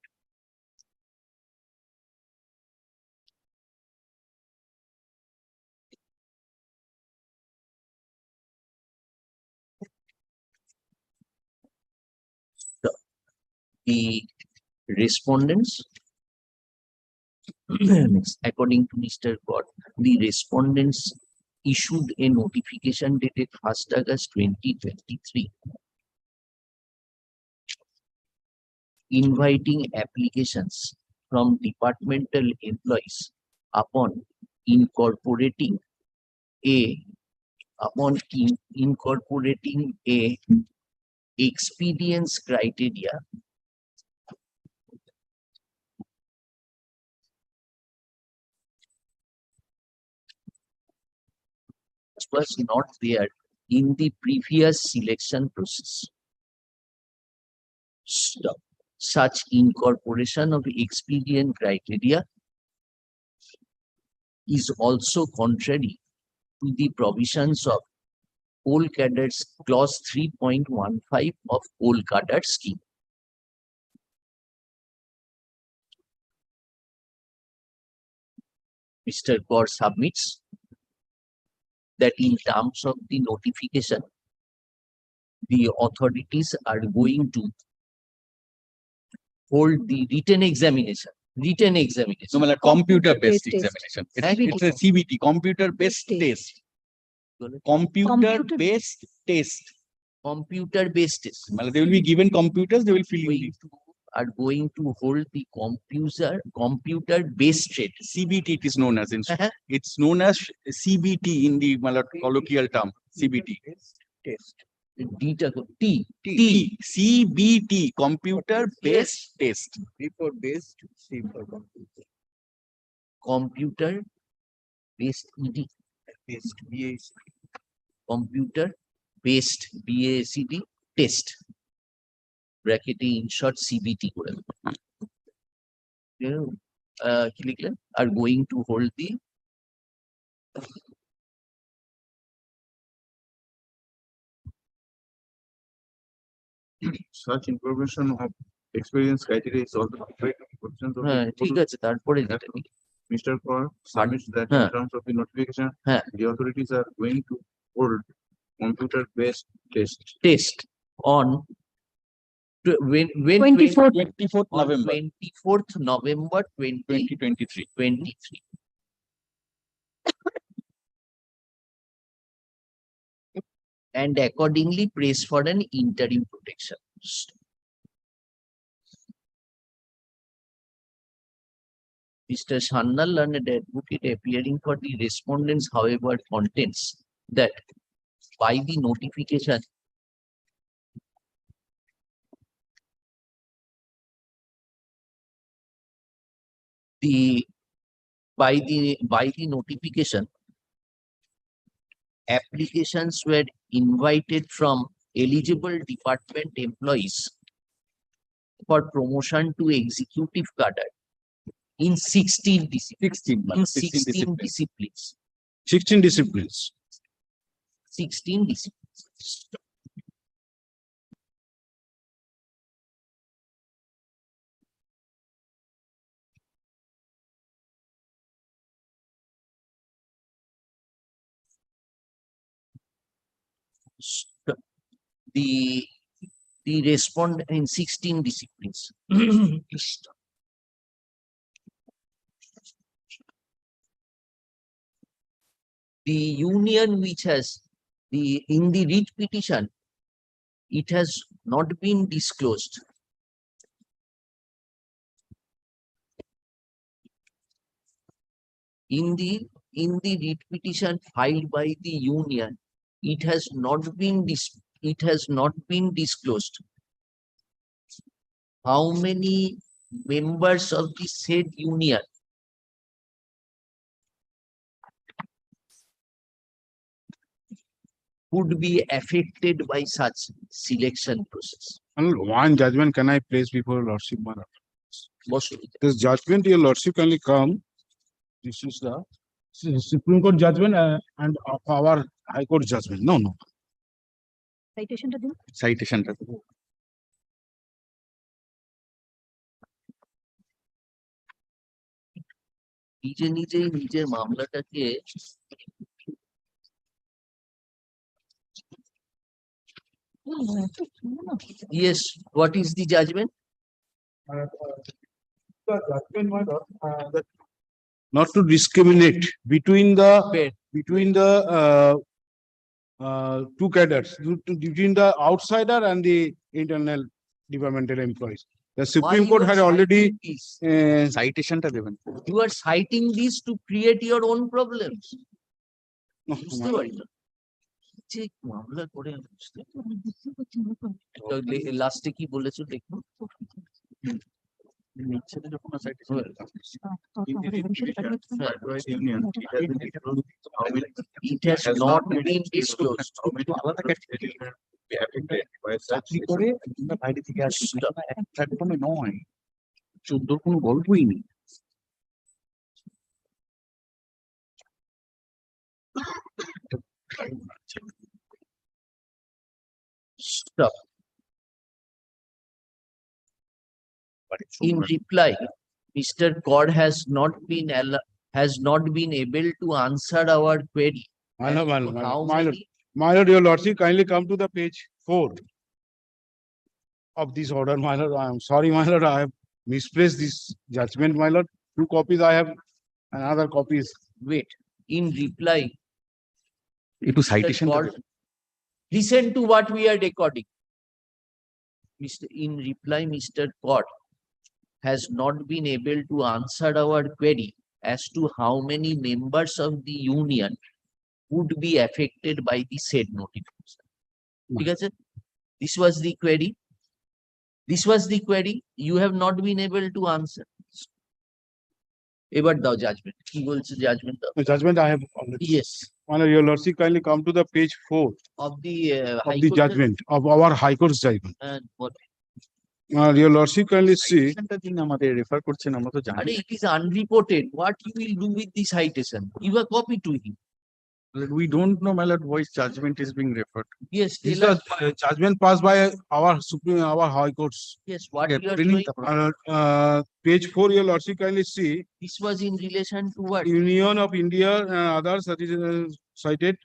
The respondents, according to Mr. God, the respondents issued a notification dated 1st August 2023 inviting applications from departmental employees upon incorporating a experience criteria which was not there in the previous selection process. Such incorporation of experience criteria is also contrary to the provisions of Coal Cadets Clause 3.15 of Coal Cadet Scheme. Mr. Kaur submits that in terms of the notification, the authorities are going to hold the written examination. No, matlab computer-based Test. examination. CBT. It's a CBT, computer-based Test. test. Computer-based test. Computer-based test. Matlab they will be given computers, they will fill in Are going to hold the computer-based test. CBT it is known as. It's known as CBT in the matlab colloquial term, CBT. test. CBT, computer-based test. B for based, C for computer. Computer-based ED. Based, BAC. Computer-based BACD test. Bracket in short CBT করে কি লিখলেন? Are going to hold the Such information of experience criteria is also great questions of হ্যাঁ ঠিক আছে তারপরে যেটা লিখি। Mr. Kaur submits that in terms of the notification, the authorities are going to hold computer-based test on when 24th November 24th November 2023. 2023. And accordingly prays for an interim protection. Mr. Hon'ble Learned Advocate appearing for the respondents, however, contends that by the notification by the notification, applications were invited from eligible department employees for promotion to executive cadre in 16 disciplines. 16 disciplines. 16 disciplines. 16 disciplines. The respond in 16 disciplines. The union which has in the writ petition, it has not been disclosed. In the writ petition filed by the union, it has not been disclosed how many members of the said union would be affected by such selection process. One judgment can I place before your lordship, my lord? This judgment, your lordship, kindly come. This is the Supreme Court judgment and of our High Court judgment. No. Citation. নিজের মামলাটাকে yes, what is the judgment? The judgment, my lord, that not to discriminate between the two cadres, between the outsider and the internal departmental employees. The Supreme Why Court you are had already citing this? Citation টা দেবেন। You are citing this to create your own problems. No, বুঝতে পারি না। যে মামলা করে লাস্টে কি বলেছো দেখুন। It has not been disclosed. চাকরি করে বাইরে থেকে আসে একদম নয়, 14 কোনো গল্পই নেই। Stop. In reply, Mr. Cod has not been able to answer our query. My lord, my as lord, to how my lord. many- My lord, your lordship, kindly come to the page 4 of this order, my lord. I am sorry, my lord, I have misplaced this judgment, my lord. 2 copies I have, another copies. Wait, in reply, একটু Mr. citation টা Cod, দেবেন। listen to what we are recording. In reply, Mr. Cod has not been able to answer our query as to how many members of the union would be affected by the said notification. ঠিক আছে? This was the query. This was the query. You have not been able to answer. এবার দাও judgment. কি বলছে judgment দাও? The judgment I have already. Yes, My lord, your lordship, kindly come to the page 4 of the of High the Court judgment of our High Court's judgment. and what? Your lordship, kindly see. Citation টা দিন আমাদের, refer করছেন আমরা তো জানি। আরে, it is unreported. What you will do with the citation? Give a copy to him. We don't know, my lord, why judgment is being referred. Yes, This is tell the us. judgment passed by our High Courts. Yes, what Okay, you are brilliant, doing. তারপর। Page 4, your lordship, kindly see. This was in relation to what? Union of India and others that is cited.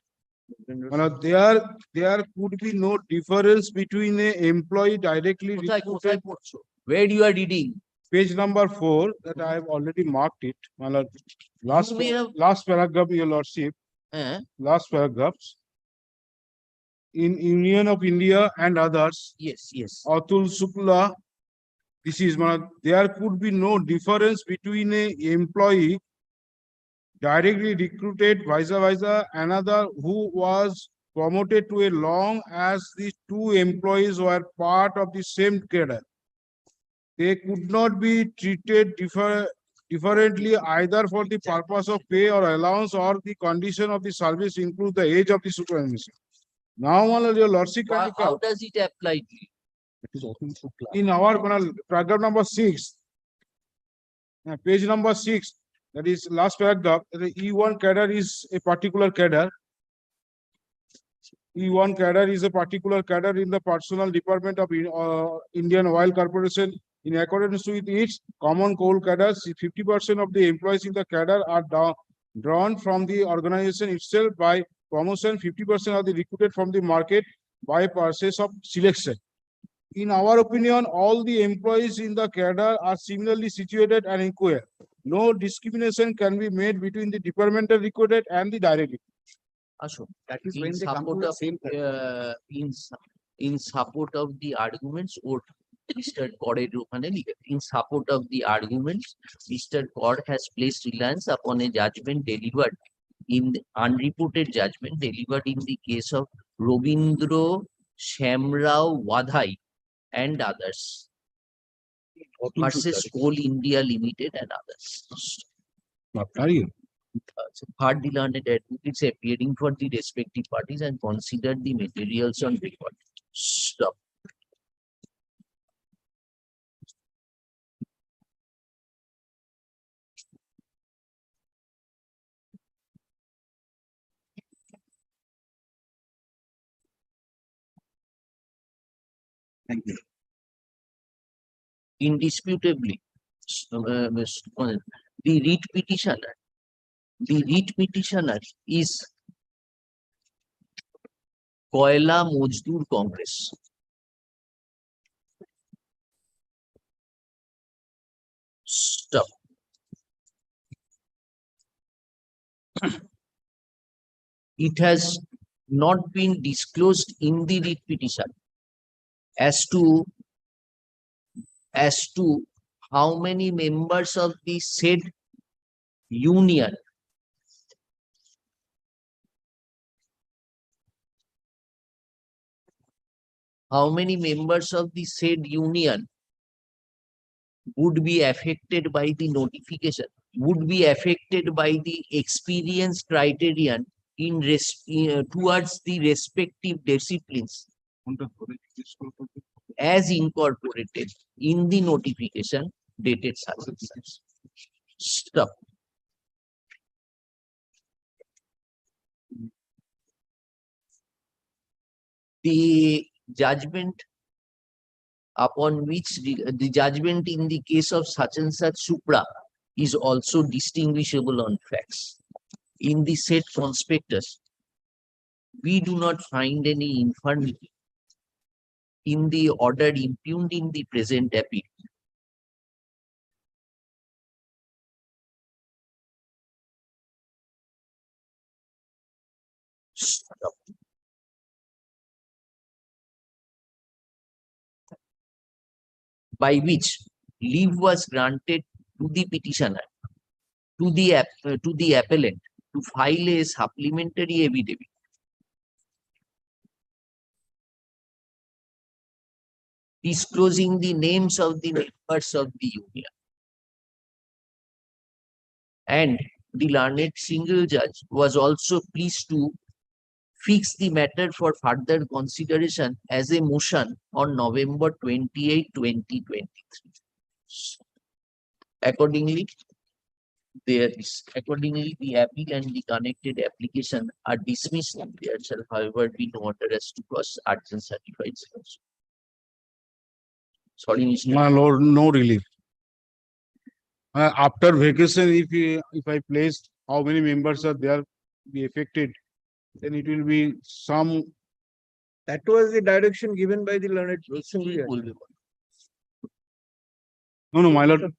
There could be no difference between a employee directly কোথায় recruited. পড়ছো? Where you are reading? Page number 4 that I have already marked it. My lord, You may have- last paragraph, your lordship, last paragraphs. In Union of India and others, Yes, yes. Atul Shukla, this is there could be no difference between a employee directly recruited, vice versa, another who was promoted to a long as the 2 employees were part of the same cadre. They could not be treated differently either for the purpose of pay or allowance or the condition of the service include the age of the superannuation. Now, my lord, your lordship, kindly How come. does it apply to you? In our paragraph number 6, page number 6, that is last paragraph, the E1 cadre is a particular cadre. E1 cadre is a particular cadre in the personal department of Indian Oil Corporation. In accordance with its common coal cadres, 50% of the employees in the cadre are drawn from the organization itself by promotion, 50% are recruited from the market by process of selection. In our opinion, all the employees in the cadre are similarly situated and equal. No discrimination can be made between the departmental recruited and the direct recruited. Ashok, That is in when they come support to the of same. in support of the arguments, or Mr. Cored in support of the arguments, Mr. Cord has placed reliance upon a judgment delivered in the unreported judgment delivered in the case of Robindro Shamrao Wadhai and others versus Coal India Limited and others. Heard the learned advocates appearing for the respective parties and considered the materials on record. Stop. Thank you. Indisputably, the writ petitioner is Koila Mojdoor Congress. Stop. It has not been disclosed in the writ petition as to how many members of the said union would be affected by the notification, would be affected by the experience criterion towards the respective disciplines as incorporated in the notification dated such and such. Stop. The judgment upon which the judgment in the case of such and such supra is also distinguishable on facts. In the said conspectus, we do not find any infirmity in the order impugned in the present appeal. Stop. By which leave was granted to the petitioner, to the appellant, to file a supplementary affidavit disclosing the names of the members of the union. And the learned single judge was also pleased to fix the matter for further consideration as a motion on November 28, 2023. Accordingly, the appeal and the connected application are dismissed. There shall, however, be no order as to cross urgent certified selection. Sorry, Mr. My lord, no relief. After vacation, if I place how many members are there be affected, then it will be some. That was the direction given by the learned assembly. No, my lord.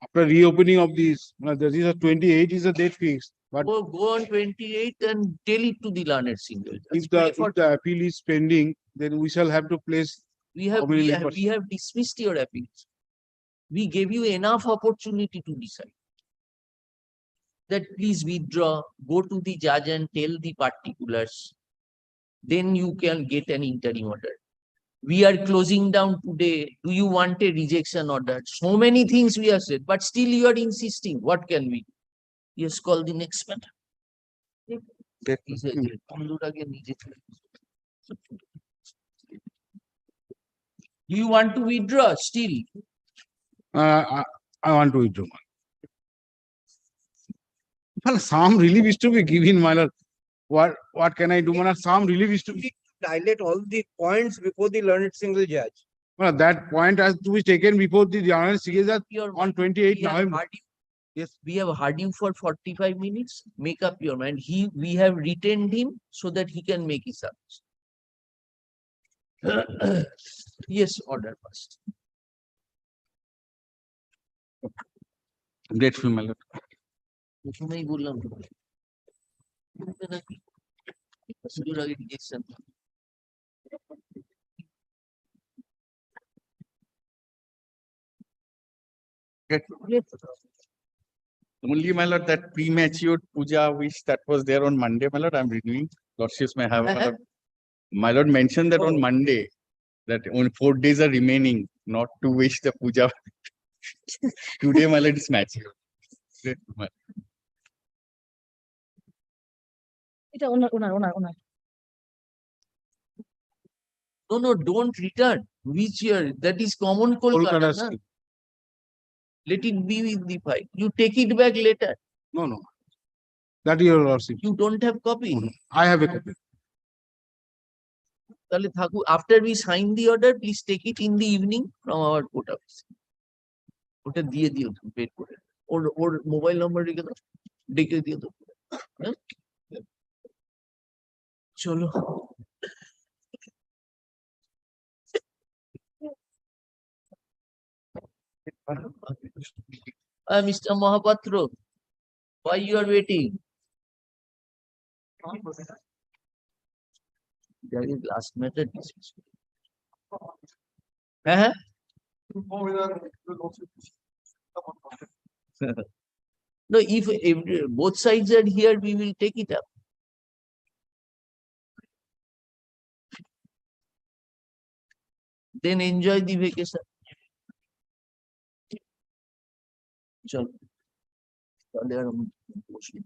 After reopening of these, there is a 28 is a date fixed. But Go on 28 and tell it to the learned single judge. if the appeal is pending, then we shall have to place. We have dismissed your appeal. We gave you enough opportunity to decide. That please withdraw, go to the judge and tell the particulars. Then you can get an interim order. We are closing down today. Do you want a rejection order? So many things we have said, but still you are insisting. What can we do? Yes, call the next matter. Do you want to withdraw still? I want to withdraw. Well, some relief is to be given, my lord. what can I do? Man, some relief is to be, Dilate all the points before the learned single judge. that point has to be taken before the general CSR Your on mind. 28 We have November. heard you. Yes, we have heard you for 45 minutes. Make up your mind. We have retained him so that he can make his answer. Yes, order first. Grateful, my lord. প্রথমেই বললাম তো। বুঝতে নাকি? শুরুর আগে rejection। Only, my lord, that premature puja which that was there on Monday, my lord, I'm renewing. Lordships may have, my lord. My lord mentioned that on Oh. Monday, that only 4 days are remaining, not to wish the puja. Today, my lord, is matching. Grateful, my lord. এটা ওনার No, don't return. Which year? That is common Kolkata. Kolkata Na? scheme. Let it be with the file. You take it back later. No. That your lordship. You don't have copy. I have a copy. তাহলে থাকুক, after we sign the order, please take it in the evening from our court office. ওটা দিয়ে দিও বের করে। ওর mobile number রেখে দাও, ডেকে দিও তো। হ্যাঁ? চলো। Mr. Mahapatra, why you are waiting? There is last matter discussion. No, if both sides are here, we will take it up. Then enjoy the vacation. চলো তাহলে আর আমি বসে